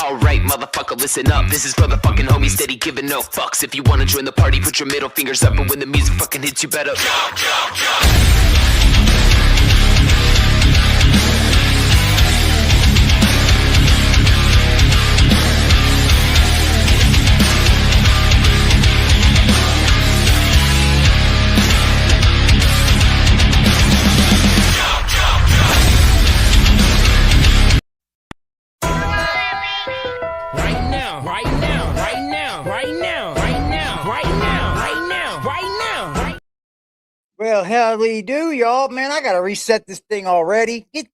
Alright, motherfucker, listen up. This is for the fucking homies steady giving no fucks. If you wanna join the party, put your middle fingers up. And when the music fucking hits, you better jump. Well, howdy do, y'all. Man, I gotta reset this thing already. Get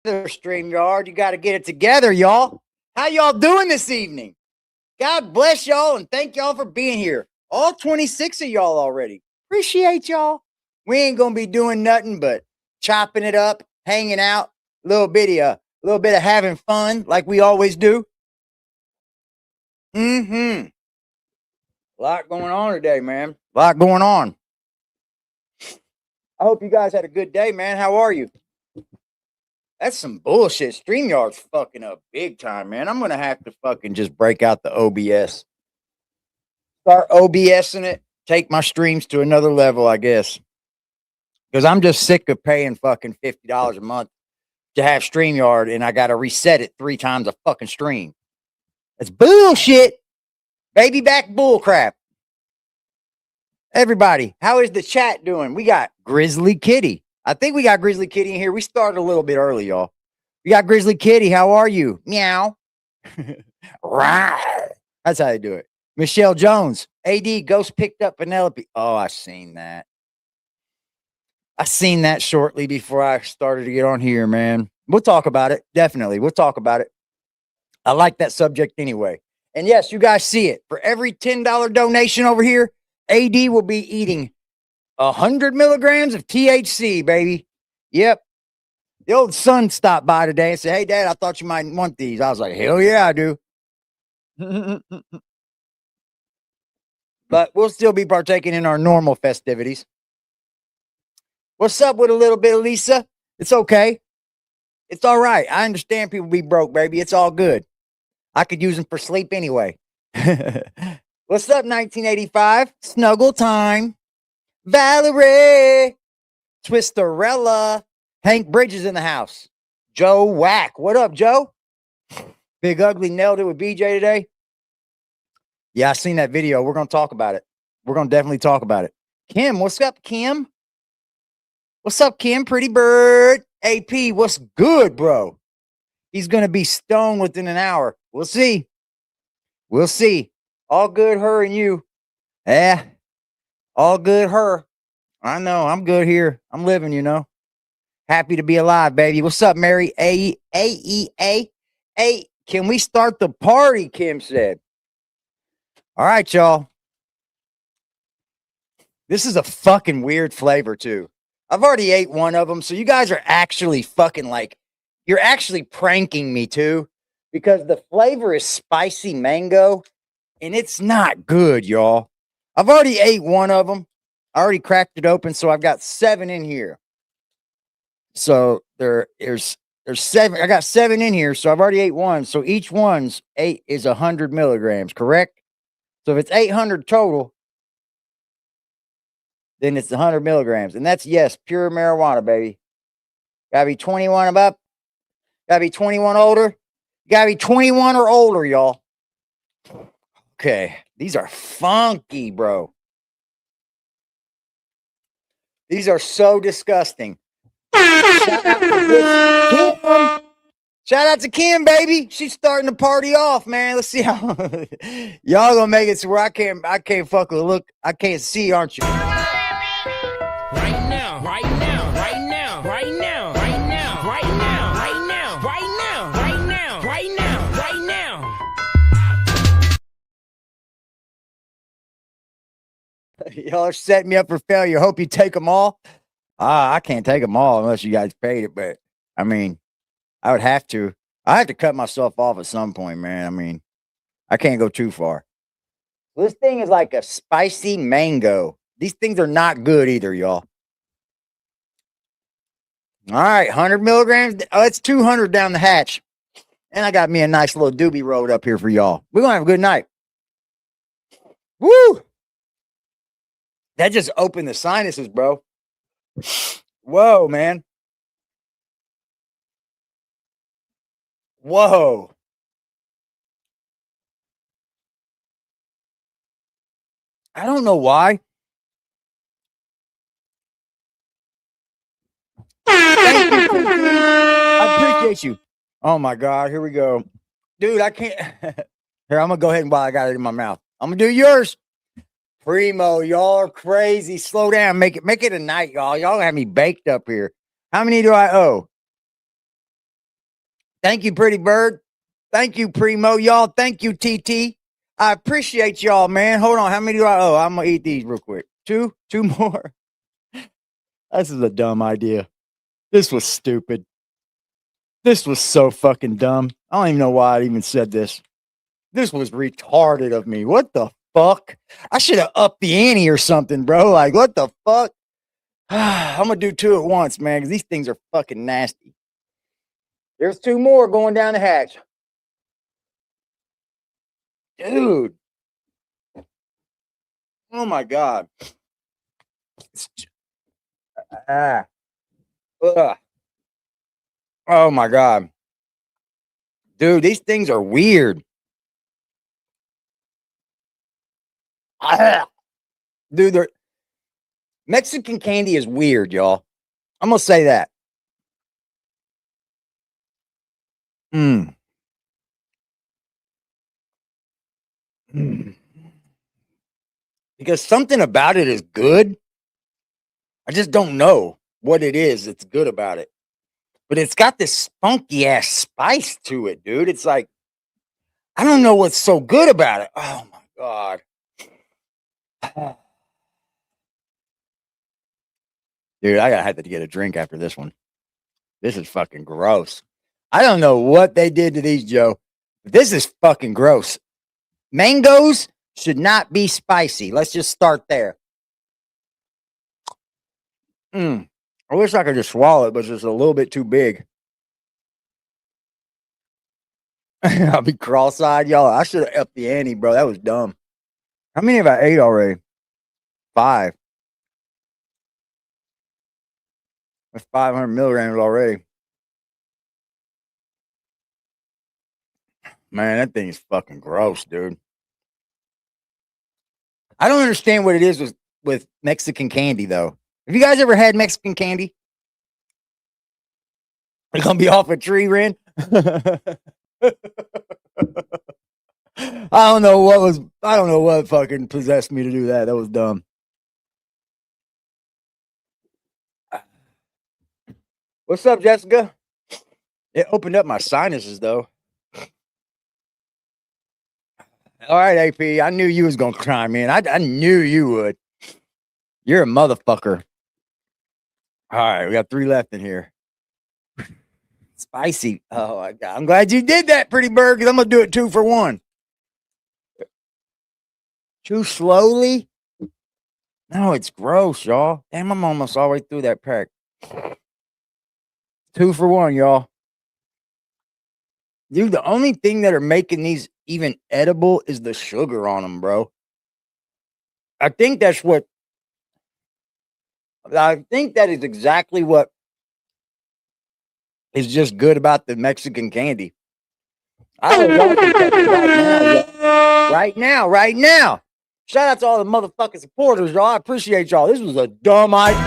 the StreamYard. You gotta get it together, y'all. How y'all doing this evening? God bless y'all and thank y'all for being here. All 26 of y'all already. Appreciate y'all. We ain't gonna be doing nothing but chopping it up, hanging out, a little bit of having fun like we always do. A lot going on today, man. A lot going on. I hope you guys had a good day, man. How are you? That's some bullshit. StreamYard's fucking up big time, man. I'm gonna have to fucking just break out the OBS. Start OBSing it. Take my streams to another level, I guess. Because I'm just sick of paying fucking $50 a month to have StreamYard, and I got to reset it 3 times a fucking stream. That's bullshit. Baby back bullcrap. Everybody, how is the chat doing? We got Grizzly Kitty. I think we got Grizzly Kitty in here. We started a little bit early, y'all. We got Grizzly Kitty. How are you? Meow. That's how they do it. Michelle Jones. AD, Ghost picked up Penelope. Oh, I seen that. I seen that shortly before I started to get on here, man. We'll talk about it. Definitely. We'll talk about it. I like that subject anyway. And yes, you guys see it. For every $10 donation over here, AD will be eating 100 milligrams of THC, baby. Yep. The old son stopped by today and said, "Hey, Dad, I thought you might want these." I was like, "Hell yeah, I do." But we'll still be partaking in our normal festivities. What's up with a little bit of Lisa? It's okay. It's all right. I understand people be broke, baby. It's all good. I could use them for sleep anyway. What's up, 1985? Snuggle time. Valerie. Twisterella. Hank Bridges in the house. Joe Whack. What up, Joe? Big Ugly nailed it with BJ today. Yeah, I seen that video. We're going to talk about it. We're going to definitely talk about it. Kim, what's up, Kim? What's up, Kim? Pretty bird. AP, what's good, bro? He's going to be stoned within an hour. We'll see. We'll see. All good, her and you. Yeah. All good, her. I know. I'm good here. I'm living, you know. Happy to be alive, baby. What's up, Mary? A-E-A. Hey, can we start the party, Kim said. All right, y'all. This is a fucking weird flavor, too. I've already ate one of them, so you guys are actually fucking like, you're actually pranking me, too, because the flavor is spicy mango, and it's not good, y'all. I've already ate one of them. I already cracked it open, so I've got 7 in here. So there's 7. I got 7 in here, so I've already ate one. So each one's 8 is 100 milligrams, correct? So if it's 800 total, then it's 100 milligrams. And that's, yes, pure marijuana, baby. Gotta be 21 up. Gotta be 21 older. Gotta be 21 or older, y'all. Okay. These are funky, bro. These are so disgusting. Shout out to Kim. Shout out to Kim, baby. She's starting the party off, man. Let's see how y'all gonna make it to where I can't fuck with look. I can't see, aren't you? Y'all are setting me up for failure. Hope you take them all. I can't take them all unless you guys paid it. But I mean, I would have to. I have to cut myself off at some point, man. I mean, I can't go too far. This thing is like a spicy mango. These things are not good either, y'all. All right, 100 milligrams. Oh, it's 200 down the hatch. And I got me a nice little doobie rolled up here for y'all. We're going to have a good night. Woo! That just opened the sinuses, bro. Whoa, man. Whoa. I don't know why. Thank you, I appreciate you. Oh my God, here we go. Dude, I can't. Here, I'm gonna go ahead and while I got it in my mouth. I'm gonna do yours. Primo, y'all are crazy. Slow down. Make it a night, y'all. Y'all have me baked up here. How many do I owe? Thank you, Pretty Bird. Thank you, Primo. Y'all, thank you, TT. I appreciate y'all, man. Hold on. How many do I owe? I'm gonna eat these real quick. Two more. This is a dumb idea. This was stupid. This was so fucking dumb. I don't even know why I even said this. This was retarded of me. What the fuck? I should have upped the ante or something, bro. Like, what the fuck? I'm gonna do two at once, man, because these things are fucking nasty. There's two more going down the hatch. Dude. Oh my God. Ah. Ugh. Oh my God. Dude, these things are weird. Ah. Dude, Mexican candy is weird, y'all. I'm gonna say that. Mm. Mm. Because something about it is good. I just don't know what it is that's good about it. But it's got this funky ass spice to it, dude. It's like, I don't know what's so good about it. Oh my God. Dude, I gotta have to get a drink after this one. This is fucking gross. I don't know what they did to these, Joe. But this is fucking gross. Mangoes should not be spicy. Let's just start there. I wish I could just swallow it, but it's just a little bit too big. I'll be cross-eyed, y'all. I should have upped the ante, bro. That was dumb. How many have I ate already? 5. That's 500 milligrams already. Man, that thing is fucking gross, dude. I don't understand what it is with Mexican candy, though. Have you guys ever had Mexican candy? You're gonna be off a tree, Ren? I don't know what fucking possessed me to do that. That was dumb. What's up, Jessica? It opened up my sinuses, though. All right, AP. I knew you was gonna chime in. I knew you would. You're a motherfucker. All right, we got 3 left in here. Spicy. Oh my God. I'm glad you did that, Pretty Bird, because I'm gonna do it 2 for 1. Too slowly? No, it's gross, y'all. Damn, I'm almost all the way through that pack. 2 for 1, y'all. Dude, the only thing that are making these even edible is the sugar on them, bro. I think that is exactly what is just good about the Mexican candy. I don't want right now. Shout out to all the motherfucking supporters, y'all. I appreciate y'all. This was a dumb idea.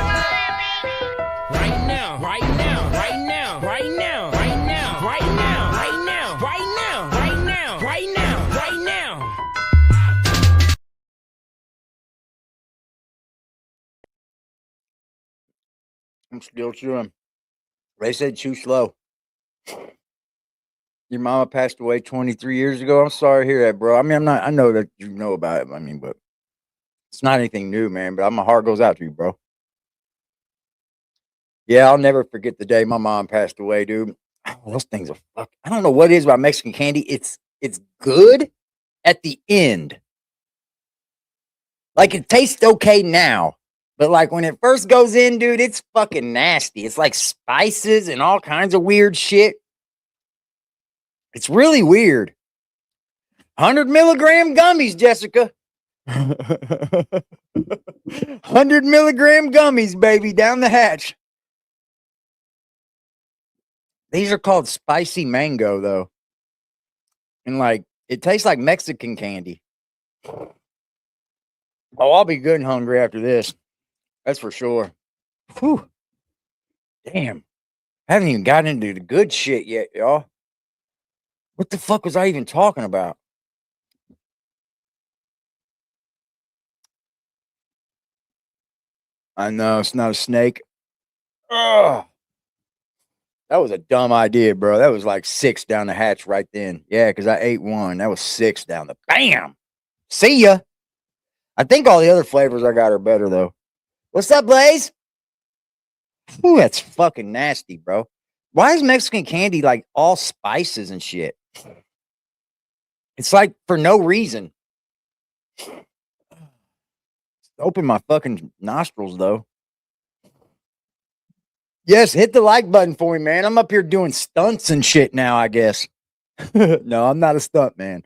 Right now, right now, right now, right now, right now, right now, right now, right now, right now, right now, right now. I'm still chewing. They said chew slow. Your mama passed away 23 years ago. I'm sorry to hear that, bro. I mean, I know that you know about it. I mean, but it's not anything new, man. But my heart goes out to you, bro. Yeah, I'll never forget the day my mom passed away, dude. Oh, those things are fuck. I don't know what it is about Mexican candy. It's good, at the end. Like it tastes okay now, but like when it first goes in, dude, it's fucking nasty. It's like spices and all kinds of weird shit. It's really weird. 100 milligram gummies, Jessica. 100 milligram gummies, baby, down the hatch. These are called spicy mango, though. And like, it tastes like Mexican candy. Oh, I'll be good and hungry after this. That's for sure. Whew. Damn. I haven't even gotten into the good shit yet, y'all. What the fuck was I even talking about? I know it's not a snake. Ugh. That was a dumb idea, bro. That was like 6 down the hatch right then. Yeah, because I ate one. That was 6 down the bam. See ya. I think all the other flavors I got are better though. What's up, Blaze? Ooh, that's fucking nasty, bro. Why is Mexican candy like all spices and shit? It's like for no reason. Open my fucking nostrils though. Yes, hit the like button for me, man. I'm up here doing stunts and shit now, I guess. No, I'm not a stunt man.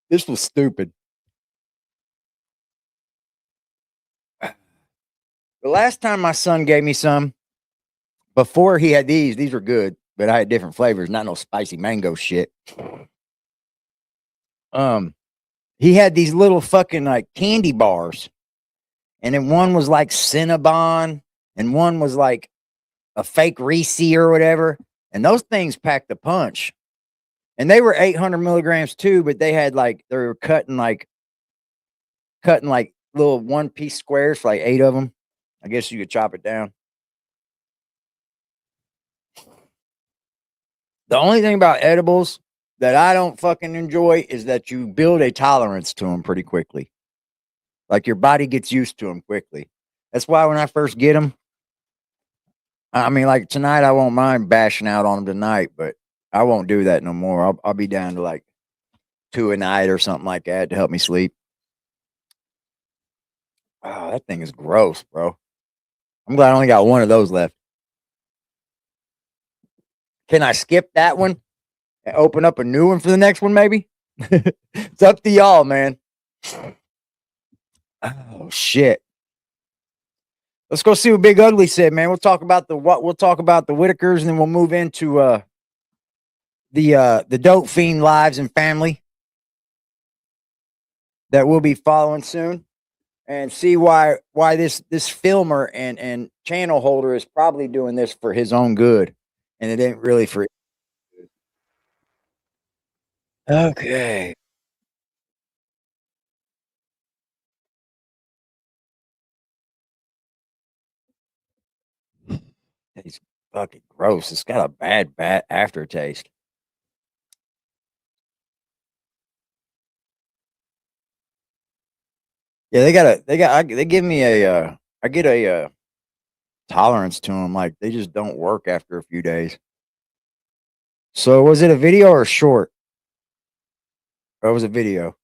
This was stupid. The last time my son gave me some, before he had these were good, but I had different flavors, not no spicy mango shit. He had these little fucking like candy bars, and then one was like Cinnabon, and one was like a fake Reese or whatever, and those things packed a punch. And they were 800 milligrams too, but they had like they were cutting like little 1-piece squares for like 8 of them. I guess you could chop it down. The only thing about edibles that I don't fucking enjoy is that you build a tolerance to them pretty quickly. Like your body gets used to them quickly. That's why when I first get them, I mean, like tonight, I won't mind bashing out on them tonight, but I won't do that no more. I'll be down to like 2 a night or something like that to help me sleep. Oh, that thing is gross, bro. I'm glad I only got one of those left. Can I skip that one and open up a new one for the next one, maybe? It's up to y'all, man. Oh shit. Let's go see what Big Ugly said, man. We'll talk about the Whitakers, and then we'll move into the Dope Fiend lives and family that we'll be following soon, and see why this filmer and channel holder is probably doing this for his own good, and it ain't really for. Okay. It's fucking gross. It's got a bad aftertaste. Yeah, they give me I get a tolerance to them. Like they just don't work after a few days. So was it a video or a short? Or it was a video?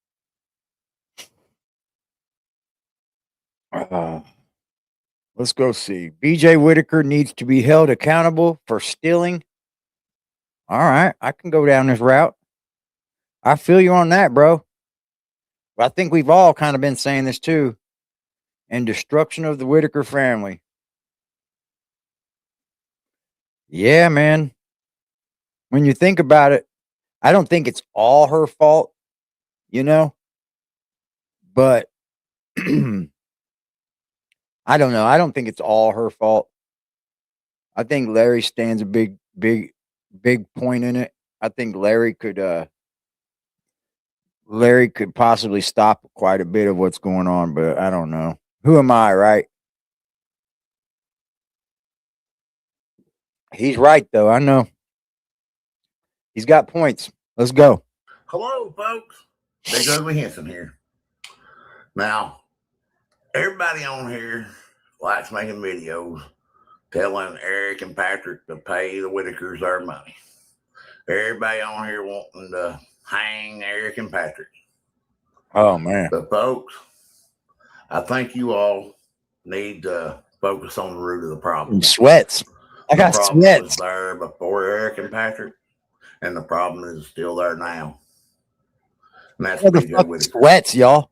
Let's go see. BJ Whitaker needs to be held accountable for stealing. All right, I can go down this route. I feel you on that, bro. But I think we've all kind of been saying this too. And destruction of the Whitaker family. Yeah, man. When you think about it, I don't think it's all her fault, you know? But I don't know. I don't think it's all her fault. I think Larry stands a big point in it. I think Larry could possibly stop quite a bit of what's going on, but I don't know. Who am I, right? He's right though. I know. He's got points. Let's go. Hello, folks. Big Ugly Henson here. Now, everybody on here likes making videos telling Eric and Patrick to pay the Whitakers their money. Everybody on here wanting to hang Eric and Patrick. Oh man. But folks, I think you all need to focus on the root of the problem. Sweats. I The got problem sweats. was there before Eric and Patrick, and the problem is still there now. And that's BJ Motherfucking Whitaker. sweats, y'all.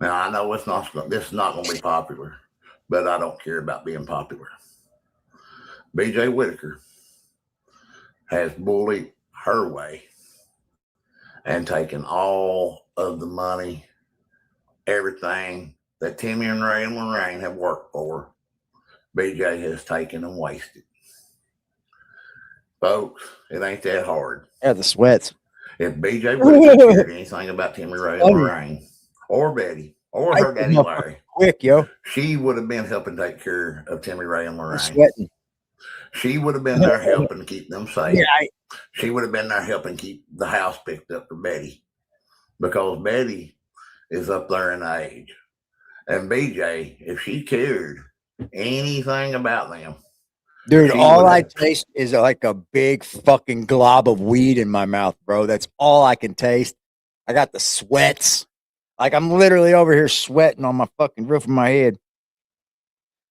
Now I know this is not going to be popular, but I don't care about being popular. BJ Whitaker has bullied her way and taken all of the money, everything that Timmy and Ray and Lorraine have worked for. BJ has taken and wasted. Folks, it ain't that hard. Yeah, the sweats. If BJ Whitaker cared anything about Timmy Ray and Lorraine, or Betty, or her daddy Larry, quick, yo. she would have been helping take care of Timmy Ray and I'm Lorraine. sweating. She would have been there helping keep them safe. Yeah, She would have been there helping keep the house picked up for Betty, because Betty is up there in age. And BJ, if she cared anything about them, dude, she all would I have- taste is like a big fucking glob of weed in my mouth, bro. That's all I can taste. I got the sweats. Like I'm literally over here sweating on my fucking roof of my head.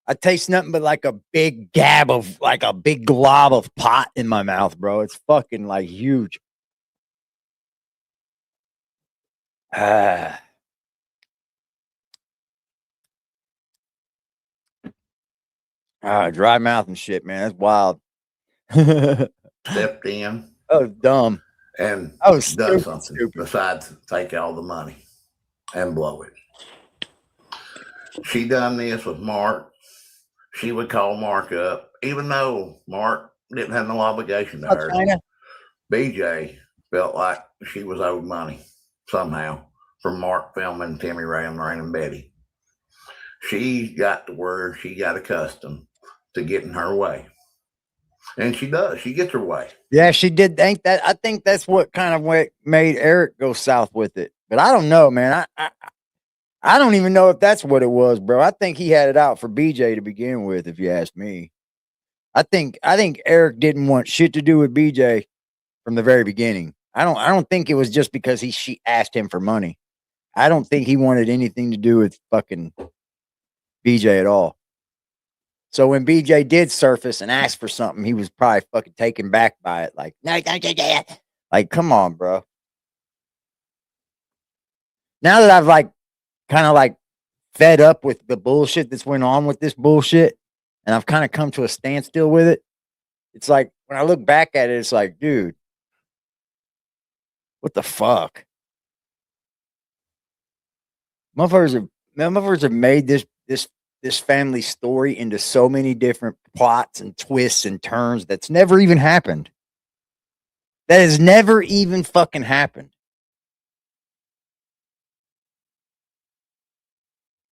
I taste nothing but like a big gab of, like a big glob of pot in my mouth, bro. It's fucking like huge. Ah. Dry mouth and shit, man. That's wild. stepped in Oh, dumb. and I was done stupid, something stupid. besides take all the money and blow it. She done this with Mark. She would call Mark up, even though Mark didn't have no obligation to Oh, her. China. BJ felt like she was owed money somehow from Mark filming Timmy Ray and Lorraine and Betty. She got to where she got accustomed to getting her way. And she does. She gets her way. Yeah, she did. Ain't that? I think that's what kind of what made Eric go south with it. But I don't know, man. I don't even know if that's what it was, bro. I think he had it out for BJ to begin with, if you ask me. I think Eric didn't want shit to do with BJ from the very beginning. I don't think it was just because she asked him for money. I don't think he wanted anything to do with fucking BJ at all. So when BJ did surface and ask for something, he was probably fucking taken back by it. Like, no, don't do that. Like, come on, bro. Now that I've like kind of like fed up with the bullshit that's went on with this bullshit, and I've kind of come to a standstill with it, it's like when I look back at it, it's like, dude, what the fuck? Motherfuckers have made this family story into so many different plots and twists and turns that's never even happened. That has never even fucking happened.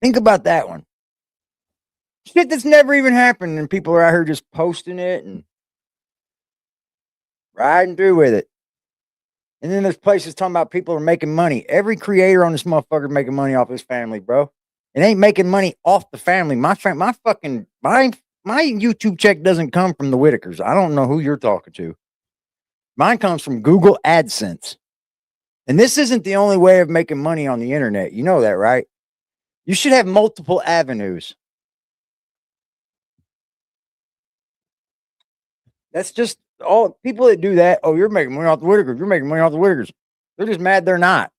Think about that one. Shit that's never even happened, and people are out here just posting it and riding through with it. And then there's places talking about people are making money. Every creator on this motherfucker making money off his family, bro. It ain't making money off the family. My YouTube check doesn't come from the Whitakers. I don't know who you're talking to. Mine comes from Google AdSense. And this isn't the only way of making money on the internet. You know that, right? You should have multiple avenues. That's just all people that do that. Oh, you're making money off the Whitakers. You're making money off the Whitakers. They're just mad they're not.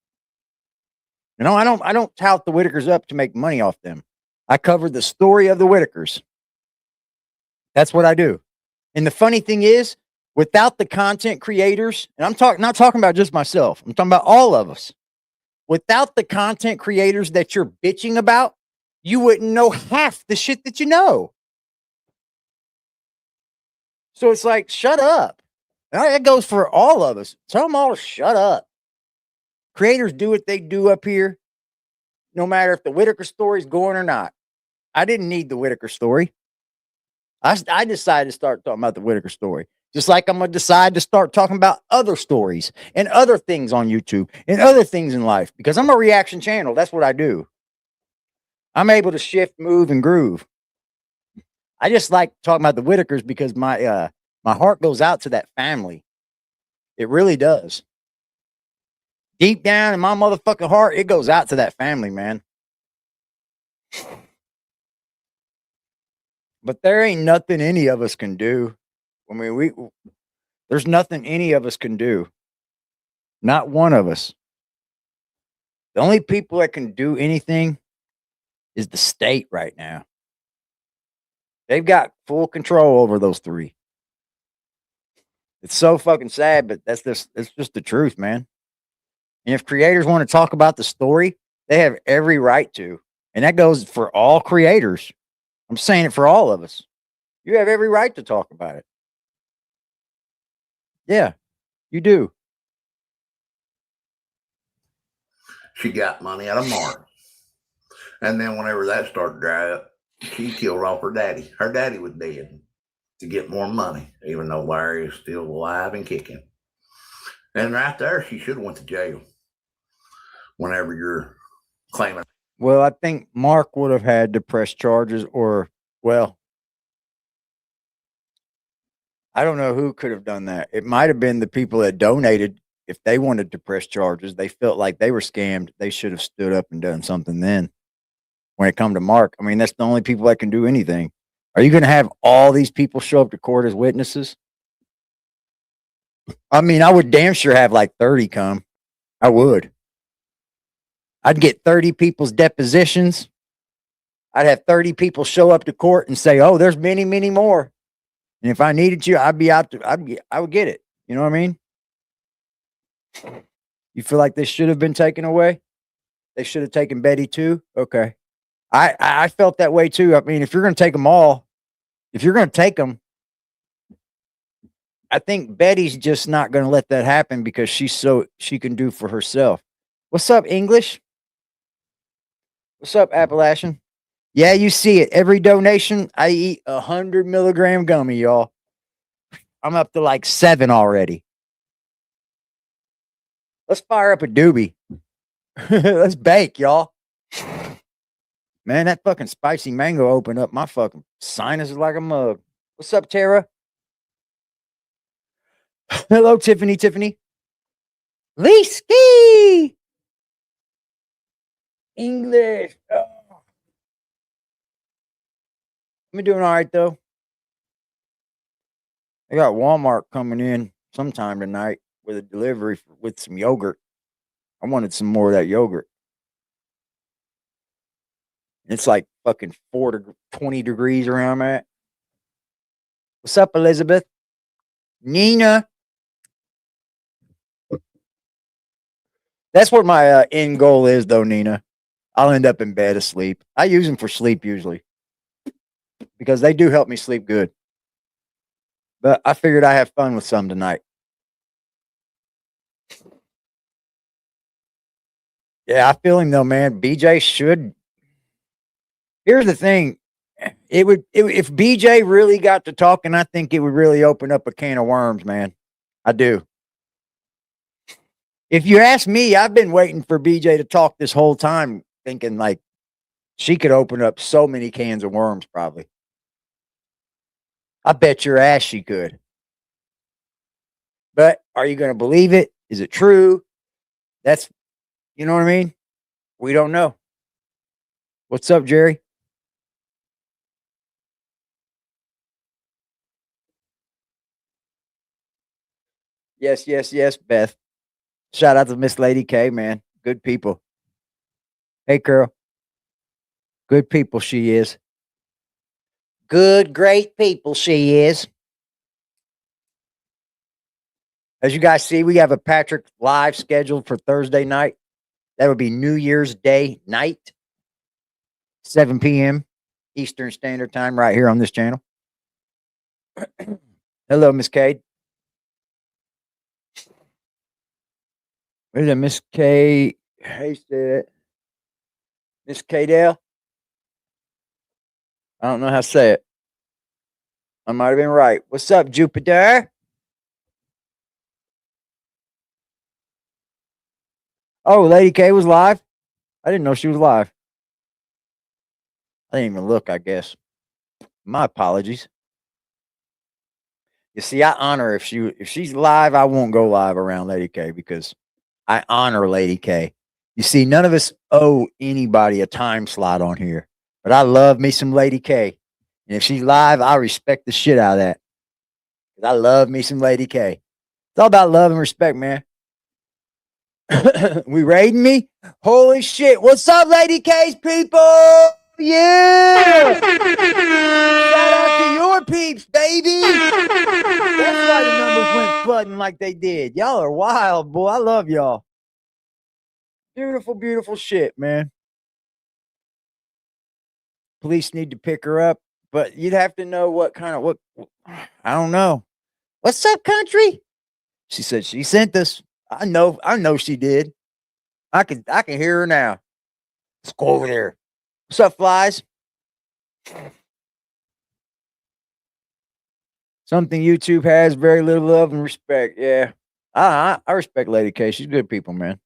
You know, I don't tout the Whitakers up to make money off them. I cover the story of the Whitakers. That's what I do. And the funny thing is, without the content creators, and I'm not talking about just myself, I'm talking about all of us. Without the content creators that you're bitching about, you wouldn't know half the shit that you know. So it's like, shut up. That goes for all of us. Tell them all to shut up. Creators do what they do up here, no matter if the Whitaker story's going or not. I didn't need the Whitaker story. I decided to start talking about the Whitaker story. Just like I'm going to decide to start talking about other stories and other things on YouTube and other things in life because I'm a reaction channel. That's what I do. I'm able to shift, move, and groove. I just like talking about the Whitakers because my heart goes out to that family. It really does. deep down in my motherfucking heart, it goes out to that family, man. But there ain't nothing any of us can do. I mean, there's nothing any of us can do. Not one of us. The only people that can do anything is the state right now. They've got full control over those three. It's so fucking sad, but it's just the truth, man. And if creators want to talk about the story, they have every right to. And that goes for all creators. I'm saying it for all of us. You have every right to talk about it. Yeah, you do. She got money out of Mark. And then whenever that started to dry up, she killed off her daddy. Her daddy was dead to get more money, even though Larry is still alive and kicking. And right there, she should have went to jail. Whenever you're claiming. Well, I think Mark would have had to press charges, or, well, I don't know who could have done that. It might have been the people that donated. If they wanted to press charges, they felt like they were scammed. They should have stood up and done something then. When it come to Mark, I mean, that's the only people that can do anything. Are you going to have all these people show up to court as witnesses? I mean, I would damn sure have like 30 come. I would. I'd get 30 people's depositions. I'd have 30 people show up to court and say, "Oh, there's many, many more." And if I needed you, I'd be out to, I would get it. You know what I mean? You feel like they should have been taken away? They should have taken Betty too? Okay. I felt that way too. I mean, if you're going to take them all, if you're going to take them, I think Betty's just not going to let that happen because she can do for herself. What's up, English? What's up, Appalachian? Yeah, you see it. Every donation, I eat 100 milligram gummy, y'all. I'm up to like 7 already. Let's fire up a doobie. Let's bake, y'all. Man, that fucking spicy mango opened up my fucking sinuses like a mug. What's up, Tara? Hello, Tiffany. Leesky! English. Oh. I'm doing all right, though. I got Walmart coming in sometime tonight with a delivery with some yogurt. I wanted some more of that yogurt. It's like fucking 20 degrees around I'm at. What's up, Elizabeth? Nina. That's what my end goal is, though, Nina. I'll end up in bed asleep. I use them for sleep usually because they do help me sleep good. But I figured I'd have fun with some tonight. Yeah, I feel him though, man. BJ should. Here's the thing. If BJ really got to talking, I think it would really open up a can of worms, man. I do. If you ask me, I've been waiting for BJ to talk this whole time, thinking like she could open up so many cans of worms, probably. I bet your ass she could. But are you going to believe it? Is it true? That's, you know what I mean? We don't know. What's up, Jerry? Yes, Beth. Shout out to Miss Lady K, man. Good people. Hey, girl. Good people she is. Good, great people she is. As you guys see, we have a Patrick live scheduled for Thursday night. That would be New Year's Day night, 7 p.m. Eastern Standard Time, right here on this channel. Hello, Miss Cade. What is it, Miss K? Hey, said Miss Cadell. I don't know how to say it. I might have been right. What's up, Jupiter? Oh, Lady K was live? I didn't know she was live. I didn't even look, I guess. My apologies. You see, I honor if she's live, I won't go live around Lady K because I honor Lady K. You see, none of us owe anybody a time slot on here, but I love me some Lady K. And if she's live, I respect the shit out of that. 'Cause I love me some Lady K. It's all about love and respect, man. We raiding me? Holy shit. What's up, Lady K's people? Yeah. Shout out to your peeps, baby. That's why the numbers went flooding like they did. Y'all are wild, boy. I love y'all. Beautiful, beautiful shit, man. Police need to pick her up, but you'd have to know what I don't know. What's up, country? She said she sent us. I know she did. I can hear her now. Let's go over there. What's up, flies? Something YouTube has very little love and respect. Yeah. I respect Lady K. She's good people, man.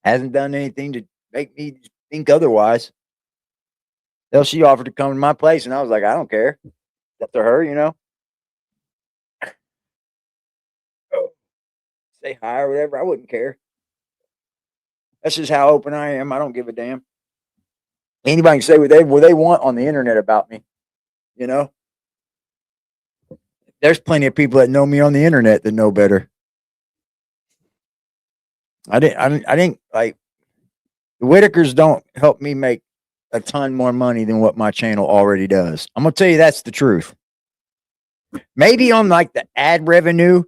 Hasn't done anything to make me think otherwise. Hell, she offered to come to my place, and I was like, I don't care. It's up to her, you know. Say hi or whatever. I wouldn't care. That's just how open I am. I don't give a damn. Anybody can say what they want on the internet about me. You know, there's plenty of people that know me on the internet that know better. I didn't like the Whitakers don't help me make a ton more money than what my channel already does. I'm gonna tell you that's the truth. Maybe on like the ad revenue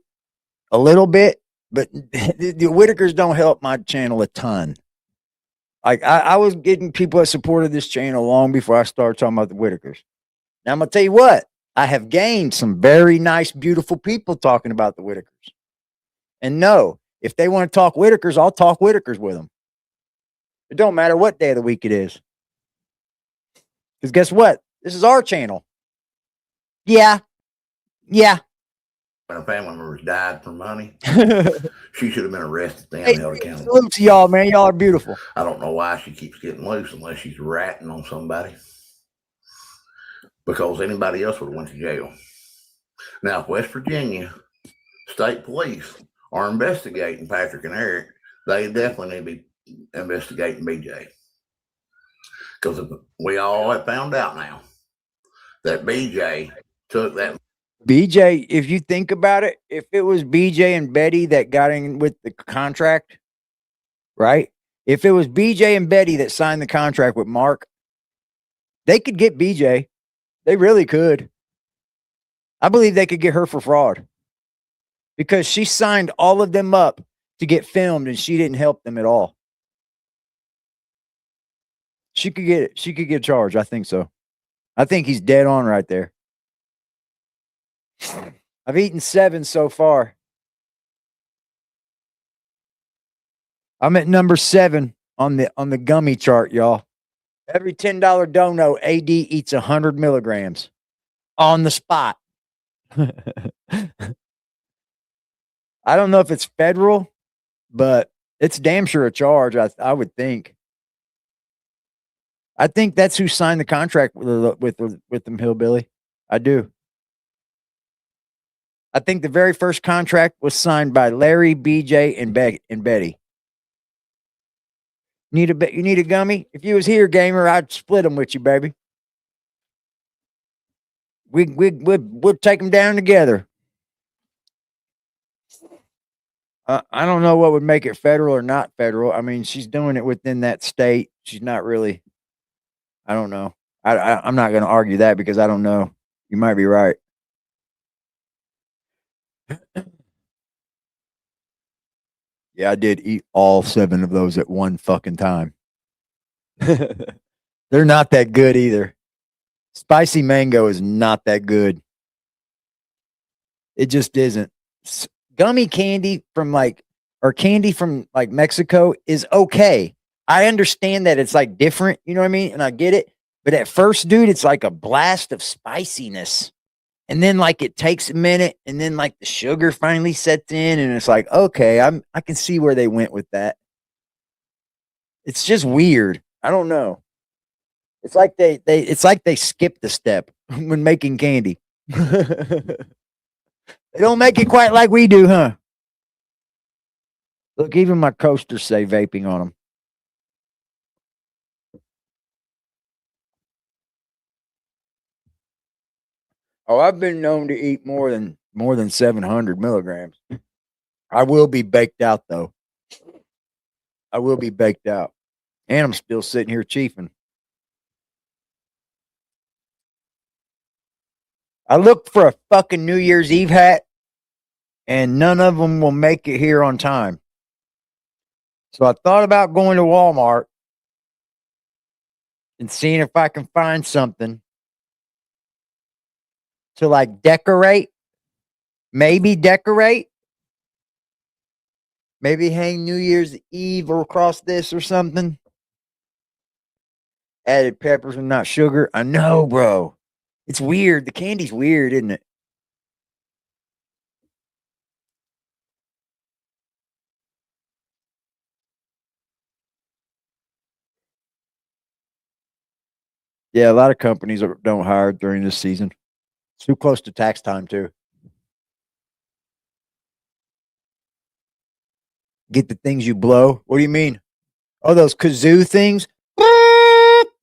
a little bit, but the Whitakers don't help my channel a ton. Like I was getting people that supported this channel long before I started talking about the Whitakers. Now I'm gonna tell you what, I have gained some very nice, beautiful people talking about the Whitakers. And no, if they want to talk Whitakers, I'll talk Whitakers with them. It don't matter what day of the week it is. Because guess what? This is our channel. Yeah. Yeah. When a family member died for money, she should have been arrested and Hey, held accountable. salute to y'all, man. Y'all are beautiful. I don't know why she keeps getting loose unless she's ratting on somebody. Because anybody else would have went to jail. Now, if West Virginia State Police are investigating Patrick and Eric, they definitely need to be investigating BJ. Because we all have found out now that BJ took that. BJ, if you think about it, if it was BJ and Betty that got in with the contract, right? If it was BJ and Betty that signed the contract with Mark, they could get BJ. They really could. I believe they could get her for fraud because she signed all of them up to get filmed and she didn't help them at all. She could get it. She could get charged. I think so. I think he's dead on right there. I've eaten 7 so far. I'm at number 7 on the gummy chart, y'all. Every $10 dono, AD eats 100 milligrams on the spot. I don't know if it's federal, but it's damn sure a charge. I would think. I think that's who signed the contract with them, Hillbilly. I do. I think the very first contract was signed by Larry, BJ, and Betty. You need a gummy? If you was here, gamer, I'd split them with you, baby. We'll take them down together. I don't know what would make it federal or not federal. I mean, she's doing it within that state. She's not really. I don't know. I'm not going to argue that because I don't know. You might be right. Yeah, I did eat all 7 of those at one fucking time. They're not that good either. Spicy mango is not that good. It just isn't. Gummy candy from candy from Mexico is okay. I understand that it's like different, you know what I mean? And I get it. But at first, dude, it's like a blast of spiciness. And then it takes a minute and then the sugar finally sets in and it's like, okay, I can see where they went with that. It's just weird. I don't know. It's like they skipped a step when making candy. They don't make it quite like we do, huh? Look, even my coasters say vaping on them. Oh, I've been known to eat more than 700 milligrams. I will be baked out though. I will be baked out, and I'm still sitting here chiefing. I looked for a fucking New Year's Eve hat, and none of them will make it here on time. So I thought about going to Walmart and seeing if I can find something to like decorate, maybe hang New Year's Eve across this or something. Added peppers and not sugar. I know, bro. It's weird. The candy's weird, isn't it? Yeah, a lot of companies don't hire during this season. It's too close to tax time, too. Get the things you blow. What do you mean? Oh, those kazoo things?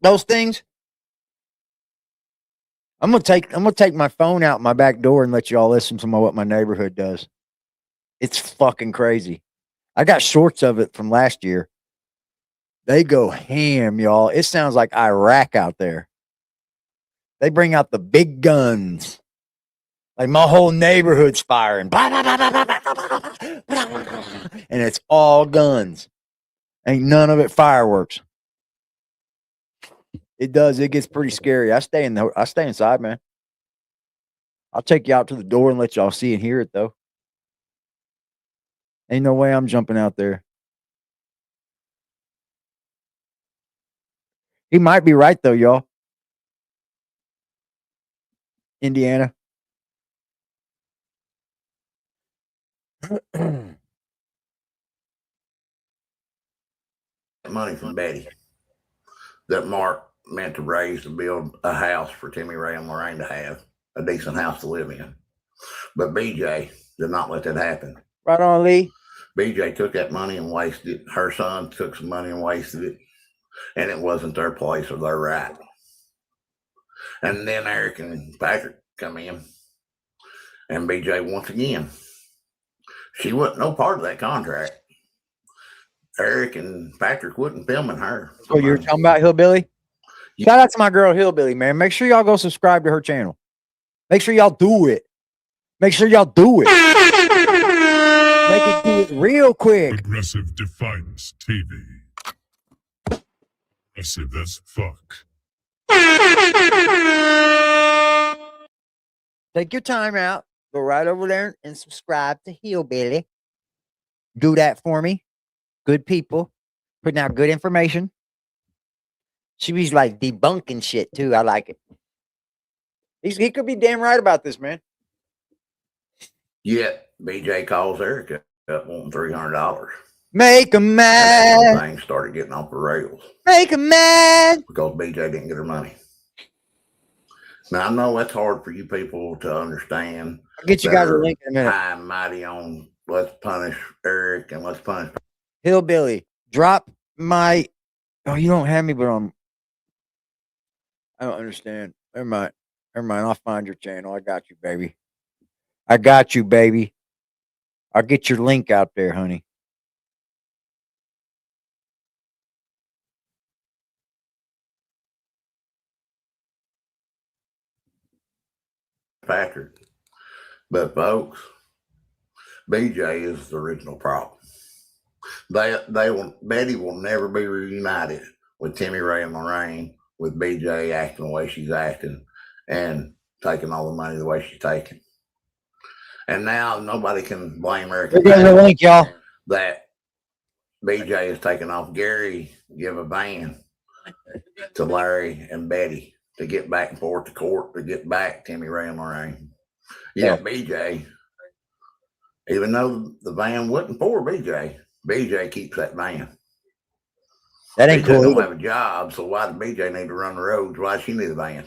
Those things? I'm gonna take my phone out my back door and let y'all listen to what my neighborhood does. It's fucking crazy. I got shorts of it from last year. They go ham, y'all. It sounds like Iraq out there. They bring out the big guns. Like my whole neighborhood's firing. And it's all guns. Ain't none of it fireworks. It does. It gets pretty scary. I stay inside, man. I'll take you out to the door and let y'all see and hear it, though. Ain't no way I'm jumping out there. He might be right, though, y'all. Indiana. Money from Betty that Mark meant to raise to build a house for Timmy Ray and Lorraine to have a decent house to live in. But BJ did not let that happen. Right on, Lee. BJ took that money and wasted it. Her son took some money and wasted it. And it wasn't their place or their right. And then Eric and Patrick come in. And BJ, once again, she wasn't no part of that contract. Eric and Patrick wasn't filming her. So you're talking about Hillbilly? Yeah. Shout out to my girl Hillbilly, man. Make sure y'all go subscribe to her channel. Make sure y'all do it. Make sure y'all do it. Make it do it real quick. Aggressive Defiance TV. Aggressive as fuck. Take your time out. Go right over there and subscribe to Hillbilly. Do that for me. Good people. Putting out good information. She was like debunking shit too. I like it. He could be damn right about this, man. Yet BJ calls Eric up wanting $300. Make him mad. Things started getting off the rails. Make him mad. Because BJ didn't get her money. Now I know that's hard for you people to understand. I'll get you guys a link in a minute. I'm mighty on let's punish Eric and let's punish Hillbilly. Drop my. Oh, you don't have me, but I don't understand. Never mind. I'll find your channel. I got you, baby. I got you, baby. I'll get your link out there, honey. Patrick. But folks, BJ is the original problem. Betty will never be reunited with Timmy Ray and Lorraine with BJ acting the way she's acting and taking all the money the way she's taking. And now nobody can blame Eric. Here's the link, y'all. That BJ is taking off. Gary give a van to Larry and Betty to get back and forth to court to get back Timmy Ray and Lorraine. Yeah, BJ, even though the van wasn't for BJ keeps that van. That ain't cool. BJ don't have a job, so why does BJ need to run the roads? Why does she need a van?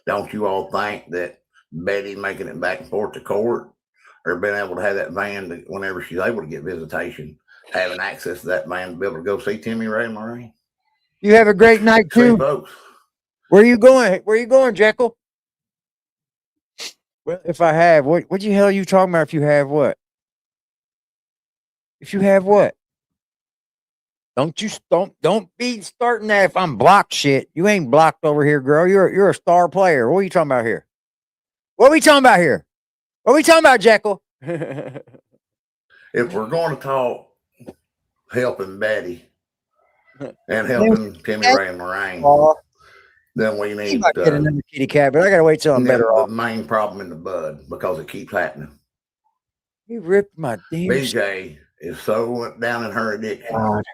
Don't you all think that Betty making it back and forth to court or being able to have that van to, whenever she's able to get visitation, having access to that van to be able to go see Timmy, Ray, and Lorraine. You have a great night See, too. folks. Where are you going? Where are you going, Jekyll? Well, if I have, what the hell are you talking about? If you have what? If you have what? Don't be starting that if I'm blocked shit. You ain't blocked over here, girl. You're a star player. What are you talking about here? What are we talking about here? What are we talking about, Jekyll? If we're going to talk helping Betty and helping Timmy, Ray, and Lorraine, then we You need might get another kitty cat, but I gotta wait till I'm nip better the off. main problem in the bud because it keeps happening. You ripped my damn shit. BJ is so down in her addiction God.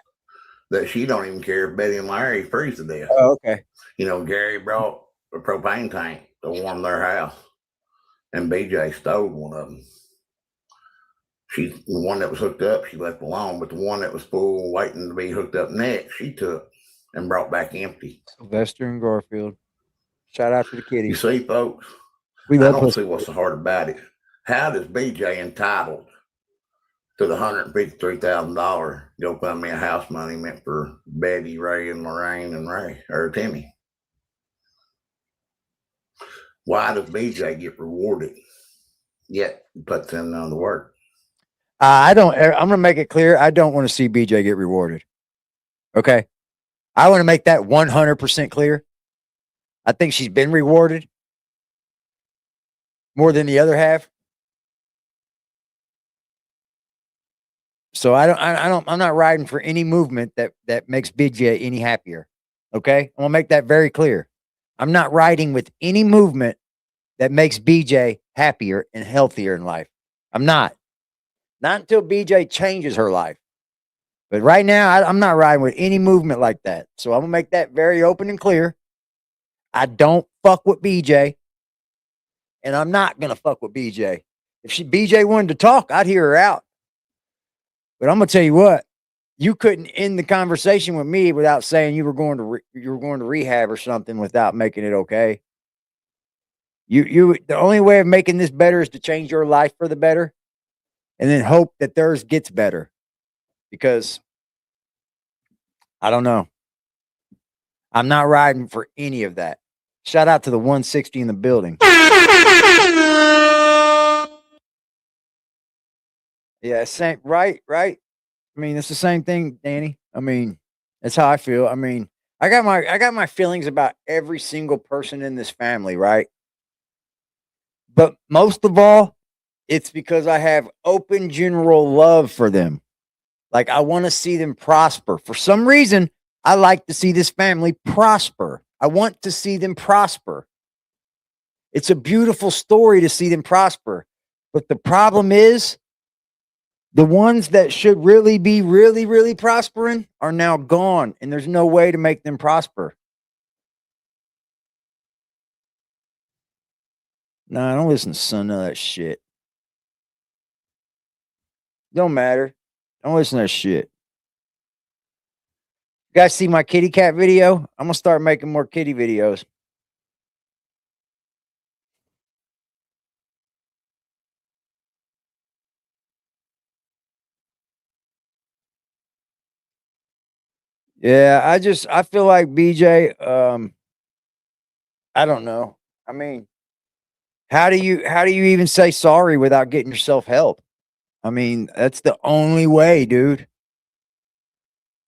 that she don't even care if Betty and Larry freeze to death. Oh, okay. You know, Gary brought a propane tank to warm their house, and BJ stole one of them. The one that was hooked up, she left alone, but the one that was full, waiting to be hooked up next, she took and brought back empty. Sylvester and Garfield. Shout out to the You kitties. see, folks, We I love don't pussy. see what's so hard about it. How does BJ entitled to the $153,000 GoFundMe a house money meant for Betty, Ray, and Lorraine, and Ray, or Timmy? Why does BJ get rewarded yet puts in the work? I'm gonna make it clear. I don't want to see BJ get rewarded. Okay. I want to make that 100% clear. I think she's been rewarded more than the other half. So I'm not riding for any movement that makes BJ any happier. Okay. I'm gonna make that very clear. I'm not riding with any movement that makes BJ happier and healthier in life. I'm not. Not until BJ changes her life. But right now, I'm not riding with any movement like that. So I'm gonna make that very open and clear. I don't fuck with BJ, and I'm not gonna fuck with BJ. If BJ wanted to talk, I'd hear her out. But I'm gonna tell you what, you couldn't end the conversation with me without saying you were going to rehab or something without making it okay. The only way of making this better is to change your life for the better, and then hope that theirs gets better. Because I don't know. I'm not riding for any of that. Shout out to the 160 in the building. Yeah, same, right. I mean, it's the same thing, Danny. I mean, that's how I feel. I mean, I got my feelings about every single person in this family, right? But most of all, it's because I have open general love for them. Like, I want to see them prosper. For some reason, I like to see this family prosper. I want to see them prosper. It's a beautiful story to see them prosper. But the problem is, the ones that should really be really prospering are now gone, and there's no way to make them prosper. Nah, don't listen to none of that shit. Don't matter. Don't listen to that shit. You guys see my kitty cat video? I'm gonna start making more kitty videos. Yeah, I feel like BJ, I don't know. I mean, how do you even say sorry without getting yourself help? I mean, that's the only way, dude.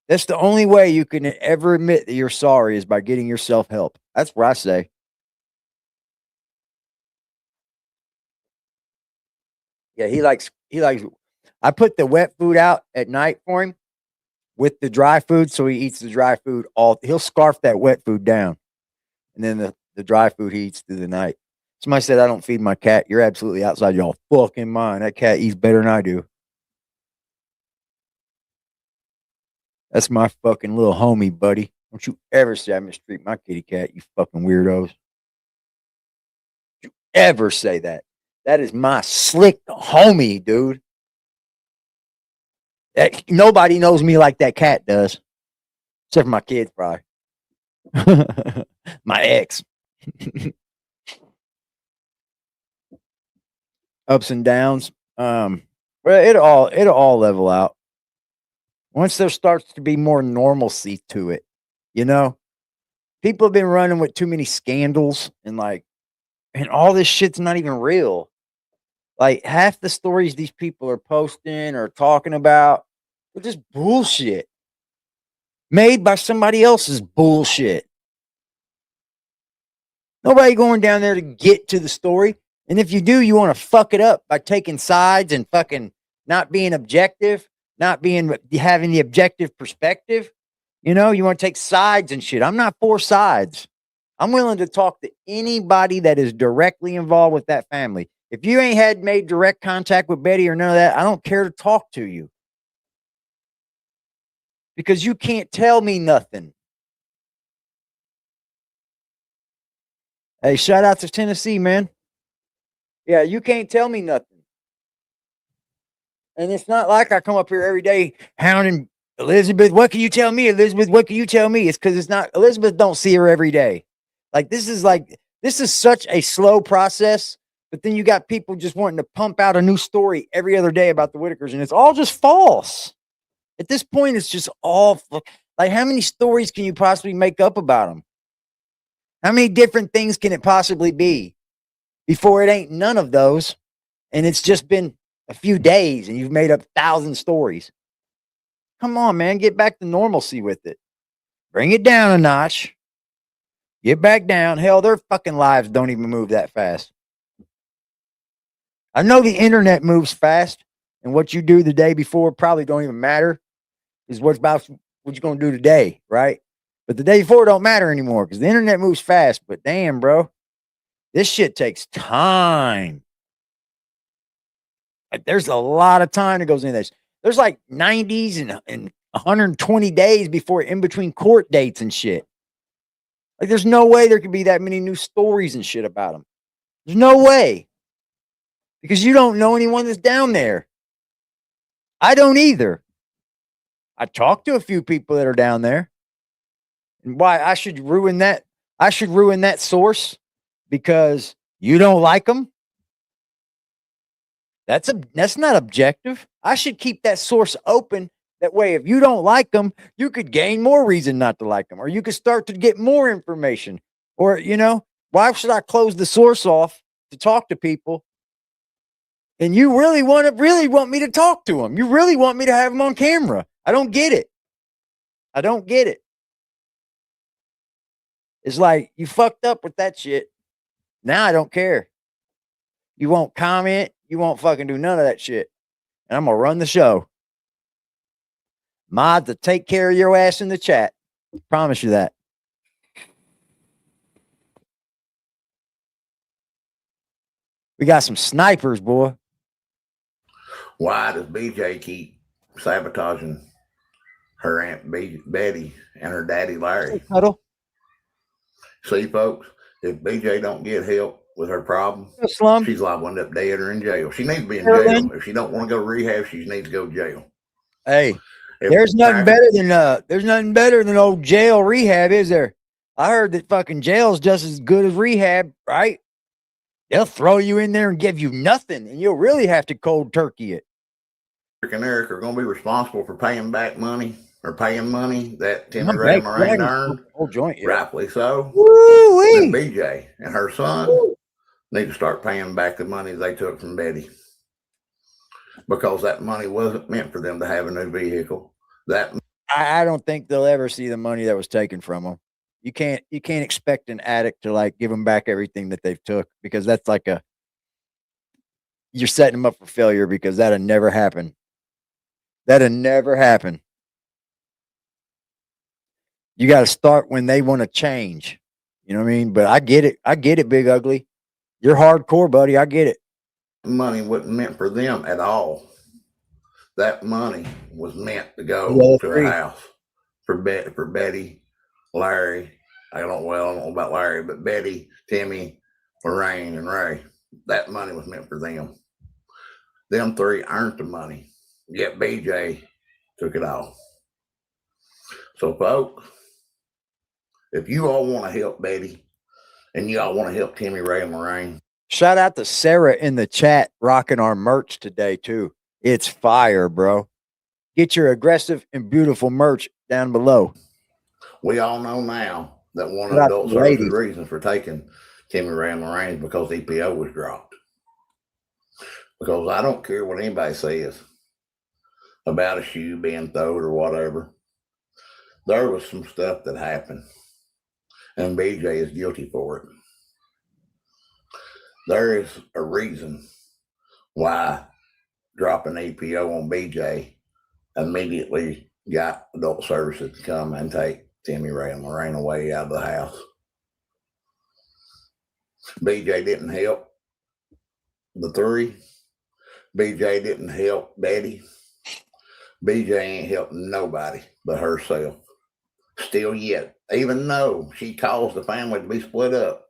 That's the only way you can ever admit that you're sorry is by getting yourself help. That's what I say. Yeah, he likes I put the wet food out at night for him with the dry food, so he eats the dry food he'll scarf that wet food down. And then the dry food he eats through the night. Somebody said I don't feed my cat. You're absolutely outside your fucking mind. That cat eats better than I do. That's my fucking little homie, buddy. Don't you ever say I mistreat my kitty cat, you fucking weirdos. Don't you ever say that. That is my slick homie, dude. Nobody knows me like that cat does. Except for my kids, probably. My ex. Ups and downs. Well, it'll all level out once there starts to be more normalcy to it. You know, people have been running with too many scandals and and all this shit's not even real. Like half the stories these people are posting or talking about are just bullshit made by somebody else's bullshit. Nobody going down there to get to the story. And if you do, you want to fuck it up by taking sides and fucking not being objective, not being having the objective perspective. You know, you want to take sides and shit. I'm not for sides. I'm willing to talk to anybody that is directly involved with that family. If you ain't had made direct contact with Betty or none of that, I don't care to talk to you. Because you can't tell me nothing. Hey, shout out to Tennessee, man. Yeah, you can't tell me nothing. And it's not like I come up here every day hounding Elizabeth. What can you tell me, Elizabeth? What can you tell me? It's because it's not Elizabeth. Don't see her every day. This is such a slow process. But then you got people just wanting to pump out a new story every other day about the Whitakers, and it's all just false. At this point, it's just all like how many stories can you possibly make up about them? How many different things can it possibly be before it ain't none of those? And it's just been a few days and you've made up 1,000 stories. Come on, man. Get back to normalcy with it. Bring it down a notch. Get back down. Hell, their fucking lives don't even move that fast. I know the internet moves fast, and what you do the day before probably don't even matter. Is what you're going to do today, right? But the day before don't matter anymore because the internet moves fast. But damn, bro, this shit takes time. There's a lot of time that goes into this. There's like 90s and 120 days before in between court dates and shit. Like, there's no way there could be that many new stories and shit about them. There's no way. Because you don't know anyone that's down there. I don't either. I talked to a few people that are down there. And why I should ruin that? I should ruin that source because you don't like them. That's not objective. I should keep that source open. That way, if you don't like them, you could gain more reason not to like them, or you could start to get more information. Or, you know, why should I close the source off to talk to people? And you really want me to talk to them. You really want me to have them on camera. I don't get it. I don't get it. It's like you fucked up with that shit. Now I don't care. You won't comment. You won't fucking do none of that shit. And I'm going to run the show. Mod to take care of your ass in the chat. Promise you that. We got some snipers, boy. Why does BJ keep sabotaging her Aunt Betty and her daddy Larry? Huddle. See, folks, if BJ don't get help with her problem, Slum. she's liable to end up dead or in jail. She needs to be in Carolyn. jail. If she don't want to go to rehab, she needs to go to jail. Hey, there's nothing better than old jail rehab, is there? I heard that fucking jail's just as good as rehab, right? They'll throw you in there and give you nothing, and you'll really have to cold turkey it. Eric and Eric are going to be responsible for paying back money or paying money that Timmy Ray Moraine earned. Whole joint, yeah. Rightfully so. Woo-wee. Then BJ and her son need to start paying back the money they took from Betty, because that money wasn't meant for them to have a new vehicle. I don't think they'll ever see the money that was taken from them. You can't expect an addict to like give them back everything that they've took, because that's like you're setting them up for failure, because that'll never happen. That'll never happen. You got to start when they want to change. You know what I mean? But I get it. I get it, Big Ugly. You're hardcore, buddy. I get it. Money wasn't meant for them at all. That money was meant to go to the house for Betty, Larry. I don't know about Larry, but Betty, Timmy, Lorraine, and Ray. That money was meant for them. Them three earned the money, yet BJ took it all. So, folks, if you all want to help Betty and you all want to help Timmy, Ray, and Lorraine, Shout out to Sarah in the chat rocking our merch today, too. It's fire, bro. Get your aggressive and beautiful merch down below. We all know now that one Shout of out to adult the services ladies. reasons for taking Timmy Ray and Lorraine is because EPO was dropped. Because I don't care what anybody says about a shoe being thrown or whatever. There was some stuff that happened, and BJ is guilty for it. There is a reason why dropping EPO on BJ immediately got adult services to come and take Timmy Ray and Lorraine away out of the house. BJ didn't help the three. BJ didn't help Betty. BJ ain't helped nobody but herself. Still yet, even though she caused the family to be split up,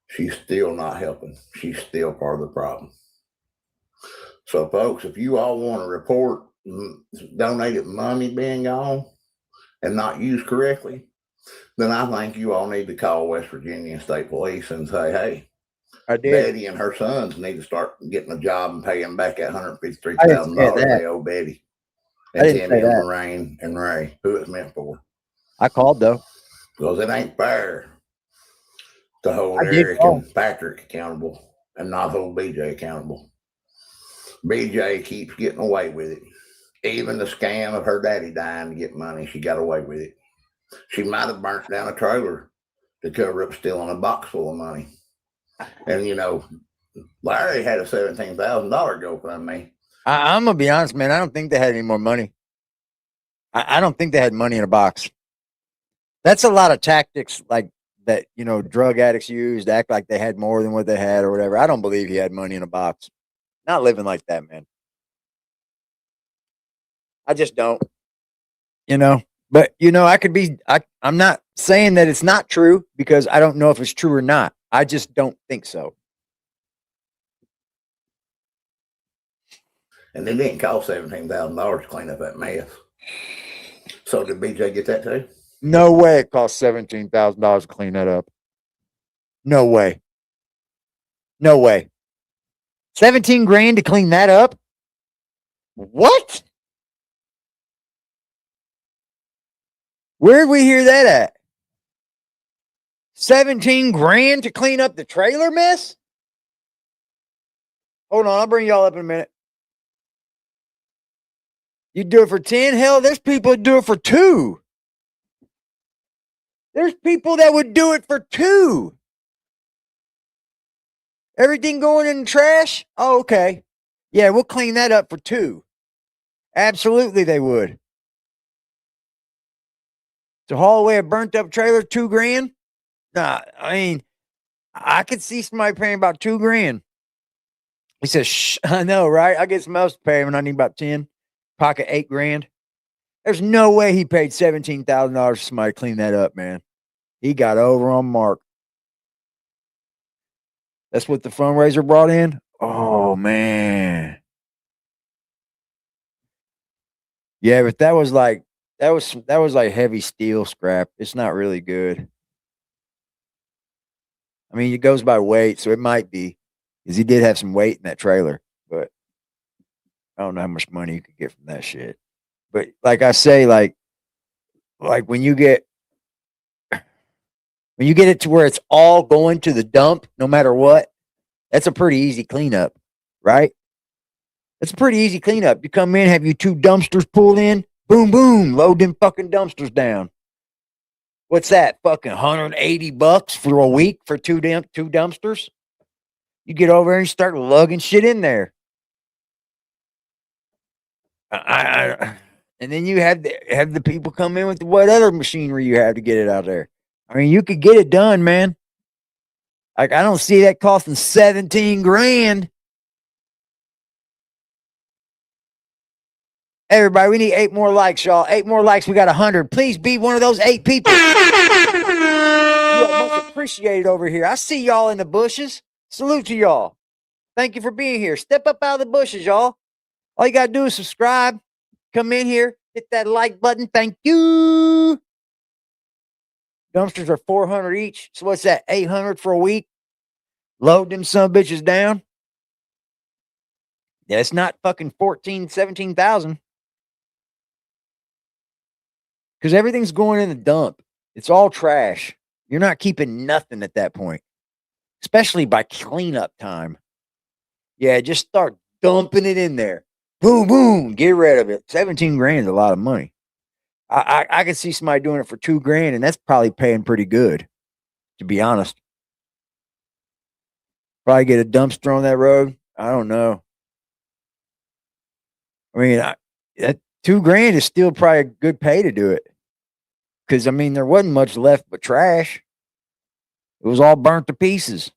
she's still not helping. She's still part of the problem. So, folks, if you all want to report donated money being gone and not used correctly, then I think you all need to call West Virginia State Police and say, hey, I did. Betty and her sons need to start getting a job and paying back that $153,000 they owe Betty and Timmy and Lorraine and Ray, who it's meant for. I called, though. Because it ain't fair to hold Eric and Patrick accountable and not hold BJ accountable. BJ keeps getting away with it. Even the scam of her daddy dying to get money, she got away with it. She might have burnt down a trailer to cover up stealing a box full of money. And, you know, Larry had a $17,000 GoFundMe. I'm going to be honest, man. I don't think they had any more money. I don't think they had money in a box. That's a lot of tactics like that, you know, drug addicts use to act like they had more than what they had or whatever. I don't believe he had money in a box. Not living like that, man. I just don't. You know, but, you know, I'm not saying that it's not true because I don't know if it's true or not. I just don't think so. And it didn't cost $17,000 to clean up that mess. So did BJ get that too? No way it cost $17,000 to clean that up. No way. No way. 17 grand to clean that up? What? Where'd we hear that at? 17 grand to clean up the trailer mess? Hold on, I'll bring y'all up in a minute. You do it for 10? Hell, there's people that do it for 2. There's people that would do it for 2. Everything going in the trash? Oh, okay. Yeah, we'll clean that up for 2. Absolutely, they would. To haul away a burnt up trailer, 2 grand? Nah, I mean, I could see somebody paying about 2 grand. He says, shh, I know, right? I get some else to pay when I need about 10. Pocket 8 grand. There's no way he paid $17,000 for somebody to clean that up, man. He got over on Mark. That's what the fundraiser brought in? Oh, man. Yeah, but that was like heavy steel scrap. It's not really good. I mean, it goes by weight, so it might be. Because he did have some weight in that trailer. But I don't know how much money you could get from that shit. But like I say, like when you get it to where it's all going to the dump, no matter what, that's a pretty easy cleanup, right? It's a pretty easy cleanup. You come in, have you 2 dumpsters pulled in, boom, boom, load them fucking dumpsters down. What's that? Fucking $180 for a week for 2 dumpsters? You get over there and start lugging shit in there. And then you have the people come in with what other machinery you have to get it out there. I mean, you could get it done, man. Like, I don't see that costing 17 grand. Everybody, we need 8 more likes, y'all. 8 more likes. We got 100. Please be one of those 8 people. You are much appreciated over here. I see y'all in the bushes. Salute to y'all. Thank you for being here. Step up out of the bushes, y'all. All you got to do is subscribe. Come in here. Hit that like button. Thank you. Dumpsters are $400 each. So what's that? $800 for a week. load them some bitches down. Yeah, it's not fucking 14, 17,000. Because everything's going in the dump. It's all trash. You're not keeping nothing at that point, especially by cleanup time. Yeah, just start dumping it in there. Boom, boom, get rid of it. 17 grand is a lot of money. I could see somebody doing it for 2 grand, and that's probably paying pretty good, to be honest. Probably get a dumpster on that road. I don't know. I mean, that 2 grand is still probably a good pay to do it. Because, I mean, there wasn't much left but trash. It was all burnt to pieces.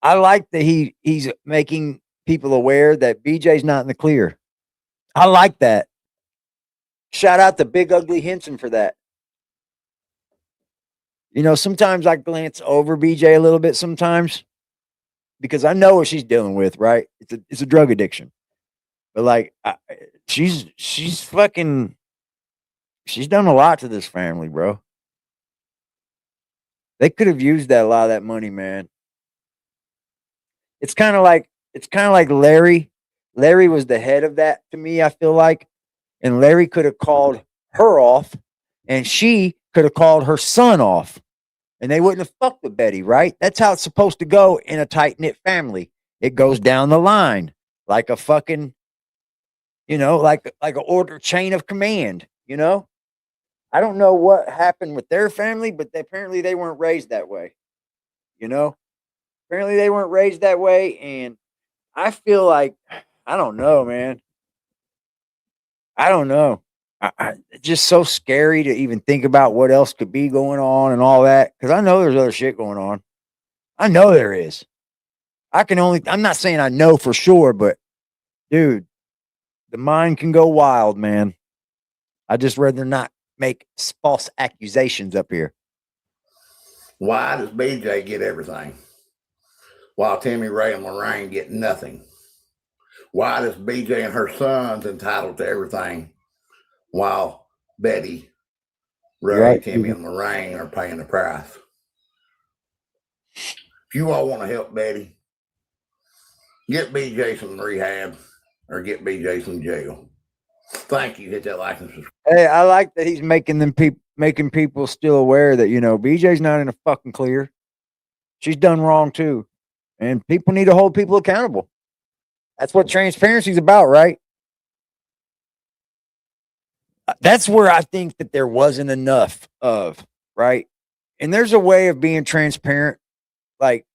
I like that he's making people aware that BJ's not in the clear. I like that. Shout out to Big Ugly Henson for that. You know, sometimes I glance over BJ a little bit sometimes because I know what she's dealing with, right? It's a drug addiction. But like she's fucking she's done a lot to this family, bro. They could have used that a lot of that money, man. It's kind of like Larry. Larry was the head of that to me, I feel like. And Larry could have called her off and she could have called her son off. And they wouldn't have fucked with Betty, right? That's how it's supposed to go in a tight-knit family. It goes down the line like a fucking, you know, like an order chain of command, you know? I don't know what happened with their family, but apparently they weren't raised that way, you know? Apparently they weren't raised that way, and I feel like, I don't know, man. I don't know. It's just so scary to even think about what else could be going on and all that. Because I know there's other shit going on. I know there is. I'm not saying I know for sure, but dude, the mind can go wild, man. I just rather not make false accusations up here. Why does BJ get everything while Timmy Ray and Lorraine get nothing? Why does BJ and her sons entitled to everything while Betty, Ray, Right. Timmy, and Lorraine are paying the price? If you all want to help Betty, get BJ some rehab or get BJ some jail. Thank you. Hit that like and subscribe. Hey, I like that he's making people still aware that, you know, BJ's not in a fucking clear. She's done wrong too. And people need to hold people accountable. That's what transparency is about, right? That's where I think that there wasn't enough of, right? And there's a way of being transparent, like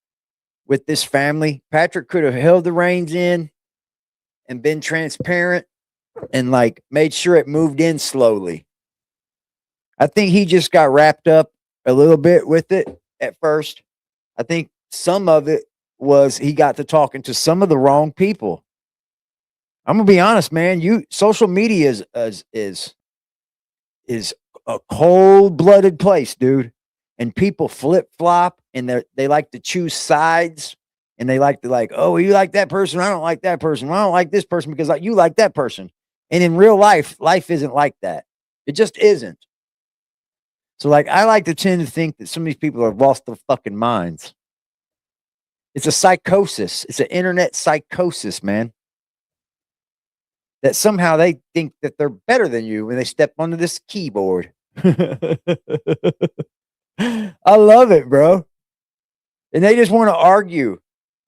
with this family. Patrick could have held the reins in and been transparent and like made sure it moved in slowly. I think he just got wrapped up a little bit with it at first. I think some of it was he got to talking to some of the wrong people. I'm gonna be honest, man. Social media is a cold-blooded place, dude. And people flip-flop and they like to choose sides and they like to oh, you like that person, I don't like that person. Well, I don't like this person because you like that person. And in real life isn't like that. It just isn't. So I like to tend to think that some of these people have lost their fucking minds. It's a psychosis. It's an internet psychosis, man. That somehow they think that they're better than you when they step onto this keyboard. I love it, bro. And they just want to argue.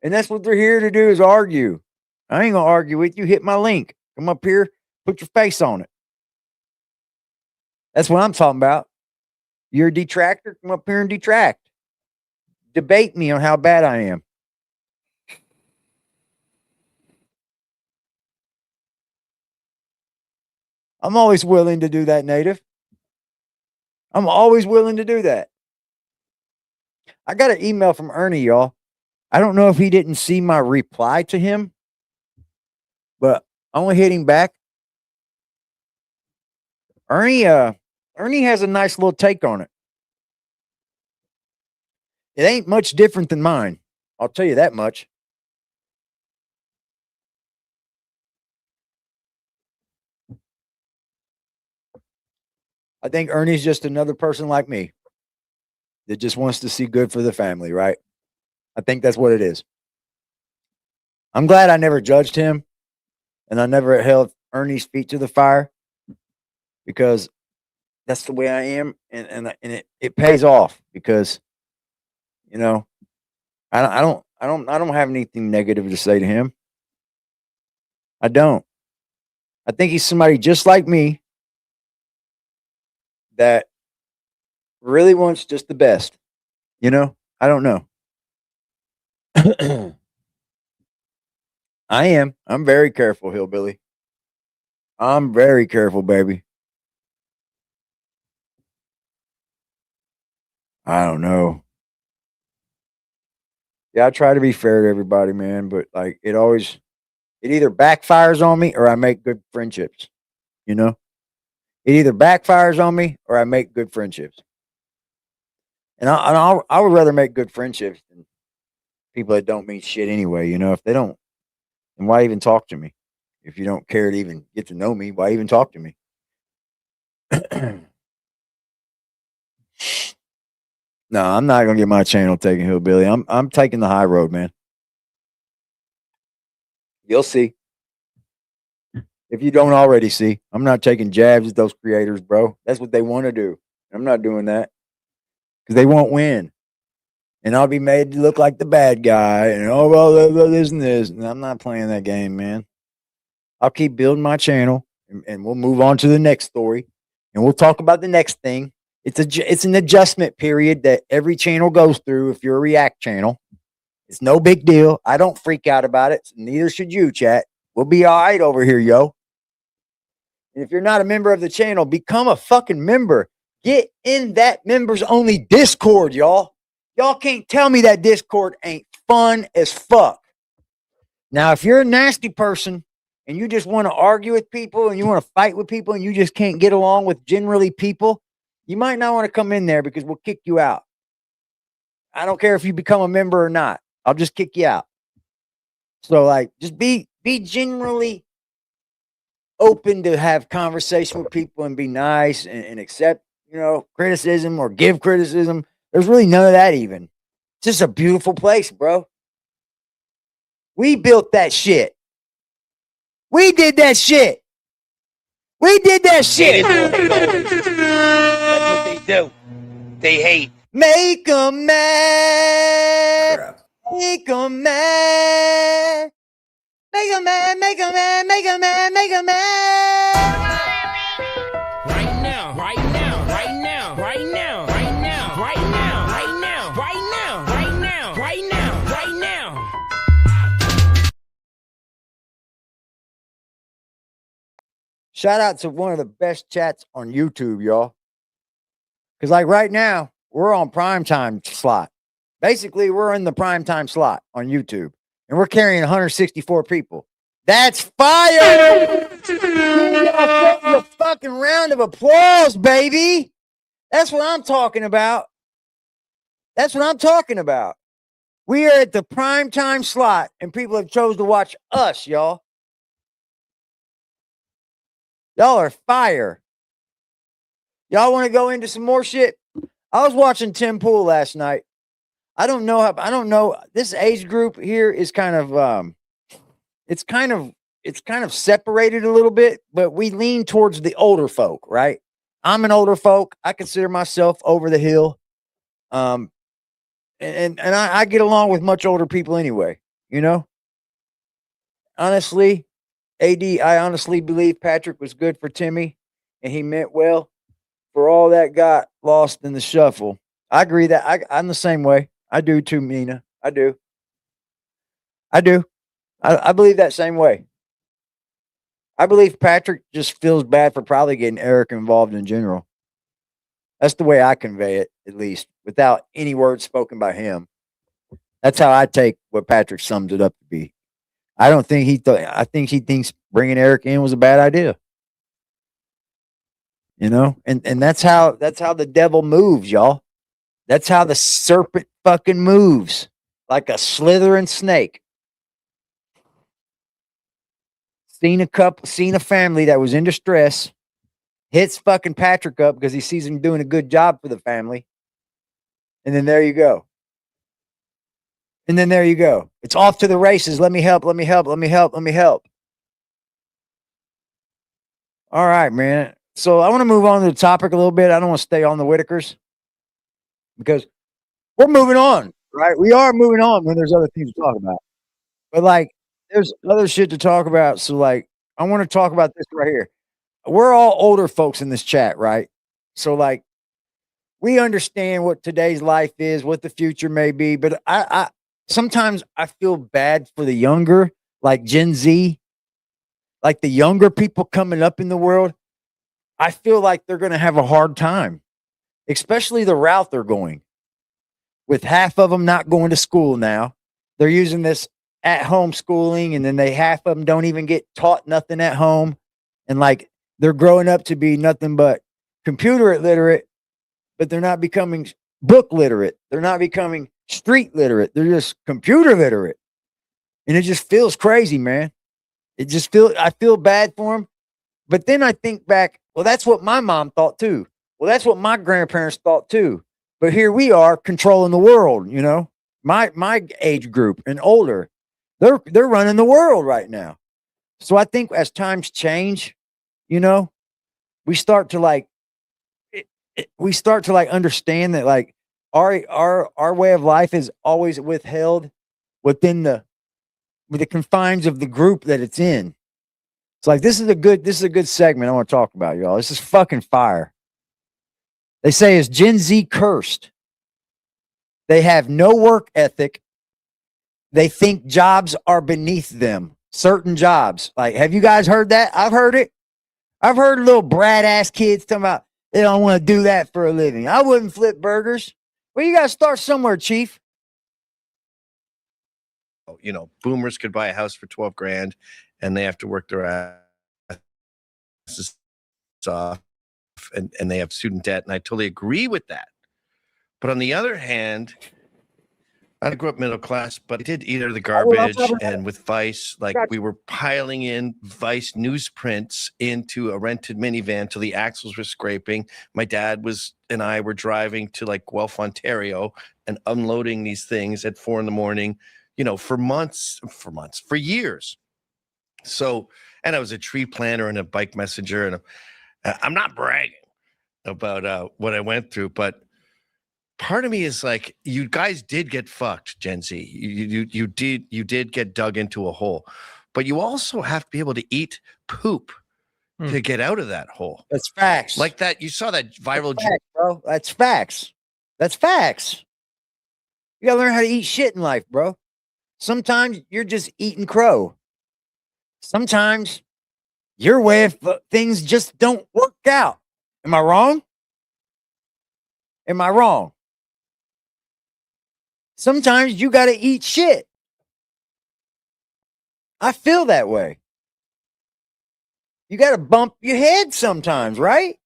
And that's what they're here to do is argue. I ain't going to argue with you. Hit my link. Come up here. Put your face on it. That's what I'm talking about. You're a detractor? Come up here and detract. Debate me on how bad I am. I'm always willing to do that, Native. I'm always willing to do that. I got an email from Ernie, y'all. I don't know if he didn't see my reply to him, but I'm gonna hit him back. Ernie has a nice little take on it. It ain't much different than mine. I'll tell you that much. I think Ernie's just another person like me that just wants to see good for the family, right? I think that's what it is. I'm glad I never judged him and I never held Ernie's feet to the fire because that's the way I am, and it pays off because you know I don't have anything negative to say to him. I don't. I think he's somebody just like me that really wants just the best. You know, I don't know. I am. I'm very careful, hillbilly. I'm very careful, baby. I don't know. Yeah, I try to be fair to everybody, man, but like it either backfires on me or I make good friendships. You know, it either backfires on me or I make good friendships. I would rather make good friendships than people that don't mean shit anyway. You know, if they don't, then why even talk to me? If you don't care to even get to know me, why even talk to me? No, I'm not gonna get my channel taken, hillbilly. I'm taking the high road, man. You'll see. If you don't already see, I'm not taking jabs at those creators, bro. That's what they want to do. I'm not doing that because they won't win, and I'll be made to look like the bad guy. And oh well, this and this. And I'm not playing that game, man. I'll keep building my channel, and we'll move on to the next story, and we'll talk about the next thing. It's an adjustment period that every channel goes through. If you're a React channel, it's no big deal. I don't freak out about it. Neither should you, chat. We'll be all right over here, yo. And if you're not a member of the channel, become a fucking member. Get in that members only Discord, y'all. Y'all can't tell me that Discord ain't fun as fuck. Now, if you're a nasty person and you just want to argue with people and you want to fight with people and you just can't get along with generally people, you might not want to come in there because we'll kick you out. I don't care if you become a member or not. I'll just kick you out. So, like, just be generally open to have conversation with people and be nice and accept, criticism or give criticism. There's really none of that even. It's just a beautiful place, bro. We built that shit. We did that shit. We did that shit. That's what they do. They hate. Make 'em mad. Crap. Make 'em mad. Make 'em mad. Make 'em mad. Make 'em mad. Make 'em mad. Right now, right now, right now, right now, right now, right now, right now, right now, right now, right now, right now. Shout out to one of the best chats on YouTube, y'all. Because, like, right now, we're on primetime slot. Basically, we're in the primetime slot on YouTube. And we're carrying 164 people. That's fire! Give y'all a fucking round of applause, baby. That's what I'm talking about. That's what I'm talking about. We are at the primetime slot, and people have chose to watch us, y'all. Y'all are fire. Y'all want to go into some more shit? I was watching Tim Pool last night. I don't know. This age group here is kind of it's kind of separated a little bit, but we lean towards the older folk, right? I'm an older folk. I consider myself over the hill. And I get along with much older people anyway, Honestly, I honestly believe Patrick was good for Timmy and he meant well. For all that got lost in the shuffle. I agree that I'm the same way. I do too, Mina. I do. I believe that same way. I believe Patrick just feels bad for probably getting Eric involved in general. That's the way I convey it, at least, without any words spoken by him. That's how I take what Patrick sums it up to be. I don't think I think he thinks bringing Eric in was a bad idea. And that's how the devil moves, y'all. That's how the serpent fucking moves, like a slithering snake. Seen a family that was in distress, hits fucking Patrick up because he sees him doing a good job for the family, and then there you go. And then there you go. It's off to the races. Let me help. Let me help. Let me help. Let me help. All right, man. So I want to move on to the topic a little bit. I don't want to stay on the Whitakers because we're moving on, right? We are moving on when there's other things to talk about. But like, there's other shit to talk about. So like, I want to talk about this right here. We're all older folks in this chat, right? So like, we understand what today's life is, what the future may be, but I sometimes I feel bad for the younger, like Gen Z, like the younger people coming up in the world. I feel like they're going to have a hard time, especially the route they're going. With half of them not going to school now, they're using this at home schooling, and then half of them don't even get taught nothing at home, and like they're growing up to be nothing but computer illiterate, but they're not becoming book literate. They're not becoming street literate. They're just computer literate, and it just feels crazy, man. I feel bad for them, but then I think back. Well, that's what my mom thought too. Well, that's what my grandparents thought too. But here we are controlling the world, you know. My age group and older, they're running the world right now. So I think as times change, you know, we start to like understand that like our way of life is always withheld within the confines of the group that it's in. It's like this is a good segment I want to talk about, y'all. This is fucking fire. They say, is Gen Z cursed? They have no work ethic. They think jobs are beneath them. Certain jobs. Like, have you guys heard that? I've heard it. I've heard little brat ass kids talking about they don't want to do that for a living. I wouldn't flip burgers. Well, you got to start somewhere, Chief. You know, boomers could buy a house for 12 grand and they have to work their asses off and they have student debt. And I totally agree with that. But on the other hand, I grew up middle class, but I did eat out of the garbage. And with Vice, like we were piling in Vice newsprints into a rented minivan till the axles were scraping. My dad and I were driving to like Guelph, Ontario and unloading these things at 4 a.m, you know, for years. So, and I was a tree planter and a bike messenger, and I'm not bragging about what I went through, but part of me is like, you guys did get fucked, Gen Z. You did get dug into a hole, but you also have to be able to eat poop to get out of that hole. That's facts. Like that, you saw that viral, That's facts, bro. That's facts. That's facts. You gotta learn how to eat shit in life, bro. Sometimes you're just eating crow. Sometimes your way of things just don't work out. Am I wrong? Am I wrong? Sometimes you got to eat shit. I feel that way. You got to bump your head sometimes, right?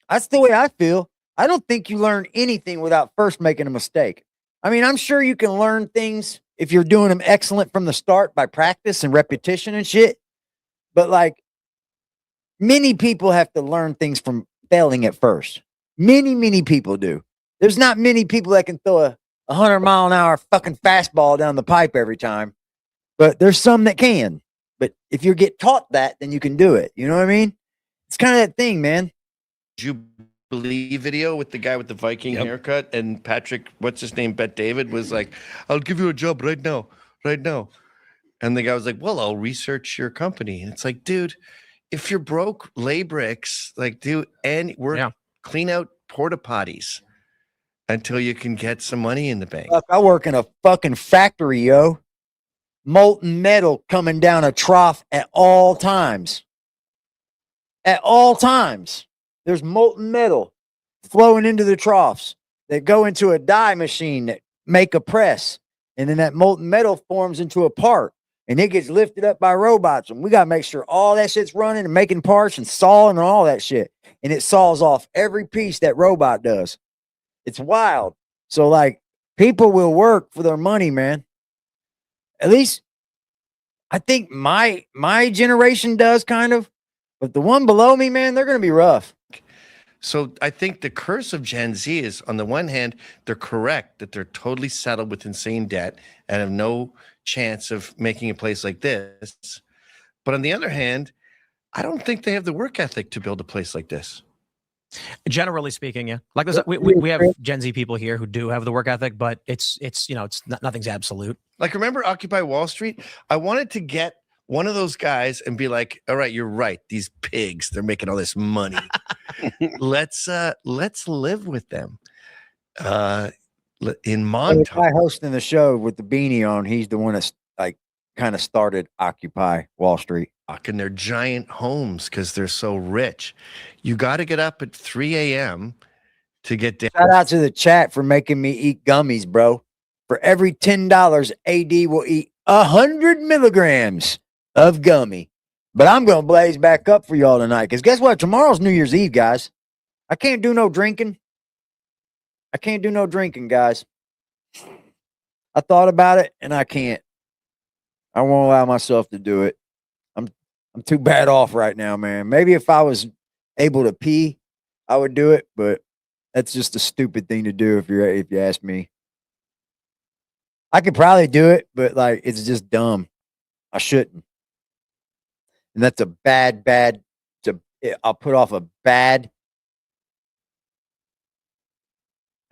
That's the way I feel. I don't think you learn anything without first making a mistake. I mean, I'm sure you can learn things if you're doing them excellent from the start by practice and repetition and shit. But like, many people have to learn things from failing at first. Many people do. There's not many people that can throw a 100-mile-an-hour fucking fastball down the pipe every time. But there's some that can. But if you get taught that, then you can do it. You know what I mean? It's kind of that thing, man. Jubilee video with the guy with the Viking haircut, and Patrick, what's his name, Bet David, was like, I'll give you a job right now. And the guy was like, well, I'll research your company. And it's like, dude, if you're broke, lay bricks, like do and work, clean out porta potties until you can get some money in the bank. Fuck, I work in a fucking factory, yo. Molten metal coming down a trough at all times. At all times. There's molten metal flowing into the troughs that go into a die machine that make a press. And then that molten metal forms into a part. And it gets lifted up by robots. And we got to make sure all that shit's running and making parts and sawing and all that shit. And it saws off every piece that robot does. It's wild. So, like, people will work for their money, man. At least, I think my generation does kind of. But the one below me, man, they're going to be rough. So I think the curse of Gen Z is, on the one hand, they're correct that they're totally settled with insane debt and have no chance of making a place like this. But on the other hand, I don't think they have the work ethic to build a place like this. Generally speaking, yeah. Like this, we have Gen Z people here who do have the work ethic, but it's nothing's absolute. Like, remember Occupy Wall Street? I wanted to get one of those guys and be like, all right, you're right. These pigs, they're making all this money. let's live with them. In The guy Montauk. hosting the show with the beanie on, he's the one that's like kind of started Occupy Wall Street. In their giant homes because they're so rich. You got to get up at 3 a.m. to get down. Shout out to the chat for making me eat gummies, bro. For every $10, AD will eat 100 milligrams of gummy. But I'm going to blaze back up for y'all tonight because guess what? Tomorrow's New Year's Eve, guys. I can't do no drinking. Guys. I thought about it and I can't. I won't allow myself to do it. I'm too bad off right now, man. Maybe if I was able to pee, I would do it, but that's just a stupid thing to do if you ask me. I could probably do it, but like it's just dumb. I shouldn't. And that's a bad I'll put off a bad.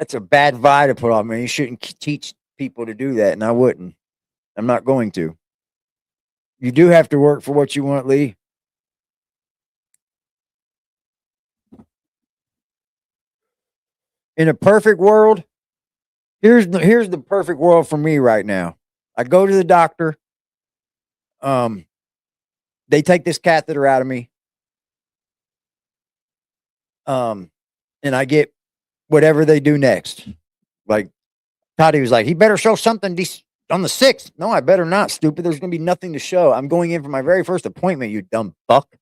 That's a bad vibe to put off, man. You shouldn't teach people to do that, and I wouldn't. I'm not going to. You do have to work for what you want, Lee. In a perfect world, here's the perfect world for me right now. I go to the doctor. They take this catheter out of me. And I get whatever they do next. Like Toddy was like, he better show something on the 6th. No, I better not, stupid. There's going to be nothing to show. I'm going in for my very first appointment, you dumb fuck.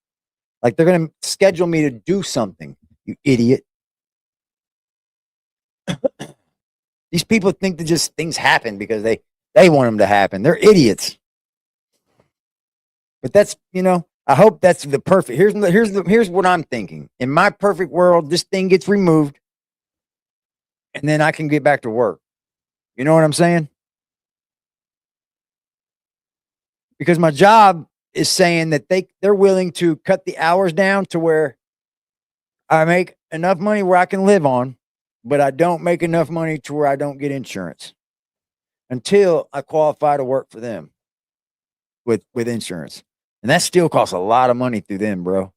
Like, they're going to schedule me to do something, you idiot. These people think that just things happen because they want them to happen. They're idiots. But that's, I hope that's the perfect. Here's what I'm thinking. In my perfect world, this thing gets removed and then I can get back to work. You know what I'm saying? Because my job is saying that they're willing to cut the hours down to where I make enough money where I can live on, but I don't make enough money to where I don't get insurance until I qualify to work for them with insurance. And that still costs a lot of money through them, bro.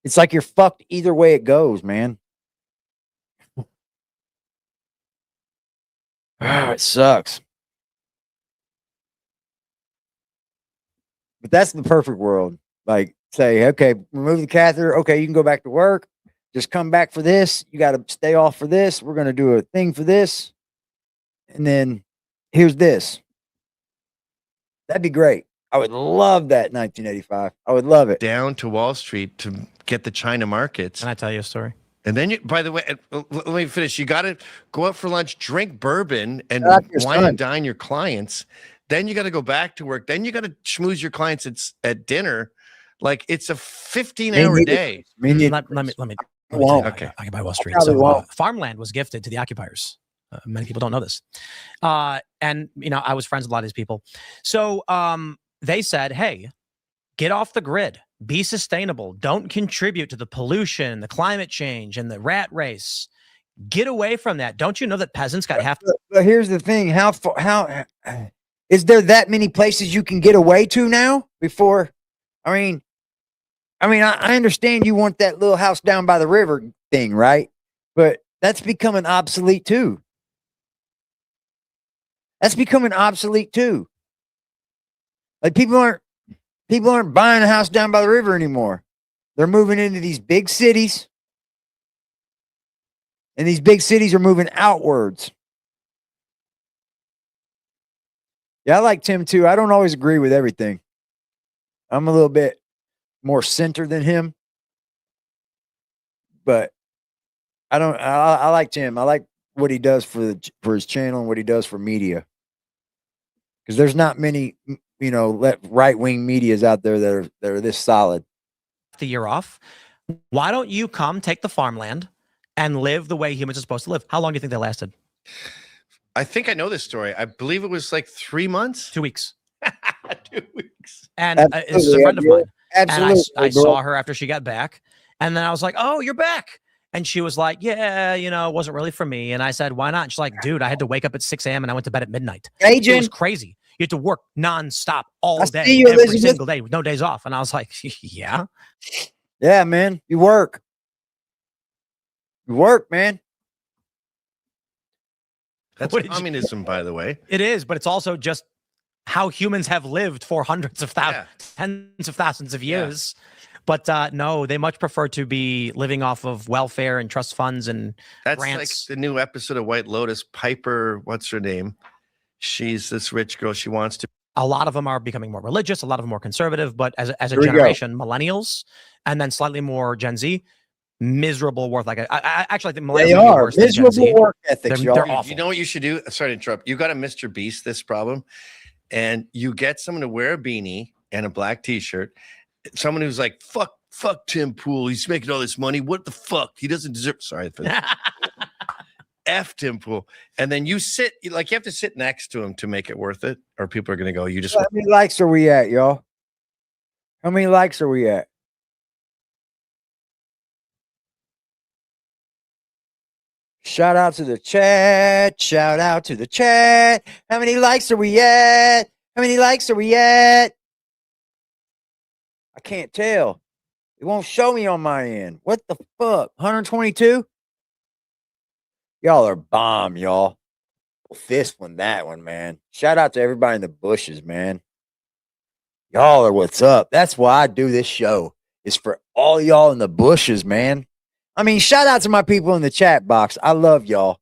It's like you're fucked either way it goes, man. It sucks. But that's the perfect world. Like, say, okay, remove the catheter. Okay, you can go back to work. Just come back for this. You got to stay off for this. We're going to do a thing for this. And then here's this. That'd be great. I would love that 1985. I would love it. Down to Wall Street to get the China markets. Can I tell you a story? And then, by the way, let me finish. You got to go out for lunch, drink bourbon, and wine and dine your clients. Then you got to go back to work. Then you got to schmooze your clients at dinner. Like, it's a 15-hour day. Let me. Okay. Occupy Wall Street. So farmland was gifted to the occupiers. Many people don't know this. And, I was friends with a lot of these people. So they said, hey, get off the grid. Be sustainable. Don't contribute to the pollution, the climate change, and the rat race. Get away from that. Don't you know that peasants got half? But here's the thing: how is there that many places you can get away to now? Before, I understand you want that little house down by the river thing, right? But that's becoming obsolete too. Like, people aren't buying a house down by the river anymore. They're moving into these big cities. And these big cities are moving outwards. Yeah, I like Tim too. I don't always agree with everything. I'm a little bit more center than him. But I like Tim. I like what he does for his channel and what he does for media. Because there's not many, right-wing medias out there that are this solid. The year off. Why don't you come take the farmland and live the way humans are supposed to live? How long do you think they lasted? I think I know this story. I believe it was like 3 months. 2 weeks. 2 weeks. And this is a Absolutely, friend of mine. Absolutely. And I bro. saw her after she got back. And then I was like, oh, you're back. And she was like, yeah, you know, it wasn't really for me. And I said, why not? And she's like, dude, I had to wake up at 6 a.m. and I went to bed at midnight. It was Agent, crazy. You had to work nonstop all I day, see you, every Elizabeth. single day with no days off. And I was like, yeah. yeah, man, you work. You work, man. That's What did you- communism, by the way. It is, but it's also just how humans have lived for hundreds of thousands, tens of thousands of years. But no, they much prefer to be living off of welfare and trust funds and That's grants. like the new episode of White Lotus. Piper, what's her name? She's this rich girl. She wants to. A lot of them are becoming more religious, a lot of them more conservative, but as a Here we go. generation, millennials and then slightly more Gen Z, miserable work. Like I actually think millennials They may be are worse than Gen Z. miserable work ethics, They're- y'all. they're awful. You know what you should do? Sorry to interrupt. You got a Mr. Beast this problem, and you get someone to wear a beanie and a black T-shirt. Someone who's like, fuck Tim Pool. He's making all this money. What the fuck? He doesn't deserve. Sorry for that. F Tim Pool. And then you sit, like, you have to sit next to him to make it worth it, or people are going to go, you just. How many likes are we at, y'all? How many likes are we at? Shout out to the chat. Shout out to the chat. How many likes are we at? How many likes are we at? I can't tell. It won't show me on my end. What the fuck? 122? Y'all are bomb, y'all. Fist one that one, man. Shout out to everybody in the bushes, man. Y'all are what's up. That's why I do this show. It's for all y'all in the bushes, man. I mean, shout out to my people in the chat box. I love y'all.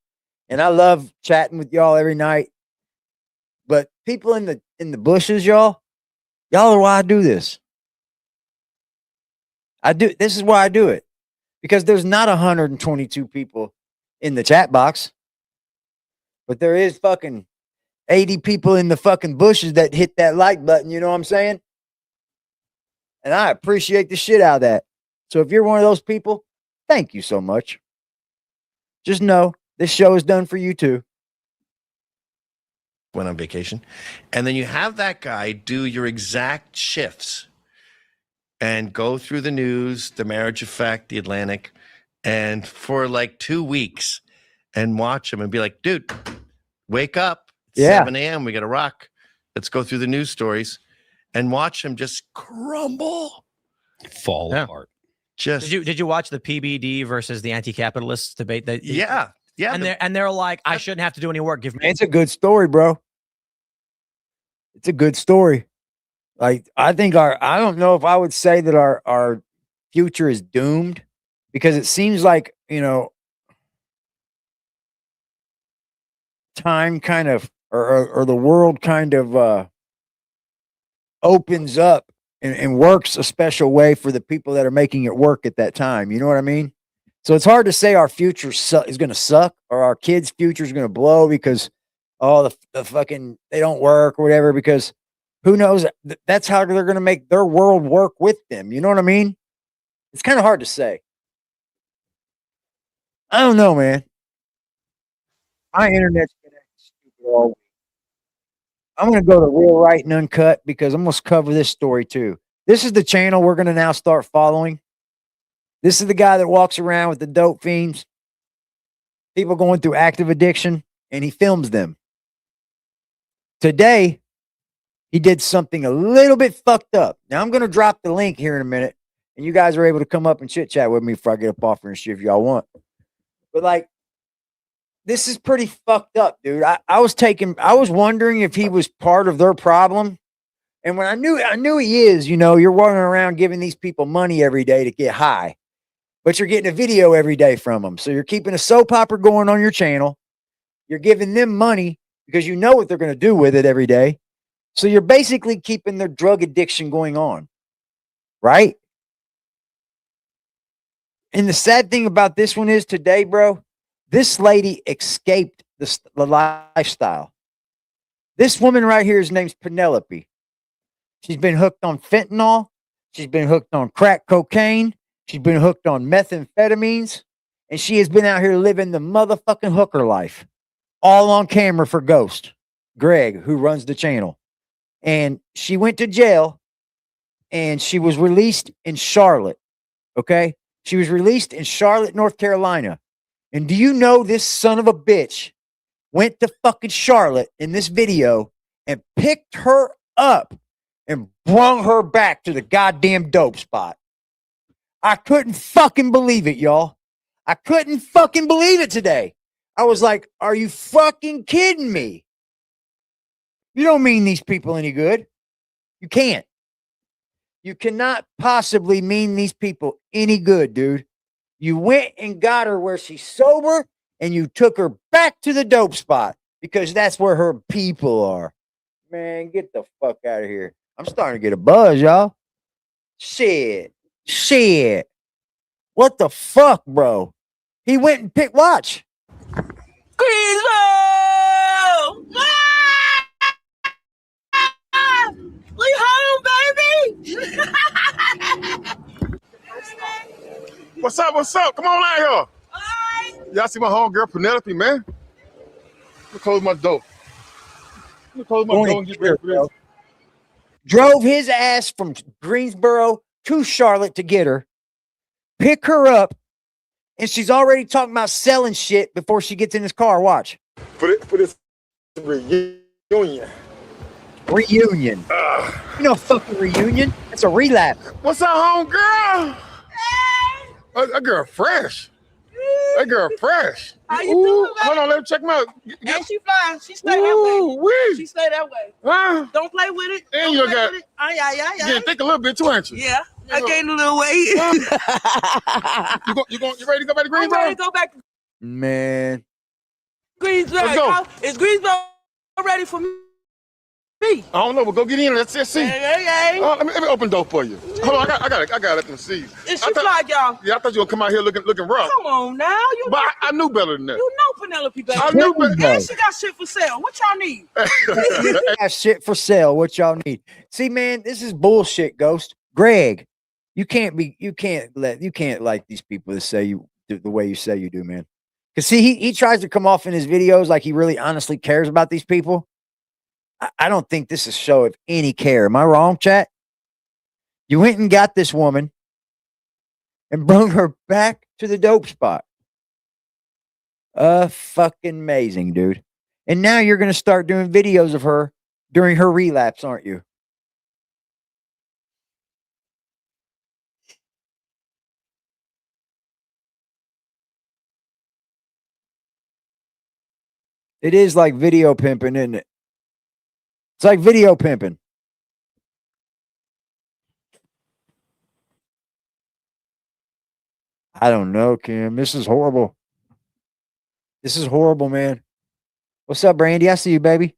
And I love chatting with y'all every night. But people in the bushes, y'all are why I do this. This is why I do it. Because there's not 122 people in the chat box. But there is fucking 80 people in the fucking bushes that hit that like button, you know what I'm saying? And I appreciate the shit out of that. So if you're one of those people, thank you so much. Just know this show is done for you too. Went on vacation. And then you have that guy do your exact shifts and go through the news, the Marriage Effect, the Atlantic, and for like 2 weeks and watch him and be like, dude, wake up. It's 7 a.m. We got to rock. Let's go through the news stories and watch him just crumble. Fall apart. Just Did you watch the PBD versus the anti-capitalists debate? yeah. And they're like, I shouldn't have to do any work. Give me. It's a good story, bro. It's a good story. Like, I think I don't know if I would say that our future is doomed, because it seems like, time kind of, or the world kind of opens up and works a special way for the people that are making it work at that time. You know what I mean? So it's hard to say our future is going to suck or our kids' future is going to blow because, the fucking, they don't work or whatever, because who knows? That's how they're going to make their world work with them. You know what I mean? It's kind of hard to say. I don't know, man. My internet's been acting stupid all week. I'm going to go to Real Right and Uncut because I'm going to cover this story too. This is the channel we're going to now start following. This is the guy that walks around with the dope fiends, people going through active addiction, and he films them. Today, he did something a little bit fucked up. Now, I'm going to drop the link here in a minute, and you guys are able to come up and chit-chat with me before I get up off here and shit if y'all want. But, like, this is pretty fucked up, dude. I was wondering if he was part of their problem. And when I knew he is, you're walking around giving these people money every day to get high, but you're getting a video every day from them. So you're keeping a soap opera going on your channel. You're giving them money because you know what they're going to do with it every day. So you're basically keeping their drug addiction going on, right? And the sad thing about this one is today, bro, this lady escaped the lifestyle. This woman right here, her name's Penelope. She's been hooked on fentanyl. She's been hooked on crack cocaine. She's been hooked on methamphetamines, and she has been out here living the motherfucking hooker life, all on camera for Ghost, Greg, who runs the channel. And she went to jail, and she was released in Charlotte. Okay, she was released in Charlotte, North Carolina. And do you know this son of a bitch went to fucking Charlotte in this video and picked her up and brung her back to the goddamn dope spot? I couldn't fucking believe it, y'all. I couldn't fucking believe it today. I was like, are you fucking kidding me? You don't mean these people any good. You can't. You cannot possibly mean these people any good, dude. You went and got her where she's sober, and you took her back to the dope spot because that's where her people are. Man, get the fuck out of here. I'm starting to get a buzz, y'all. Shit. What the fuck, bro? He went and picked, watch. Greensboro! We home, baby! What's up? What's up? Come on out here. Hi. Y'all see my homegirl Penelope, man? Let me close my door. Let me close my door and get ready for this. Drove his ass from Greensboro to Charlotte to get her, pick her up, and she's already talking about selling shit before she gets in his car. Watch. For this reunion. Reunion. You know, fucking reunion. That's a relapse. What's up, homegirl? That girl fresh. That girl fresh. How you doing, Hold on, let me check them out. And she fly. She stay that way. She stay that way. Huh? Don't play with it. And Don't you play got. with it. Yeah. You getting thick a little bit too, ain't you? Yeah. I gained a little weight. You ready to go back to Greensboro? I'm ready to go back to Man. Greensboro. Let's go. Is Greensboro ready for me? I don't know, but go get in. Let's see. Hey. Let me open the door for you. Hold on, I got to let them see. Is she fly, y'all? Yeah, I thought you were gonna come out here looking rough. Come on now. But I knew better than that. You know Penelope, baby. I knew better. And she got shit for sale. What y'all need? Got shit for sale. What y'all need? See, man, this is bullshit, Ghost. Greg, you can't like these people that say you the way you say you do, man. Because see, he tries to come off in his videos like he really honestly cares about these people. I don't think this is a show of any care. Am I wrong, chat? You went and got this woman and brought her back to the dope spot. Fucking amazing, dude. And now you're going to start doing videos of her during her relapse, aren't you? It is like video pimping, isn't it? It's like video pimping. I don't know, Kim. This is horrible. This is horrible, man. What's up, Brandy? I see you, baby.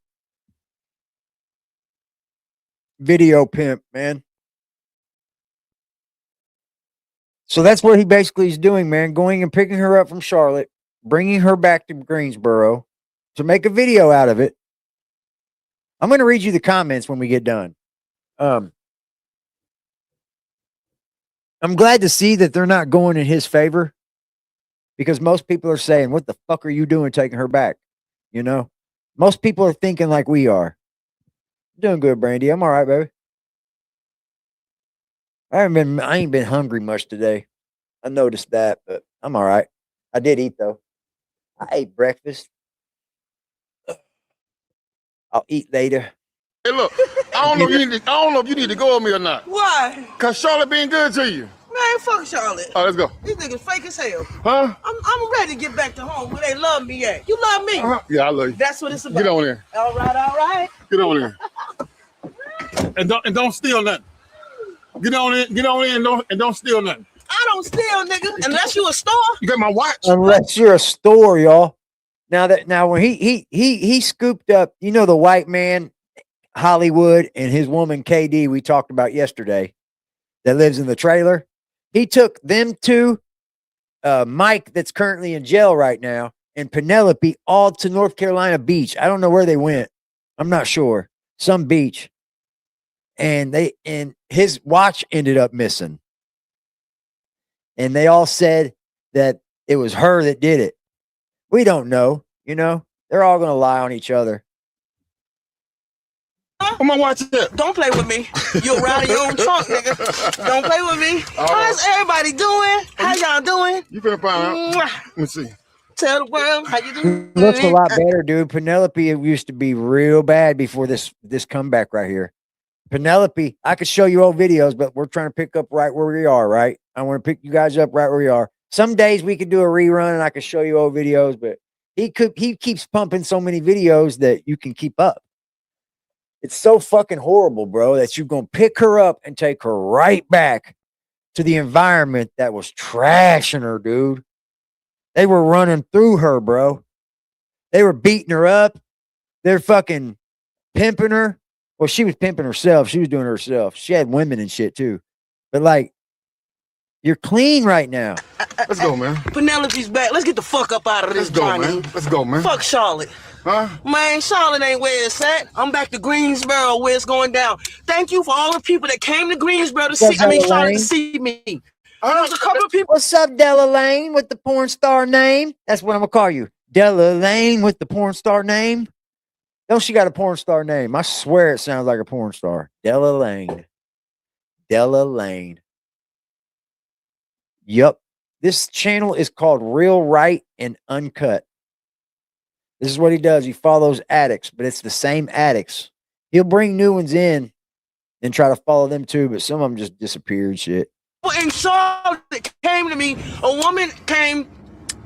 Video pimp, man. So that's what he basically is doing, man. Going and picking her up from Charlotte, bringing her back to Greensboro to make a video out of it. I'm going to read you the comments when we get done. I'm glad to see that they're not going in his favor because most people are saying, what the fuck are you doing taking her back? You know, most people are thinking like we are. Doing good, Brandy. I'm all right, baby. I ain't been hungry much today. I noticed that, but I'm all right. I did eat though. I ate breakfast. I'll eat later. Hey, look, I don't know if you need to go with me or not. Why? Cause Charlotte being good to you. Man, fuck Charlotte. All right, let's go. These niggas fake as hell. Huh? I'm ready to get back to home where they love me at. You love me. Yeah, I love you. That's what it's about. Get on there. All right. Get on there. and don't steal nothing. Get on in and don't steal nothing. I don't steal, nigga, unless you a store. You got my watch. Unless you're a store, y'all. Now when he scooped up, you know, the white man Hollywood and his woman KD we talked about yesterday that lives in the trailer. He took them two, Mike that's currently in jail right now, and Penelope all to North Carolina Beach. I don't know where they went. I'm not sure. Some beach. And his watch ended up missing. and they all said that it was her that did it. We don't know, you know. They're all gonna lie on each other. Come on, watch it. Don't play with me. You around your own trunk, nigga. Don't play with me. How's everybody doing? How y'all doing? You finna find out. Let me see. Tell the world how you doing. He looks a lot better, dude. Penelope used to be real bad before this comeback right here. Penelope, I could show you old videos, but we're trying to pick up right where we are, right? I want to pick you guys up right where we are. Some days we could do a rerun and I could show you old videos, but he keeps pumping so many videos that you can keep up. It's so fucking horrible, bro, that you're going to pick her up and take her right back to the environment that was trashing her, dude. They were running through her, bro. They were beating her up. They're fucking pimping her. Well, she was pimping herself. She was doing it herself. She had women and shit too. But like, you're clean right now. Let's go, man. Penelope's back. Let's get the fuck up out of this, Let's go, Johnny. man. Let's go, man. Fuck Charlotte. Huh? Man, Charlotte ain't where it's at. I'm back to Greensboro where it's going down. Thank you for all the people that came to Greensboro to see, Charlotte to see me. There was a couple of people. What's up, Della Lane with the porn star name? That's what I'm gonna call you. Della Lane with the porn star name. Don't she got a porn star name? I swear it sounds like a porn star. Della Lane. Della Lane. Yup. This channel is called Real Right and Uncut. This is what he does. He follows addicts, but it's the same addicts. He'll bring new ones in and try to follow them too, but some of them just disappeared shit. In Charlotte came to me. A woman came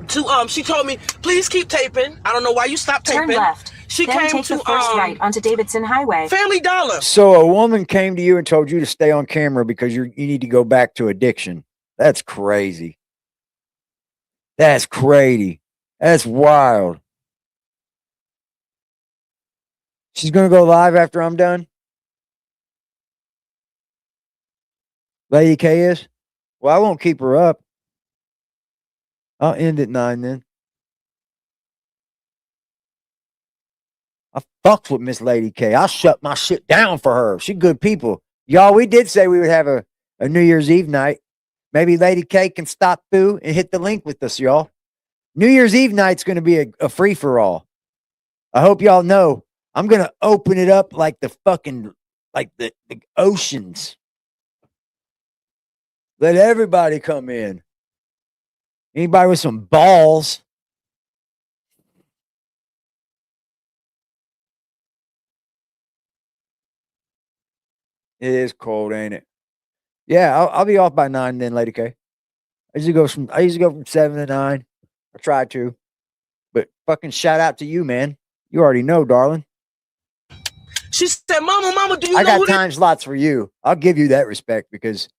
to she told me, please keep taping. I don't know why you stopped taping. Turn left. She then came take to the first right onto Davidson Highway. Family Dollar. So a woman came to you and told you to stay on camera because you need to go back to addiction. That's crazy. That's crazy. That's wild. She's going to go live after I'm done? Lady K is? Well, I won't keep her up. I'll end at 9 then. I fucked with Miss Lady K. I'll shut my shit down for her. She good people. Y'all, we did say we would have a New Year's Eve night. Maybe Lady K can stop through and hit the link with us, y'all. New Year's Eve night's going to be a free-for-all. I hope y'all know. I'm going to open it up like the fucking, like the oceans. Let everybody come in. Anybody with some balls. It is cold, ain't it? Yeah, I'll be off by 9 then, Lady K. I usually go from 7 to 9. I try to. But fucking shout out to you, man. You already know, darling. She said, Mama, do you I know got time slots for you. I'll give you that respect because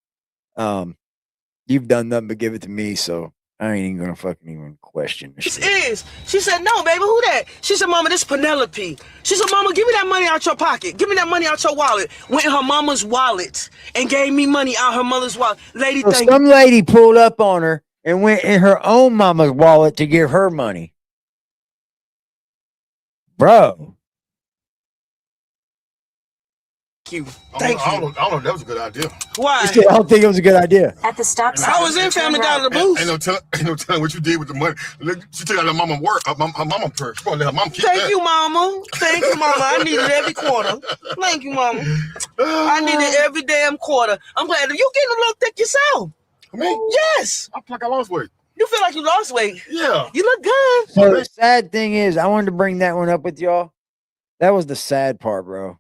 you've done nothing but give it to me, so I ain't even gonna fucking even question this shit. is? She said, no, baby, who that? She said, Mama, this Penelope. She said, Mama, give me that money out your pocket. Give me that money out your wallet. Went in her mama's wallet and gave me money out her mother's wallet. Lady, So thank some lady pulled up on her and went in her own mama's wallet to give her money. Bro. you. I don't know if that was a good idea. Why? I don't think it was a good idea. At the stop sign. I was in Family Dollar booth. Ain't no telling what you did with the money. Look, she took out her mama work, her mama purse. She probably let her mom keep that. Thank you, Mama. Thank you, Mama. I need it every quarter. Thank you, Mama. I need it every damn quarter. I'm glad you getting a little thick yourself. Me? Yes. I feel like I lost weight. You feel like you lost weight. Yeah. You look good. So the sad thing is, I wanted to bring that one up with y'all. That was the sad part, bro.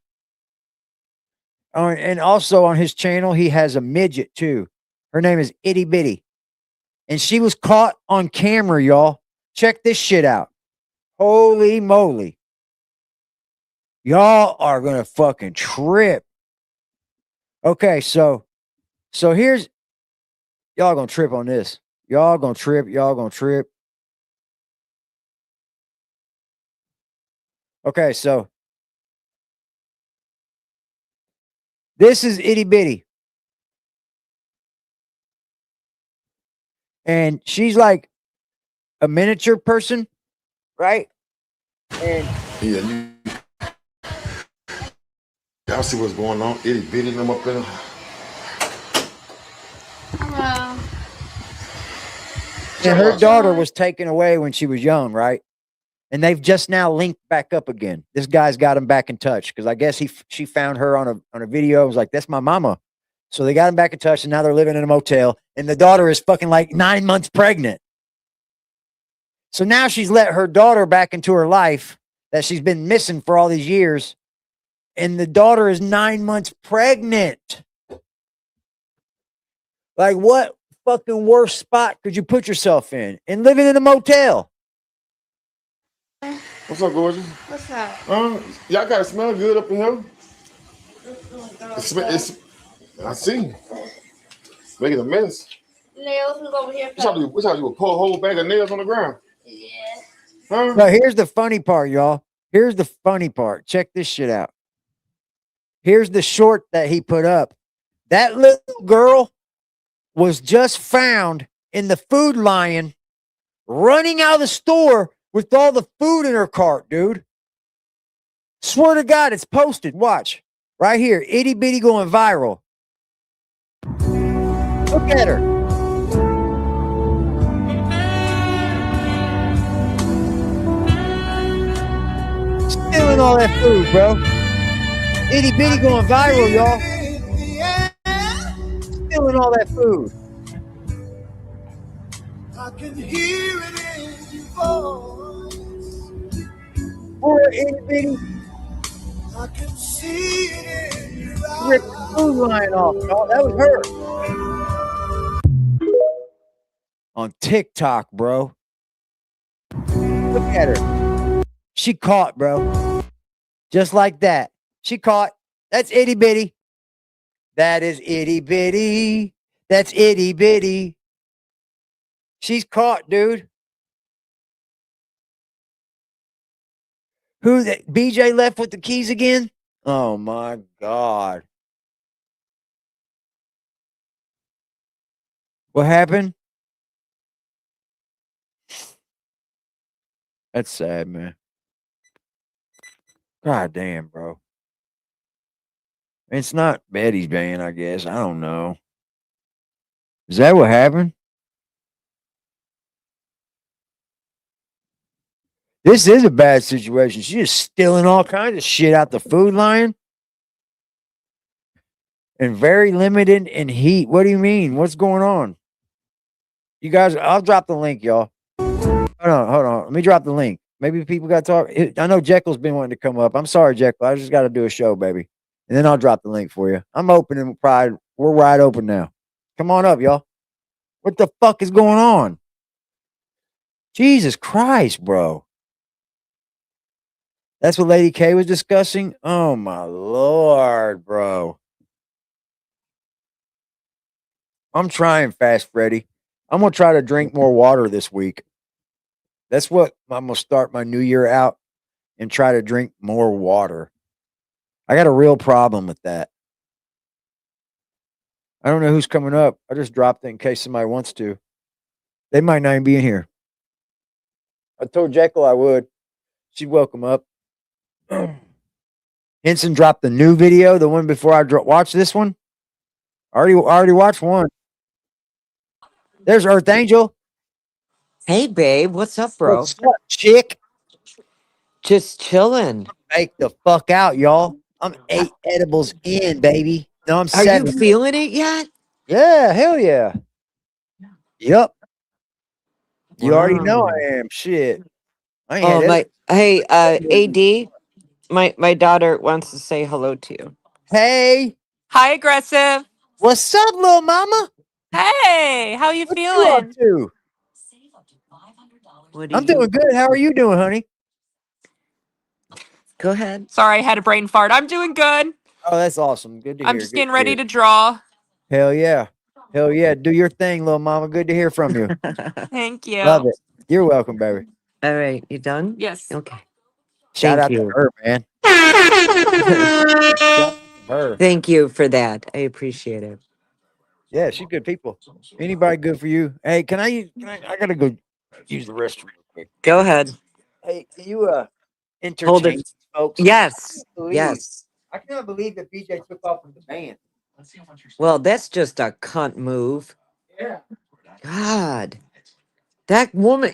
And also on his channel, he has a midget too. Her name is Itty Bitty. And she was caught on camera, y'all. Check this shit out. Holy moly. Y'all are going to fucking trip. Okay, so here's, y'all going to trip on this. Y'all going to trip. Y'all going to trip. Okay, so this is Itty Bitty. And she's like a miniature person, right? And yeah, y'all see what's going on? Itty Bitty them up there. Hello. And her daughter was taken away when she was young, right? And they've just now linked back up again. This guy's got him back in touch because I guess she found her on a video. Was like, that's my mama. So they got him back in touch, and now they're living in a motel. And the daughter is fucking like 9 months pregnant. So now she's let her daughter back into her life that she's been missing for all these years. And the daughter is 9 months pregnant. Like, what fucking worse spot could you put yourself in? And living in a motel. What's up, gorgeous? What's up? Y'all gotta smell good up in here. I see. Making a mess. Nails was over here. What y'all do? Pull a whole bag of nails on the ground? Yeah. Huh? Now, here's the funny part, y'all. Here's the funny part. Check this shit out. Here's the short that he put up. That little girl was just found in the Food Lion running out of the store with all the food in her cart, dude. Swear to God, it's posted. Watch. Right here. Itty bitty going viral. Look at her. Stealing all that food, bro. Itty bitty going viral, y'all. Stealing all that food. I can hear it in your voice. Poor itty bitty. I can see it in your eyes. Ripped the Food Lion off, y'all. That was her. On TikTok, bro. Look at her. She caught, bro. Just like that. She caught. That's itty bitty. That is itty bitty. That's itty bitty. She's caught, dude. Who that? BJ left with the keys again? Oh my God. What happened? That's sad, man. God damn, bro. It's not Betty's band, I guess. I don't know. Is that what happened? This is a bad situation. She's just stealing all kinds of shit out the Food Lion. And very limited in heat. What do you mean? What's going on? You guys, I'll drop the link, y'all. Hold on. Let me drop the link. Maybe people got to talk. I know Jekyll's been wanting to come up. I'm sorry, Jekyll. I just got to do a show, baby. And then I'll drop the link for you. I'm open and pride. We're wide open now. Come on up, y'all. What the fuck is going on? Jesus Christ, bro. That's what Lady K was discussing? Oh, my Lord, bro. I'm trying fast, Freddy. I'm going to try to drink more water this week. That's what I'm going to start my new year out and try to drink more water. I got a real problem with that. I don't know who's coming up. I just dropped it in case somebody wants to. They might not even be in here. I told Jekyll I would. She'd welcome up. Henson dropped the new video, the one before I watched this one. I already watched one. There's Earth Angel. Hey, babe. What's up, bro? What's up, chick? Just chilling. Make the fuck out, y'all. I'm 8 edibles in, baby. No, I'm Are 7. you feeling it yet? Yeah, hell yeah. Yep. You already know Wow. I am. Shit. I ain't Oh had my. that. Hey, AD. My daughter wants to say hello to you. Hey, Hi, aggressive. what's up, little mama? Hey, how you What you up feeling? to? What do I'm you? doing good. How are you doing, honey? Go ahead. Sorry, I had a brain fart. I'm doing good. Oh, that's awesome. Good to hear. I'm just Good getting to ready hear. to draw. Hell yeah. Hell yeah. Do your thing, little mama. Good to hear from you. Thank Love you. it. You're welcome, baby. All right. You done? Yes. Okay. Shout Thank out to you. her, man. Shout out to her. Thank you for that. I appreciate it. Yeah, she's good people. Anybody good for you? Hey, I gotta go use the restroom real quick. Go ahead. Hey, can you Hold entertain it. folks? Yes. Please. Yes. I cannot believe that BJ took off with the band. Well, that's just a cunt move. Yeah. God. That woman,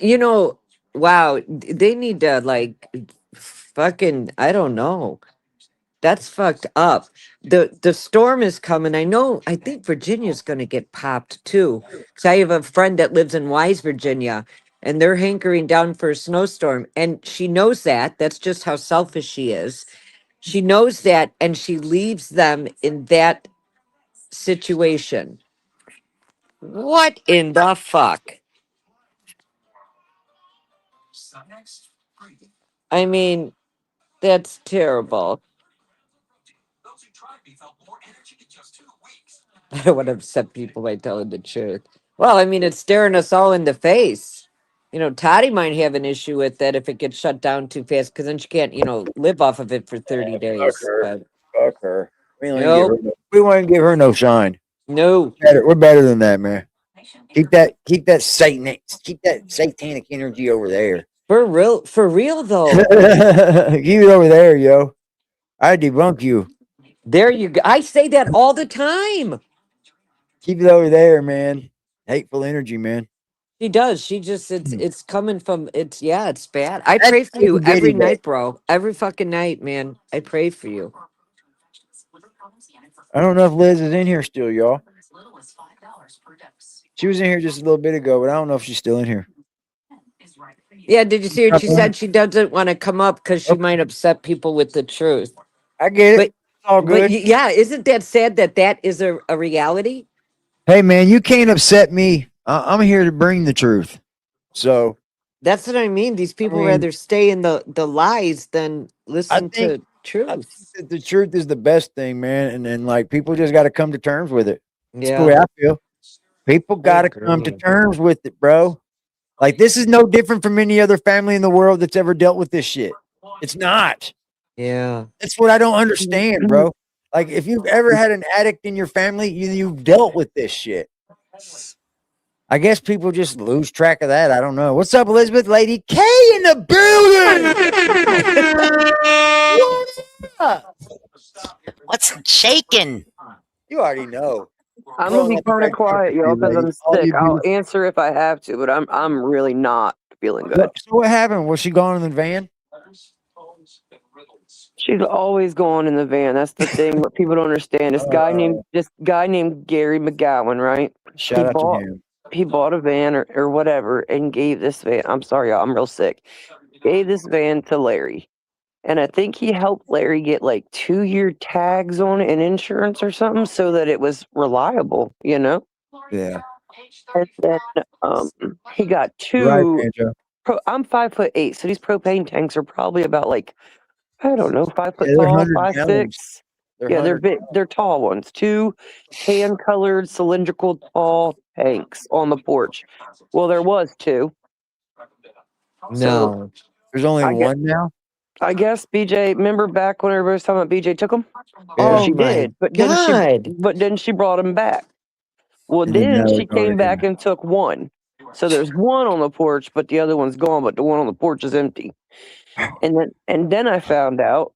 wow, they need to like fucking, I don't know. That's fucked up. The storm is coming. I think Virginia's gonna get popped too. Cause I have a friend that lives in Wise, Virginia, and they're hankering down for a snowstorm. And she knows that. That's just how selfish she is. She knows that, and she leaves them in that situation. What in the fuck? I mean, that's terrible. I don't want to upset people by telling the truth. Well, I mean, it's staring us all in the face. Toddy might have an issue with that if it gets shut down too fast, because then she can't, live off of it for 30 Fuck days. her. But Fuck her. We don't give nope, her. We want to give her no shine. no, We're better than that, man. Keep that satanic energy over there. for real though. Keep it over there, yo. I debunk you. There you go. I say that all the time. Keep it over there, man. Hateful energy, man. She does. She just it's coming from it's bad. I That's pray for you Lady every Diddy, though. night, bro. Every fucking night, man. I pray for you. I don't know if Liz is in here still, y'all. She was in here just a little bit ago, but I don't know if she's still in here. Yeah, did you see what she said? She doesn't want to come up because she might upset people with the truth. I get it. But It's all good. yeah, isn't that sad that is a reality? Hey, man, you can't upset me. I'm here to bring the truth. So That's what I mean. These people rather stay in the lies than listen to I truth. think that the truth is the best thing, man. And then, like, people just got to come to terms with it. That's the way Yeah. I feel. People got to come to agree. terms with it, bro. Like, this is no different from any other family in the world that's ever dealt with this shit. It's not. Yeah. That's what I don't understand, bro. Like, if you've ever had an addict in your family, you've dealt with this shit. I guess people just lose track of that. I don't know. What's up, Elizabeth? Lady K in the building. What up? What's shaking? You already know. I'm gonna be kind of quiet, y'all, because I'm sick. I'll answer if I have to, but I'm really not feeling good. So what happened? Was she gone in the van? She's always going in the van. That's the thing. What people don't understand. This guy named Gary McGowan, right? Shout out to him. He bought a van or whatever and gave this van. I'm sorry, y'all. I'm real sick. Gave this van to Larry. And I think he helped Larry get like 2-year tags on it and insurance or something so that it was reliable, Yeah. And then he got two. Right, Banjo. I'm 5'8", so these propane tanks are probably about like, I don't know, 5 foot Yeah, they're tall, 100 5'6". gallons. They're Yeah, they're 100 big. They're tall ones. 2 tan-colored cylindrical tall tanks on the porch. Well, there was 2. No. There's only one now? I guess BJ. Remember back when everybody was talking about BJ took them? Yeah. She Oh my did, but God. then she brought him back. Well, And then then now she they're gone came back again. and took one. So there's one on the porch, but the other one's gone. But the one on the porch is empty. And then I found out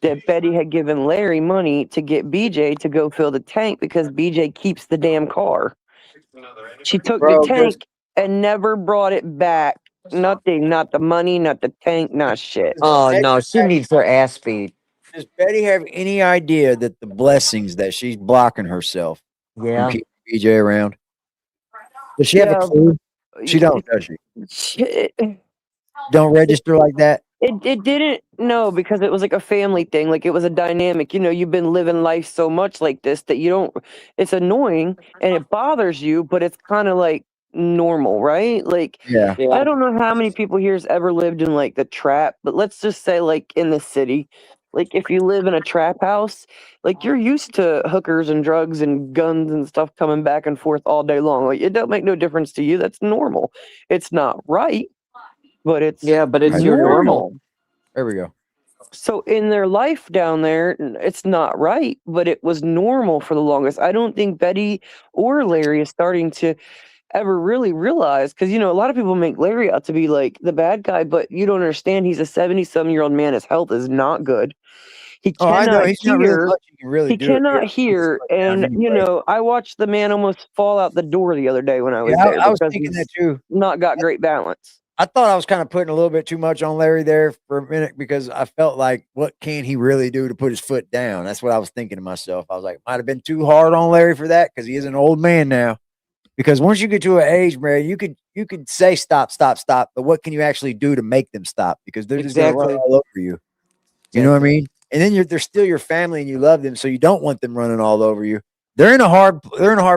that Betty had given Larry money to get BJ to go fill the tank because BJ keeps the damn car. She took the tank and never brought it back. Nothing, not the money, not the tank, not shit. Oh no, she needs her ass beat. Does Betty have any idea that the blessings that she's blocking herself from Yeah. keeping BJ around? Does she have a clue? She don't, does she? Don't register like that? It didn't, no, because it was like a family thing. Like it was a dynamic. You've been living life so much like this that you don't, it's annoying and it bothers you, but it's kind of like normal, right? Like, Yeah. I don't know how many people here has ever lived in like the trap, but let's just say like in the city, like if you live in a trap house, like you're used to hookers and drugs and guns and stuff coming back and forth all day long. Like it don't make no difference to you. That's normal. It's not right, but it's your normal. There we go. So in their life down there, it's not right, but it was normal for the longest. I don't think Betty or Larry is starting to ever really realize, because a lot of people make Larry out to be like the bad guy, but you don't understand. He's a 70-some-year-old man. His health is not good. He Oh, I know. cannot He's not really hear. much you can really He do. cannot hear, and I watched the man almost fall out the door the other day when I was Yeah, there I was because thinking that he's too. not got great balance. I thought I was kind of putting a little bit too much on Larry there for a minute because I felt like, what can he really do to put his foot down? That's what I was thinking to myself. I was like, might have been too hard on Larry for that because he is an old man now. Because once you get to an age, man, you could say stop, stop, stop, but what can you actually do to make them stop? Because they're just going to run Exactly. all over you. You know what I mean? And then they're still your family and you love them, so you don't want them running all over you. They're in a hard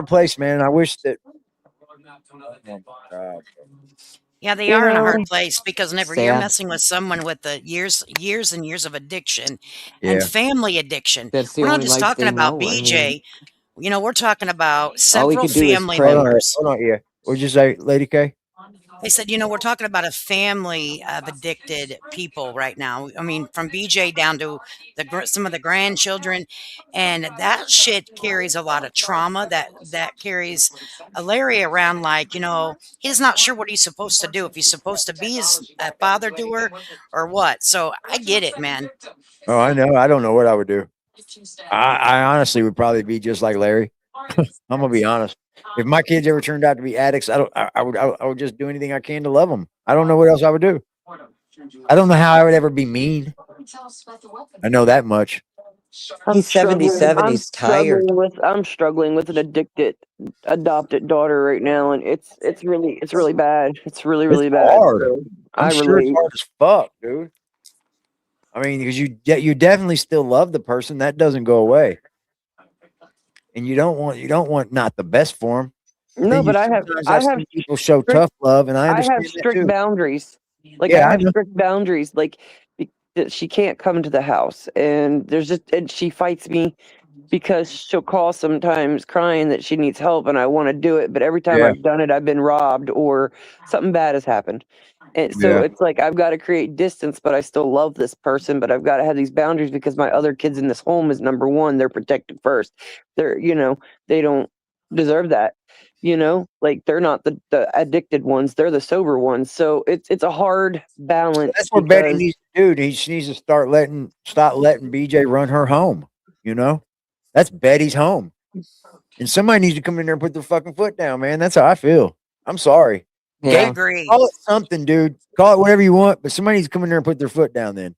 place, man. I wish that. Oh my God. Yeah, they You are in a hard know, place because whenever you're Sad. messing with someone with the years and years of addiction and Yeah. family addiction, That's the we're not only just life talking they about know. I mean, BJ. We're talking about all we several could do is family Hold pray. on, members. hold on. Yeah. What'd you say, Lady K? They said, we're talking about a family of addicted people right now. I mean, from BJ down to some of the grandchildren, and that shit carries a lot of trauma. That carries Larry around like he's not sure what he's supposed to do. If he's supposed to be his father to her or what. So I get it, man. Oh, I know. I don't know what I would do. I honestly would probably be just like Larry. I'm gonna be honest. If my kids ever turned out to be addicts, I would just do anything I can to love them. I don't know what else I would do. I don't know how I would ever be mean. I know that much. I'm He's struggling. 77. He's tired. I'm struggling with an addicted adopted daughter right now, and it's really bad. It's really It's really bad. hard. So I'm I sure it's relate. hard as fuck, dude. I mean, because you definitely still love the person. That doesn't go away, and you don't want not the best for them. But No, then but sometimes I I've have seen people show strict tough love, and I I have understand that strict too. boundaries. Like I Yeah, I have know. strict boundaries. Like that she can't come to the house, and and she fights me because she'll call sometimes crying that she needs help, and I want to do it, but every time Yeah, I've done it, I've been robbed or something bad has happened. And so yeah. it's like I've got to create distance, but I still love this person, but I've got to have these boundaries because my other kids in this home is number one. They're protected first. They don't deserve that. Like they're not the addicted ones, they're the sober ones. So it's a hard So balance that's what Betty because needs to do. She needs to stop letting BJ run her home. You know, that's Betty's home, and somebody needs to come in there and put their fucking foot down, man. That's how I feel. I'm sorry. I Call, Yeah. agree. call it something, dude. Call it whatever you want, but somebody needs to come in there and put their foot down then.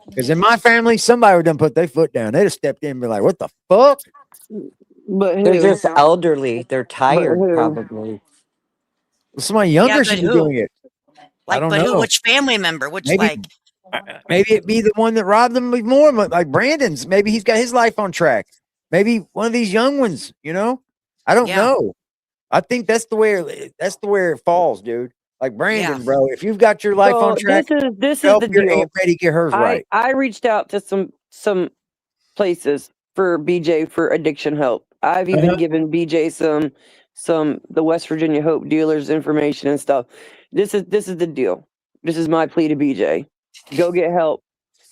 Because in my family, somebody would done put their foot down. They'd have stepped in and be like, "What the fuck?" but They're who? just elderly. They're But tired, who? probably. Well, somebody Yeah, younger but should be who? doing it. I Like, don't but who? know. Which family member? Which Maybe like? maybe it be the one that robbed them with more, like Brandon's. Maybe he's got his life on track. Maybe one of these young ones. I don't Yeah, know. I think that's the way it falls, dude. Like yeah. Brandon, bro. If you've got your life on So track, this is help the your Aunt deal. Betty get hers right. I reached out to some places for BJ for addiction help. I've even Uh-huh. given BJ some the West Virginia Hope dealers information and stuff. This is the deal. This is my plea to BJ. Go get help.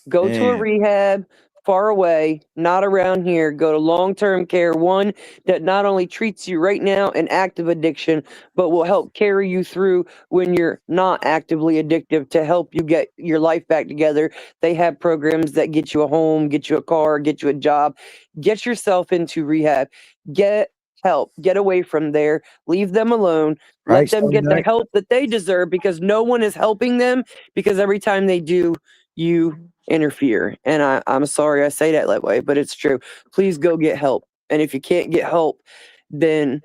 Go to a Man, rehab far away, not around here. Go to long-term care, one that not only treats you right now in active addiction, but will help carry you through when you're not actively addictive to help you get your life back together. They have programs that get you a home, get you a car, get you a job. Get yourself into rehab. Get help. Get away from there. Leave them alone. right? Let them Stony get the night. help that they deserve because no one is helping them because every time they do, you interfere. And I'm sorry I say that way, but it's true. Please go get help. And if you can't get help, then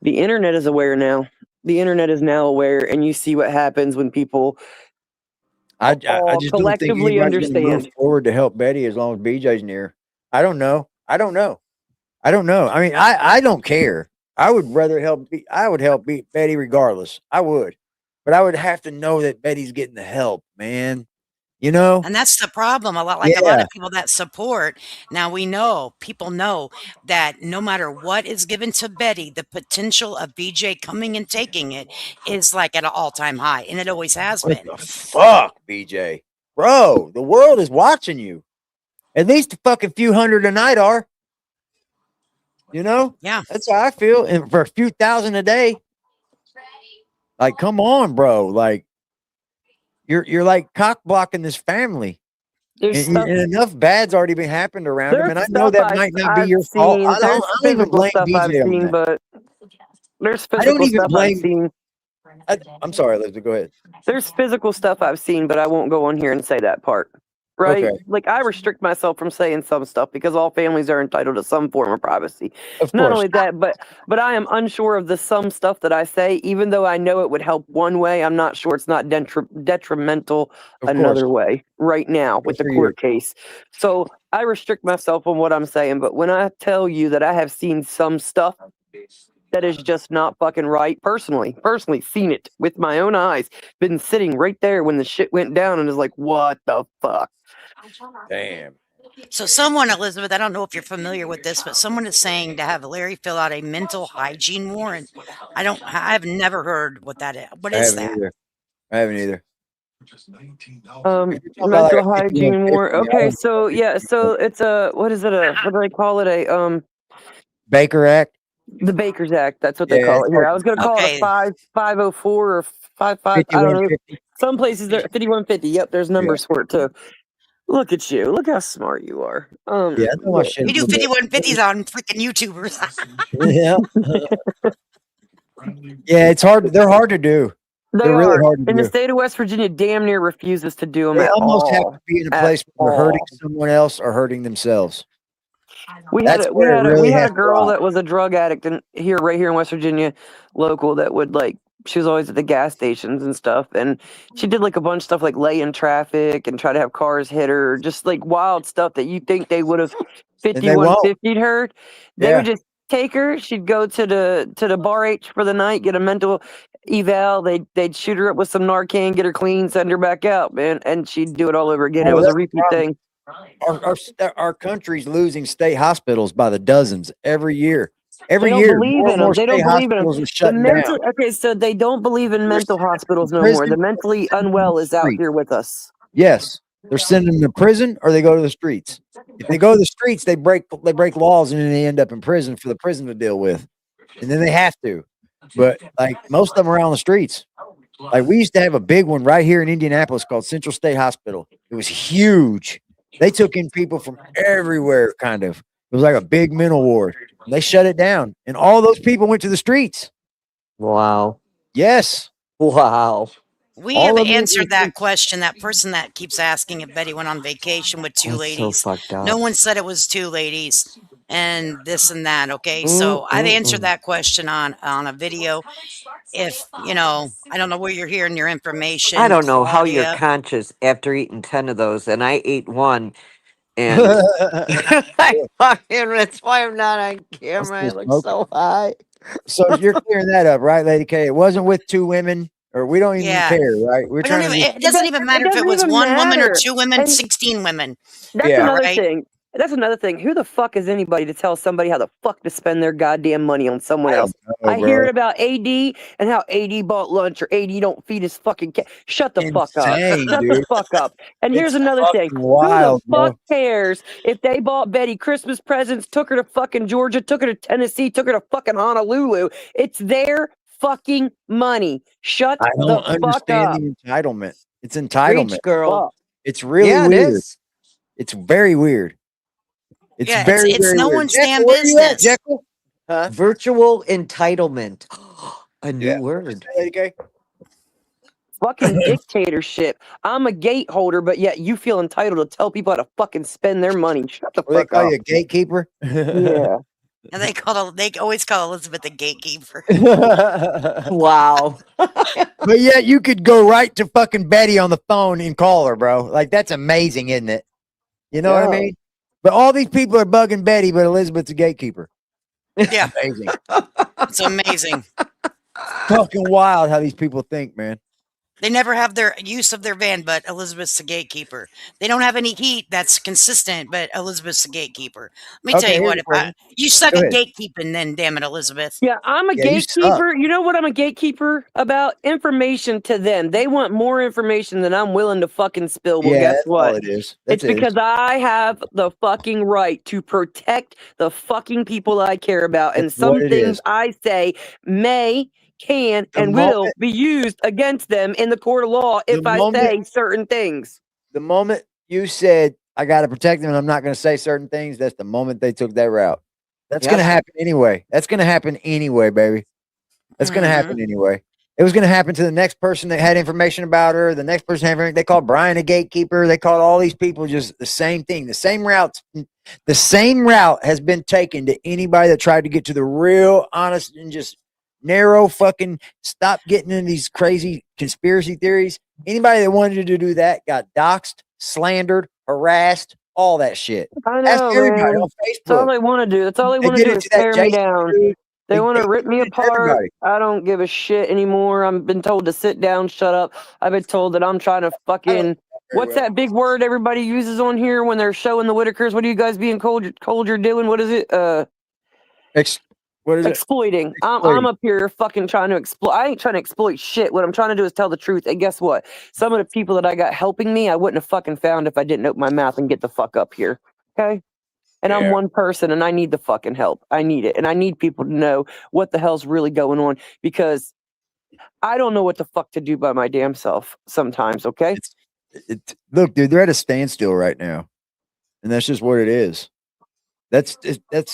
the internet is aware now. The internet is now aware, and you see what happens when people I all just don't think collectively anybody's going to move understand. forward to help Betty as long as BJ's near. I don't know. I don't know. I don't know. I mean, I don't care. I would rather I would help beat Betty regardless. I would, but I would have to know that Betty's getting the help, man. You know? And that's the problem. A lot Yeah. of people that support. Now people know that no matter what is given to Betty, the potential of BJ coming and taking it is like at an all-time high, and it always has What been. the fuck, BJ? Bro, the world is watching you. At least a fucking few hundred a night are. You know? Yeah. That's how I feel. And for a few thousand a day, like, come on, bro. Like, you're like cock blocking this family. There's And, stuff. and enough bad's already been happened around him, There's and I know stuff that might not be I've your fault. seen. I There's don't even physical blame stuff I've BJ on seen, that. but there's I don't physical even stuff I've blame. seen. I'm sorry, Elizabeth. Go ahead. There's physical stuff I've seen, but I won't go on here and say that part. Right? Okay. Like I restrict myself from saying some stuff because all families are entitled to some form of privacy. Of Not course. only that, but I am unsure of the some stuff that I say, even though I know it would help one way. I'm not sure it's not detrimental Of another course. way right now with the for you. court case. So I restrict myself on what I'm saying. But when I tell you that I have seen some stuff that is just not fucking right, personally seen it with my own eyes, been sitting right there when the shit went down and is like, what the fuck? Damn. So someone, Elizabeth, I don't know if you're familiar with this, but someone is saying to have Larry fill out a mental hygiene warrant. I've never heard what that is. What I is haven't that? either. I haven't either. Mental like a 5150, hygiene warrant. I Okay, don't so yeah, so it's a what is it? What do they call it? Baker Act. The Baker's Act. That's what they Yeah, call it's it here. hard I to was gonna find. call it Okay. a 504 or 55. I don't know. 5150. Some places are 5150. Yep, there's numbers for it too. Look at you. Look how smart you are. Yeah, I know my shit a You do little bit. 5150s on freaking YouTubers. Yeah. Yeah, it's hard. They're hard to do. They They're really are. hard to And the do. state of West Virginia damn near refuses to do them They at almost have all. to be in a At place where they're hurting all. someone else or hurting themselves. We That's had where it really a has to girl lie. that was a drug addict right here in West Virginia, local, that would like, she was always at the gas stations and stuff, and she did like a bunch of stuff like lay in traffic and try to have cars hit her, just like wild stuff that you think they would have And they won't. 5150'd her. They Yeah. would just take her. She'd go to the bar H for the night, get a mental eval. They'd shoot her up with some Narcan, get her clean, send her back out, man, and she'd do it all over again. It Well, was a that's the repeat problem. thing. Our country's losing state hospitals by the dozens every year. Every They don't year, believe more in and them. more They state don't believe in them. hospitals are shutting down. Okay, so they don't believe in mental hospitals no prison more. The mentally unwell is out here with us. Yes, they're sending them to prison or they go to the streets. If they go to the streets, they break laws and then they end up in prison for the prison to deal with, and then they have to. But like most of them are on the streets. Like we used to have a big one right here in Indianapolis called Central State Hospital. It was huge. They took in people from everywhere, kind of. It was like a big mental ward. And they shut it down, and all those people went to the streets. Wow. Yes. Wow. We All have of them answered that question. That person that keeps asking if Betty went on vacation with two That's ladies. so fucked up. No one said it was two ladies and this and that. Okay. So I've answered that question on a video. If, I don't know where you're hearing your information. I don't know how you're Claudia. conscious after eating 10 of those, and I ate one. And that's why I'm not on camera. I look so high. So you're clearing that up, right, Lady K? It wasn't with two women, or we don't even Yeah. care, right? We're We don't trying to. even, it doesn't even matter if it was one woman or two women, 16 women. That's Yeah. another Right? thing. That's another thing. Who the fuck is anybody to tell somebody how the fuck to spend their goddamn money on someone else? I hear it about AD and how AD bought lunch or AD don't feed his fucking cat. Shut the fuck up. Insane, Shut the dude. fuck up. And here's It's another thing. fucking wild, Who the fuck bro. cares if they bought Betty Christmas presents, took her to fucking Georgia, took her to Tennessee, took her to fucking Honolulu? It's their fucking money. Shut I the don't fuck up. understand the entitlement. It's entitlement. Preach, girl. It's really Yeah, it weird. is. It's very weird. It's Yeah, very, it's very no weird. one's Jekyll, damn where you at, business. Jekyll? Huh? Virtual entitlement. A new Yeah. word. Lady K? Fucking dictatorship. I'm a gate holder, but yet you feel entitled to tell people how to fucking spend their money. Shut the What do they fuck call up. you, a gatekeeper? Yeah. And they always call Elizabeth the gatekeeper. Wow. But yet you could go right to fucking Betty on the phone and call her, bro. Like that's amazing, isn't it? You know what I Yeah. mean? But all these people are bugging Betty, but Elizabeth's a gatekeeper. Yeah, Amazing. it's amazing. Fucking wild how these people think, man. They never have their use of their van, but Elizabeth's the gatekeeper. They don't have any heat that's consistent, but Elizabeth's the gatekeeper. Let me tell Okay, you here's what, a if question. you suck Go at ahead. gatekeeping, then damn it, Elizabeth. Yeah, I'm a Yeah, you suck. gatekeeper. You know what I'm a gatekeeper about? Information to them. They want more information than I'm willing to fucking spill. Well, Yeah, guess that's what? all it is. It's That's it. because I have the fucking right to protect the fucking people I care about. And That's what some it things is. I say can, The and will moment- be used against them in the court of law if The I moment- say certain things. The moment you said I got to protect them and I'm not going to say certain things. That's the moment they took that route. That's going to happen anyway. That's going to happen anyway, baby. That's going to happen anyway. It was going to happen to the next person that had information about her. The next person had, they called Brian a gatekeeper. They called all these people just the same thing. The same route has been taken to anybody that tried to get to the real, honest, and just narrow fucking stop getting into these crazy conspiracy theories. Anybody that wanted to do that got doxxed, slandered, harassed, all that shit. I Ask know, everybody man. on Facebook. That's all they want to do. That's all they want to did do it is to that tear me Jason down. dude. They want to rip me did it to apart. everybody. I don't give a shit anymore. I've been told to sit down, shut up. I've been told that I'm trying to fucking. What's that big word everybody uses on here when they're showing the Whitakers? What are you guys being told you're doing? What is it? What is exploiting. it? I'm up here fucking trying to exploit. I ain't trying to exploit shit. What I'm trying to do is tell the truth. And guess what? Some of the people that I got helping me, I wouldn't have fucking found if I didn't open my mouth and get the fuck up here. Okay? And I'm one person and I need the fucking help. I need it. And I need people to know what the hell's really going on because I don't know what the fuck to do by my damn self sometimes, okay? Look, dude, they're at a standstill right now. And that's just what it is. That's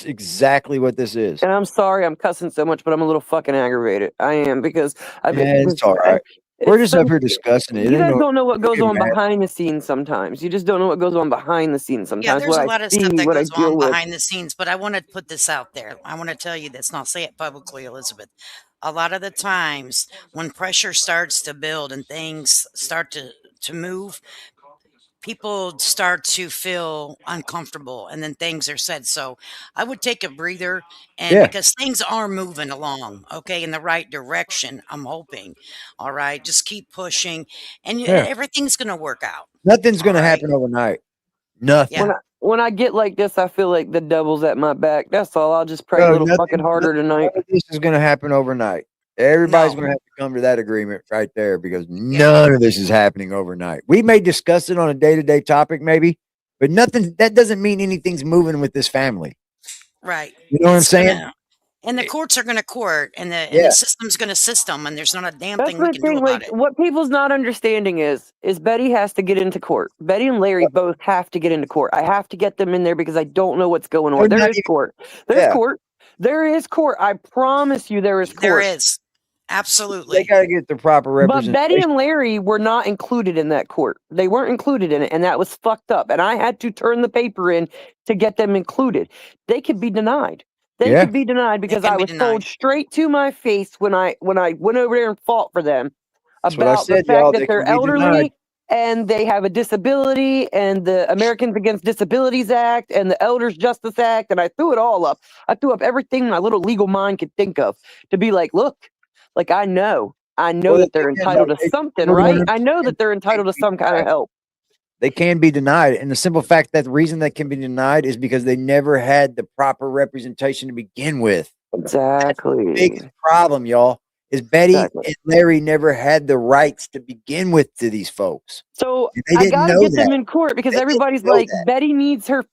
exactly what this is. And I'm sorry I'm cussing so much, but I'm a little fucking aggravated. I am because I've been. It's all right. We're just up here discussing it. You guys don't know what goes on behind the scenes sometimes. You just don't know what goes on behind the scenes sometimes. Yeah, there's a lot of stuff that what goes I deal on with. behind the scenes, but I want to put this out there. I want to tell you this, and I'll say it publicly, Elizabeth. A lot of the times when pressure starts to build and things start to move, people start to feel uncomfortable and then things are said. So I would take a breather and because things are moving along, okay, in the right direction, I'm hoping. All right. Just keep pushing and everything's going to work out. Nothing's going to happen overnight. Nothing. When I get like this, I feel like the devil's at my back. That's all. I'll just pray a little fucking harder tonight. This is going to happen overnight. Everybody's going to have to come to that agreement right there because none of this is happening overnight. We may discuss it on a day-to-day topic maybe, but nothing, that doesn't mean anything's moving with this family. Right. You know what I'm saying? And the courts are going to court and the system's going to system and there's not a damn thing we can do about it. What people's not understanding is Betty has to get into court. Betty and Larry both have to get into court. I have to get them in there because I don't know what's going on. There is court. There's court. There is court. I promise you there is court. There is. Absolutely. They got to get the proper representation. But Betty and Larry were not included in that court. They weren't included in it, and that was fucked up. And I had to turn the paper in to get them included. They could be denied. They could be denied because I was told straight to my face when I went over there and fought for them about the fact that they're elderly and they have a disability and the Americans Against Disabilities Act and the Elders Justice Act. And I threw it all up. I threw up everything my little legal mind could think of to be like, look, like I know that they're entitled to something, right? I know that they're entitled to some kind of help. They can be denied. And the simple fact that the reason they can be denied is because they never had the proper representation to begin with. Exactly. That's the biggest problem, y'all, is Betty and Larry never had the rights to begin with to these folks. So I got to get them in court because everybody's like, Betty needs her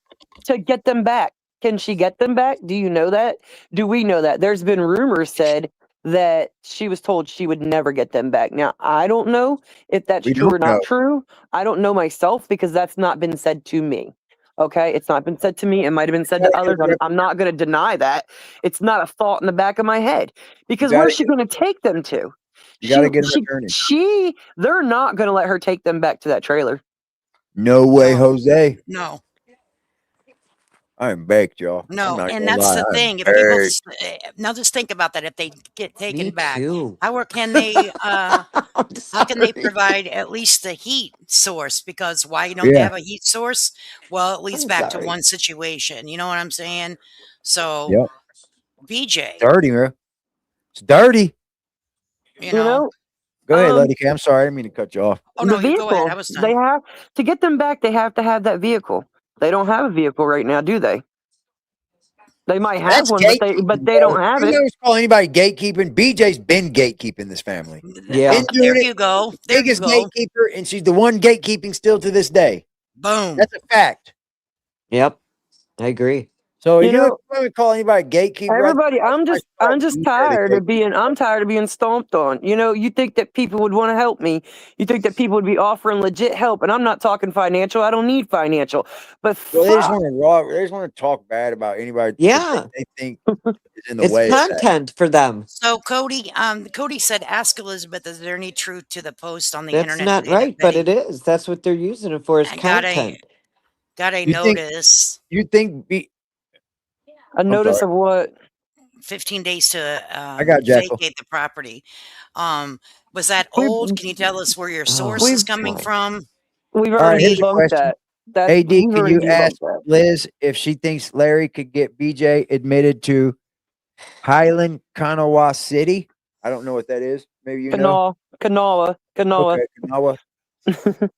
to get them back. Can she get them back? Do you know that? Do we know that? There's been rumors said that she was told she would never get them back. Now, I don't know if that's true or not true. I don't know myself because that's not been said to me. Okay? It's not been said to me. It might have been said to others. I'm not going to deny that. It's not a thought in the back of my head because where's she going to take them to? You got to get an attorney. They're not going to let her take them back to that trailer. No way, Jose. No. I'm baked, y'all. No, and that's the thing. If people, now just think about that. If they get taken back, how can they? How can they provide at least the heat source? Because why don't they have a heat source? Well, it leads back to one situation. You know what I'm saying? So, BJ, dirty, bro. It's dirty. You know. Go ahead, Lady K. I'm sorry, I didn't mean to cut you off. Oh no, you go ahead. I was done. They have to get them back. They have to have that vehicle. They don't have a vehicle right now, do they? They might have one, but they don't have it. I never call anybody gatekeeping. BJ's been gatekeeping this family. Yeah. There you go. Biggest gatekeeper, and she's the one gatekeeping still to this day. Boom. That's a fact. Yep. I agree. So You you know, don't call anybody gatekeeper. everybody, I'm Like, just you tired of dedicate. I'm tired of being stomped on. You know, you think that people would want to help me. You think that people would be offering legit help, and I'm not talking financial. I don't need financial. But Well, they just fuck, want to they just want to talk bad about anybody that Yeah. they think is in the It's way of that. content for them. So Cody said, "Ask Elizabeth, is there any truth to the post on the That's internet not today that right, but Betty it is. That's what they're using it for, is got a content. You think notice you think a I'm notice sorry. of what? 15 days to I got Jackal. vacate the property. Was that We old? Can you tell us where your Oh, source is we've coming boy. from? we've All right, already here's a debunked question. that. That's AD, we've can already you ask debunked that. Liz if she thinks Larry could get BJ admitted to Highland Kanawha City? I don't know what that is. Maybe you know. Kanawha. Okay, Kanawha. There you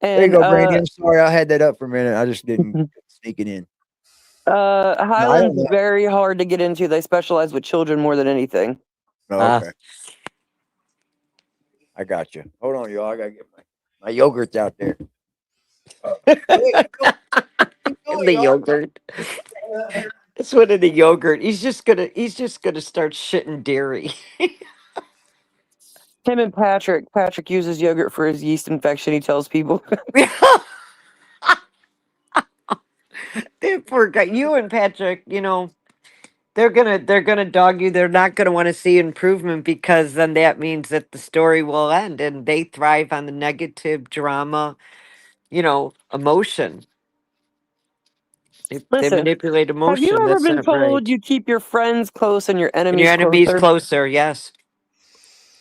And go, Brandy. I'm sorry I had that up for a minute. I just didn't sneak it in. No, I don't Highland's know. very hard to get into. They specialize with children more than anything. Oh, okay. I got you. Hold on, y'all. I gotta get my yogurt's out there. The yogurt. It's one of the yogurt. He's just gonna start shitting dairy. Him and Patrick. Patrick uses yogurt for his yeast infection. He tells people. That poor guy. You and Patrick, they're gonna dog you. They're not gonna want to see improvement, because then that means that the story will end, and they thrive on the negative drama, emotion. They Listen, manipulate have you emotion. ever That's been not told right. you keep your friends close and your And your enemies enemy's closer? closer. Yes,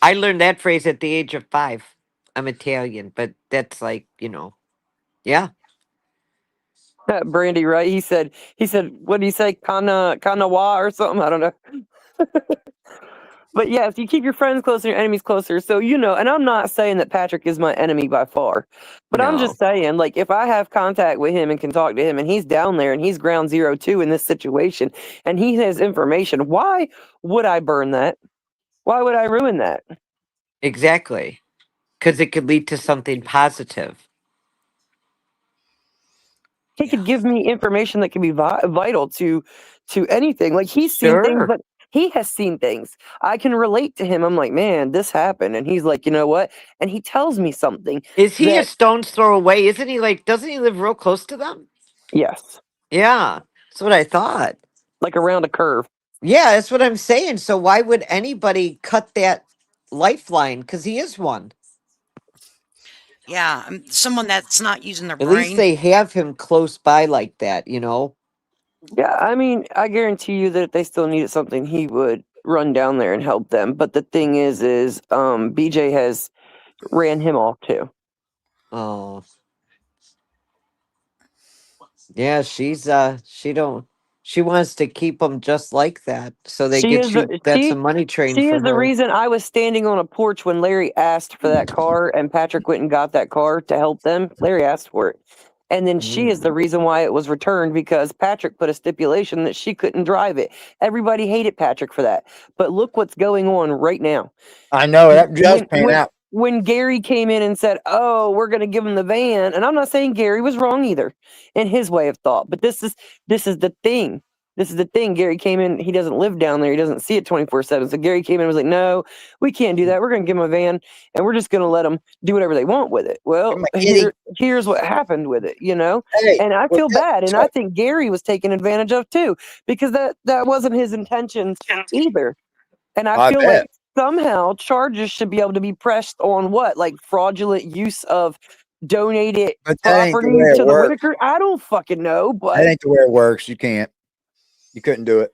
I learned that phrase at the age of 5. I'm Italian, but that's like, yeah. Brandy, right? He said, what did he say? Kanawa or something? I don't know. But yes, you keep your friends closer, your enemies closer. So, and I'm not saying that Patrick is my enemy by far, but I'm No. just saying, like, if I have contact with him and can talk to him and he's down there and he's ground zero two in this situation and he has information, why would I burn that? Why would I ruin that? Exactly. Because it could lead to something positive. He could give me information that could be vital to anything. Like, he's seen things, Sure. but he has seen things. I can relate to him. I'm like, man, this happened, and he's like, you know what? And he tells me something. Is he a That stone's throw away? Isn't he, like, doesn't he live real close to them? yes, Yeah. That's what I thought. like around a curve. Yeah, that's what I'm saying. So why would anybody cut that lifeline? Because he is one. Yeah, someone that's not using their At least brain. they have him close by like that, Yeah, I mean, I guarantee you that if they still needed something, he would run down there and help them. But the thing is, BJ has ran him off too. Oh. Yeah, she wants to keep them just like that. So that's a money train She for is the her. reason I was standing on a porch when Larry asked for that car and Patrick went and got that car to help them. Larry asked for it. And then she is the reason why it was returned, because Patrick put a stipulation that she couldn't drive it. Everybody hated Patrick for that. But look what's going on right now. I know that just came out. When Gary came in and said, "Oh, we're going to give him the van," and I'm not saying Gary was wrong either in his way of thought, but this is the thing. This is the thing. Gary came in. He doesn't live down there. He doesn't see it 24/7. So Gary came in and was like, "No, we can't do that. We're going to give him a van, and we're just going to let them do whatever they want with it." Well, here's what happened with it, Hey, and I well, feel bad, and I think Gary was taken advantage of too, because that wasn't his intentions either. And I feel like somehow charges should be able to be pressed on what, like fraudulent use of donated But that ain't the property way it to the works. Whitaker. I don't fucking know, but That ain't the way it works. You can't. You couldn't do it.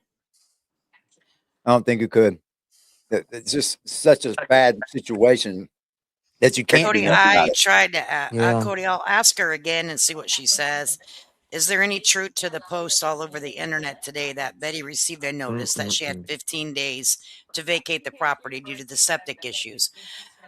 I don't think you could. It's just such a bad situation that you can't do Cody, nothing about I it. tried to Yeah. Cody, I'll ask her again and see what she says. Is there any truth to the post all over the internet today that Betty received a notice that she had 15 days to vacate the property due to the septic issues?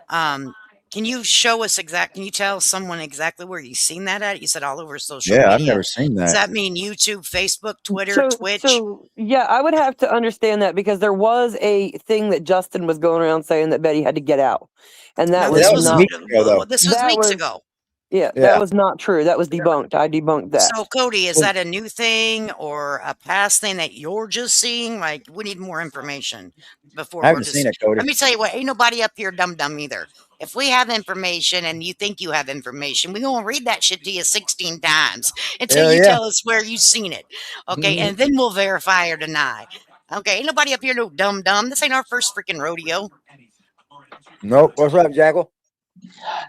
Can you show us can you tell someone exactly where you've seen that at? You said all over social Yeah, media. I've never seen Does that. that mean YouTube, Facebook, Twitter, Twitch? So yeah, I would have to understand that, because there was a thing that Justin was going around saying that Betty had to get out, and that No, was this was not. weeks ago, though. this was That weeks was ago. Yeah, Yeah. that was not true. That was debunked. I debunked that. So, Cody, is that a new thing or a past thing that you're just seeing? Like, we need more information before I we're haven't just. seen it, Cody. Let me tell you what, ain't nobody up here dumb either. If we have information and you think you have information, we're going to read that shit to you 16 times until Hell you yeah. tell us where you've seen it. Okay. Mhm. And then we'll verify or deny. Okay. Ain't nobody up here no dumb. This ain't our first freaking rodeo. Nope. What's up, Jackal?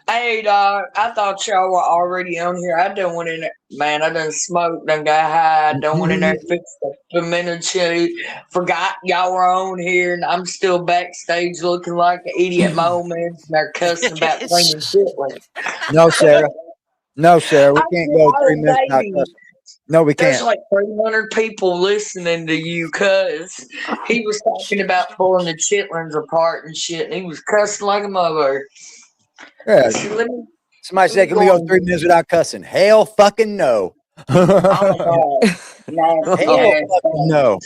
Hey, dog, I thought y'all were already on here. I done went in there. Man, I done smoked, done got high, done went in there, fixed the pimento chili. Forgot y'all were on here, and I'm still backstage looking like an idiot moment. And they're cussing about cleaning chitlins. No, Sarah. No, Sarah. We can't go 3 minutes without baby. cussing. No, we There's can't. like 300 people listening to you, cuz he was talking about pulling the chitlins apart and shit, and he was cussing like a mother. Yeah. Let me- Somebody said, can we go 3 minutes without cussing? Hell fucking no. Oh my God. Hell fucking no.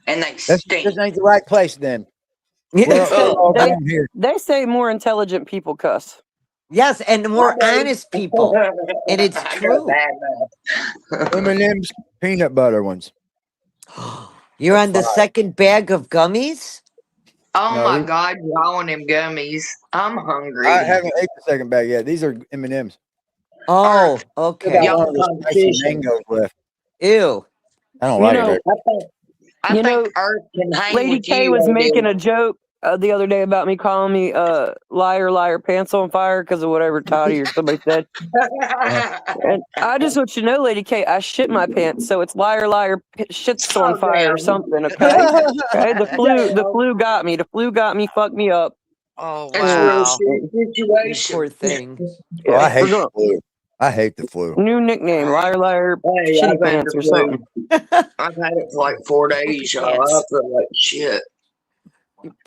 And they This stink. ain't the right place then. We're all they, down here. they say more intelligent people cuss. Yes, and more honest people. And it's I got a true. bad mouth. M&M's peanut butter ones. You're on the Fire. second bag of gummies? Oh No, my these- God, y'all want them gummies. I'm hungry. I haven't ate the second bag yet. These are M&M's. Oh, Still okay. got one of the spicy mangoes left. Ew. I don't You like know, it. I think Earth can hang Lady with K you. was AD. making a joke the other day about me calling me liar, pants on fire because of whatever Toddy or somebody said. And I just want you to know, Lady K, I shit my pants, so it's liar, shits on fire or something. Okay, okay. The flu got me. The flu got me. Fucked me up. Oh, It's a real wow. shitty situation. Poor thing. Oh, I hate we're the going- flu. I hate the flu. New nickname, liar, Hey, shitty I've had pants the or flu. something. I've had it for like 4 days, y'all. I feel like shit.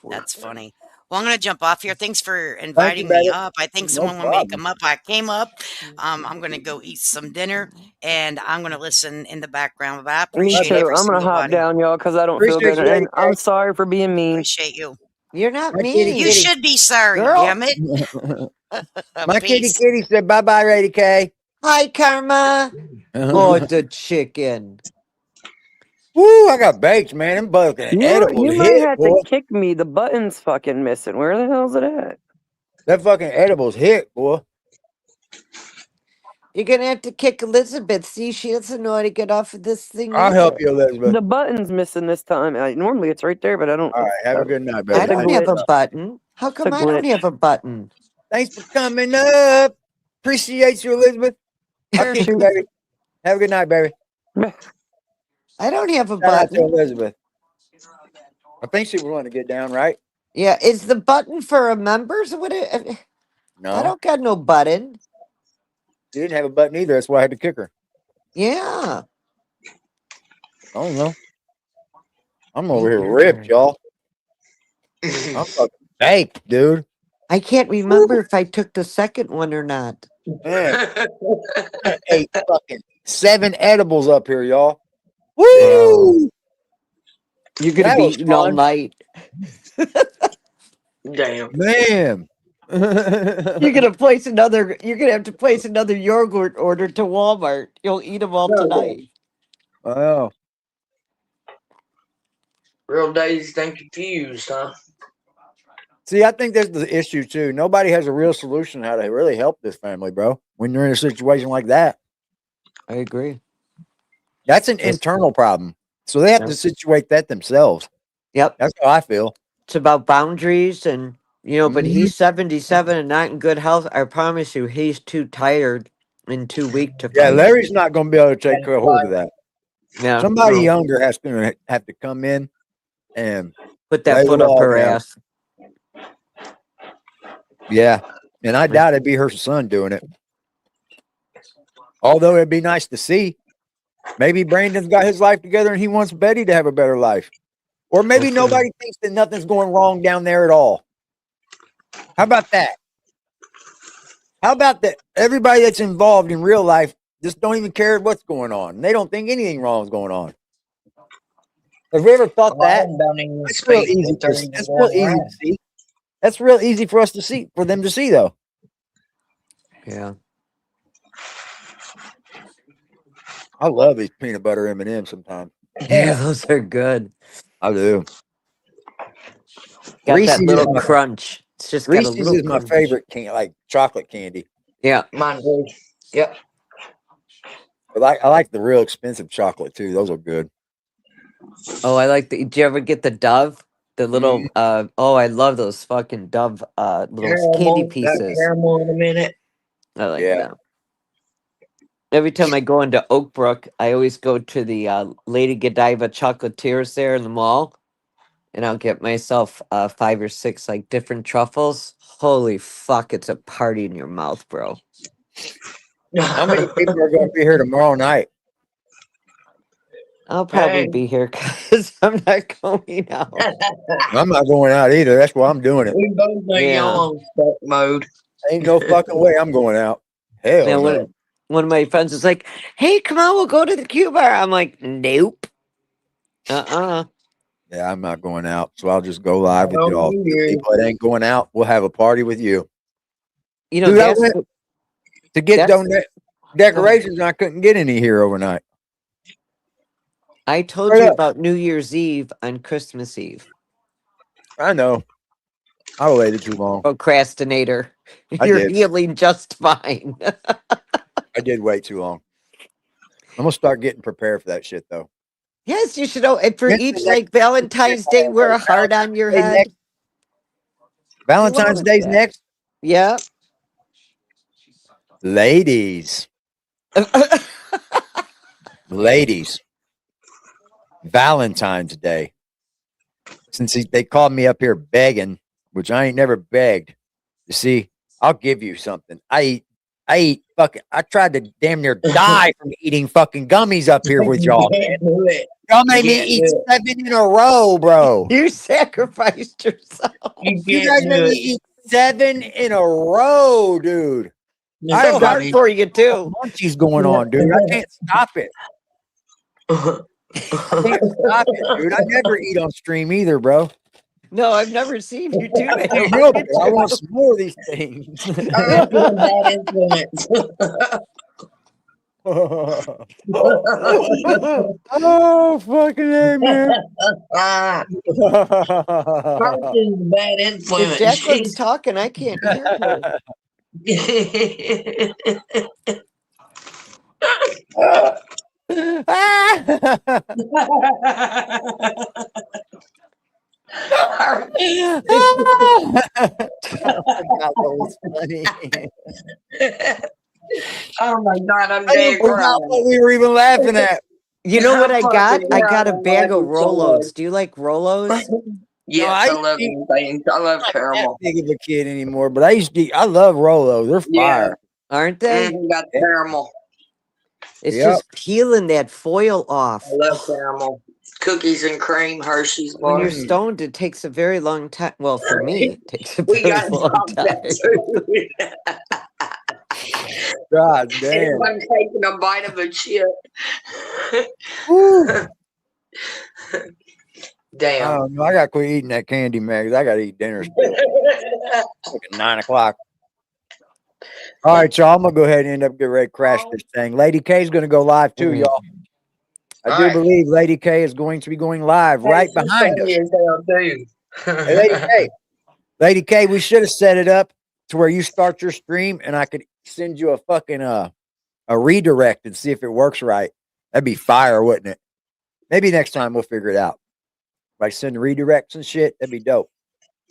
That's funny. Well, I'm going to jump off here. Thanks for Thank you, inviting me baby. up. I think No someone will make problem. them up. I came up. I'm going to go eat some dinner, and I'm going to listen in the background. But I Me appreciate too. every I'm gonna single hop body. down, y'all, because I don't feel Appreciate good, you, and Lady I'm K. sorry for being mean. Appreciate you. You're not My kitty mean. You should be sorry, Girl. damn it. My kitty Peace. said bye-bye, Lady K. Hi, Karma. Oh, the chicken. Woo, I got baked, man. Them fucking edibles You might hit, have boy. to kick me. The button's fucking missing. Where the hell's it at? That fucking edibles hit, boy. You're going to have to kick Elizabeth. See, she doesn't know how to get off of this thing. I'll either. help you, Elizabeth. The button's missing this time. Normally it's right there, but I don't. All right, have a good night, baby. I don't have a glitch. button. How come I don't glitch. have a button? Thanks for coming up. Appreciate you, Elizabeth. I'll kick you, baby. Have a good night, baby. I don't have a Shout out to button. Elizabeth. I think she was wanting to get down, right? Yeah, is the button for a members? What? No. I don't got no button. She didn't have a button either. That's why I had to kick her. Yeah. I don't know. I'm over here ripped, y'all. I'm fucking baked, dude. I can't remember if I took the second one or not. Man, I ate fucking 7 edibles up here, y'all. Woo! You're gonna That be was eating all fun. night. Damn. Man. You're gonna place another. You're gonna have to place another yogurt order to Walmart. You'll eat them all tonight. Wow. Real dazed and confused, huh? See, I think that's the issue too. Nobody has a real solution how to really help this family, bro. When you're in a situation like that, I agree. that's an internal problem. So they have to situate that themselves. Yep. That's how I feel. It's about boundaries and but he's 77 and not in good health. I promise you, he's too tired and too weak to Yeah, fight. Larry's not going to be able to take hold of that. Yeah. Somebody younger has to have to come in and Put that lay foot the up law her down. ass. Yeah, and I doubt it'd be her son doing it. Although it'd be nice to see. Maybe Brandon's got his life together and he wants Betty to have a better life. Or maybe nobody thinks that nothing's going wrong down there at all. How about that? How about that? Everybody that's involved in real life just don't even care what's going on. They don't think anything wrong is going on. Have you ever thought that? That's real easy. That's real easy to see. That's real easy for us to see, for them to see, though. Yeah. I love these peanut butter M&Ms sometimes. Yeah, those are good. I do. Got Reese's that little is my, crunch. It's just got a Reese's little is my crunch. favorite like chocolate candy. Yeah. Mine too. Yep. But I like the real expensive chocolate too. Those are good. Oh, I like the. Did you ever get the Dove? The little. Oh, I love those fucking Dove. Little candy Caramel. Got pieces. caramel in a minute. I like them. Every time I go into Oak Brook, I always go to the Lady Godiva chocolatiers there in the mall, and I'll get myself 5 or 6 like different truffles. Holy fuck! It's a party in your mouth, bro. How many people are going to be here tomorrow night? I'll probably be here because I'm not going out. I'm not going out either. That's why I'm doing it. We both know you're on stuck mode. Ain't no fucking way I'm going out. Hell Now, no. one of my friends is like, "Hey, come on, we'll go to the Q bar." I'm like, "Nope." Yeah, I'm not going out. So I'll just go live with Oh, y'all. The yeah. people that ain't going out, we'll have a party with you. You know, Dude, I that's went to get decorations and I couldn't get any here overnight. I told Straight you up. about New Year's Eve on Christmas Eve. I know. I waited too long. Procrastinator. I You're did. healing just fine. I did wait too long. I'm gonna start getting prepared for that shit though. Yes, you should know. And for When's the each next- like Valentine's Day, wear a heart on your Day head. next? Valentine's Day's next? Yeah. Ladies. Ladies. Valentine's Day. Since they called me up here begging, which I ain't never begged. You see, I'll give you something. I tried to damn near die from eating fucking gummies up here with y'all, man. Y'all made me eat 7 in a row, bro. You sacrificed yourself. You guys made me eat 7 in a row, dude. I so hard for you too. Munchies going on, dude. I can't stop it. I can't stop it, dude. I never eat on stream either, bro. No, I've never seen you do that. I know, but I want some more of these things. Oh, fucking A, man. Person's bad influence. If Jacqueline's talking, I can't hear her. That was funny. Oh my god, I'm I dead forgot what we were even laughing at. You know what I got? fucking I got a hell, bag of I'm laughing so Rolos. Do you like Rolos? Yes, I love these things. I love I'm not caramel. that big of a kid anymore, but I used to. I love Rolos. They're fire, Aren't they? Got caramel. It's just peeling that foil off. I love caramel. Cookies and cream, Hershey's When bar. you're stoned, it takes a very long time. Well, for me, it takes a We very got long time. that too. God damn. I'm taking a bite of a chip. Damn. I don't know. I got to quit eating that candy, man. 'Cause I got to eat dinner still. Like at 9 o'clock. All right, y'all. I'm gonna go ahead and end up getting ready to crash this thing. Lady K is gonna go live too, y'all. I do believe Lady K is going to be going live right behind us. Hey, Lady K. Lady K, we should have set it up to where you start your stream and I could send you a fucking a redirect and see if it works right. That'd be fire, wouldn't it? Maybe next time we'll figure it out. Like send redirects and shit. That'd be dope.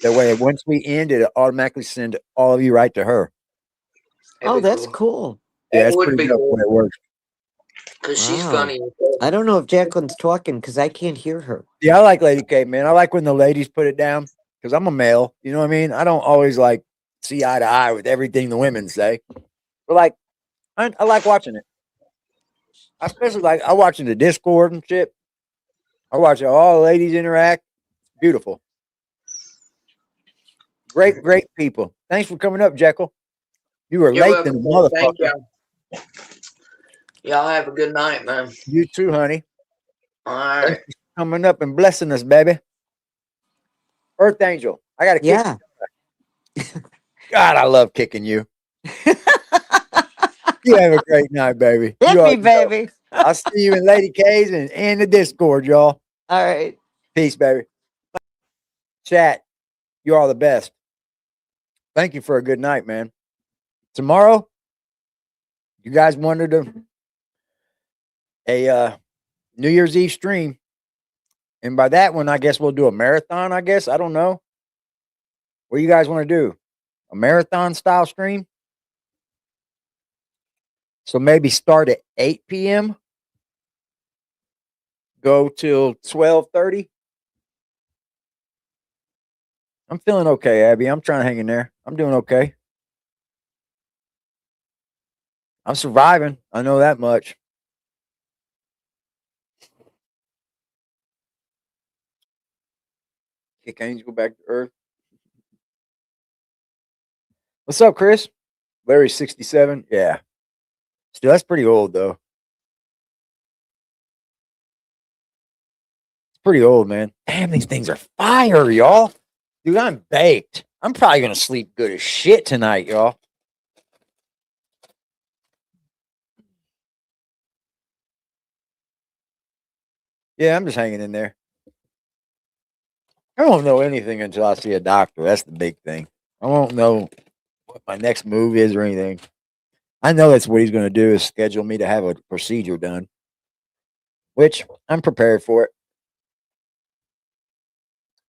That way, once we end, it automatically send all of you right to her. Oh, that's cool. Yeah, that's pretty dope when it works. Because she's Wow. funny. I don't know if Jacqueline's talking because I can't hear her. Yeah, I like Lady K, man. I like when the ladies put it down because I'm a male. You know what I mean? I don't always like see eye to eye with everything the women say. But like, I like watching it. I especially like I watching the Discord and shit. I watch all the ladies interact. Beautiful. Great, great people. Thanks for coming up, Jekyll. You were You're late than a welcome. Thank motherfucker. y'all. Y'all have a good night, man. You too, honey. All right. Thanks for coming up and blessing us, baby. Earth Angel. I got to kick Yeah. you. God, I love kicking you. You have a great night, baby. Hit You me, already know. baby. I'll see you in Lady K's and the Discord, y'all. All right. Peace, baby. Chat, you are the best. Thank you for a good night, man. Tomorrow, you guys wanted a New Year's Eve stream. And by that one, I guess we'll do a marathon, I guess. I don't know. What do you guys want to do? A marathon style stream? So maybe start at 8 p.m. Go till 12:30. I'm feeling okay, Abby. I'm trying to hang in there. I'm doing okay. I'm surviving. I know that much. Kick Angel back to Earth. What's up, Chris? Larry's 67. Yeah. Still, that's pretty old, though. It's pretty old, man. Damn, these things are fire, y'all. Dude, I'm baked. I'm probably going to sleep good as shit tonight, y'all. Yeah, I'm just hanging in there. I won't know anything until I see a doctor. That's the big thing. I won't know what my next move is or anything. I know that's what he's going to do is schedule me to have a procedure done, which I'm prepared for it.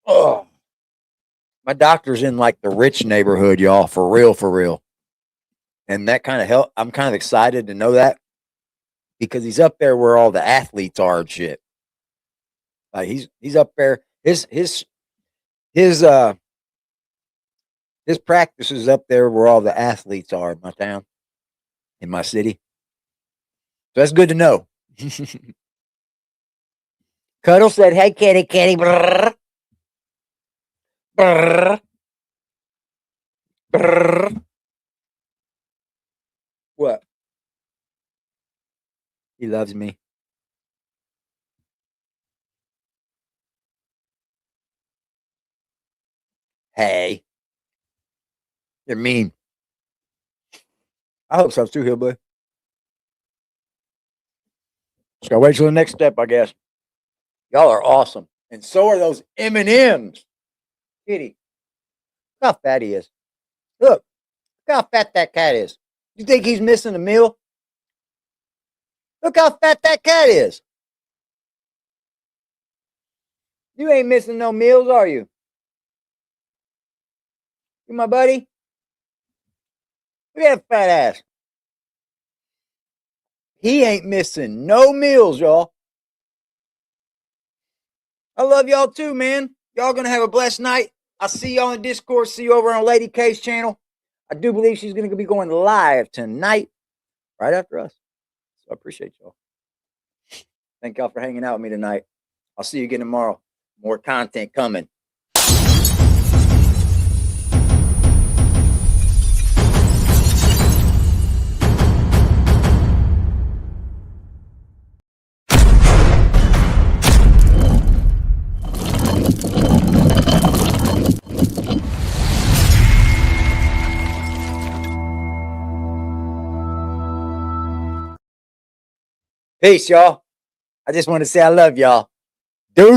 Oh, my doctor's in like the rich neighborhood, y'all, for real, for real. And that kind of help. I'm kind of excited to know that because he's up there where all the athletes are and shit. Like he's up there. His practice is up there where all the athletes are in my town, in my city. So that's good to know. Cuddle said, "Hey, kitty, kitty." Brrr. Brrr. Brrr. What? He loves me. Hey. You're mean. I hope so too, Hillbilly. Just gotta wait till the next step, I guess. Y'all are awesome. And so are those M&Ms. Kitty. Look how fat he is. Look how fat that cat is. You think he's missing a meal? Look how fat that cat is. You ain't missing no meals, are you? You my buddy? Look at that fat ass. He ain't missing no meals, y'all. I love y'all too, man. Y'all gonna have a blessed night. I'll see y'all in Discord. See you over on Lady K's channel. I do believe she's gonna be going live tonight, right after us. So I appreciate y'all. Thank y'all for hanging out with me tonight. I'll see you again tomorrow. More content coming. Peace, y'all. I just want to say I love y'all. Deuce.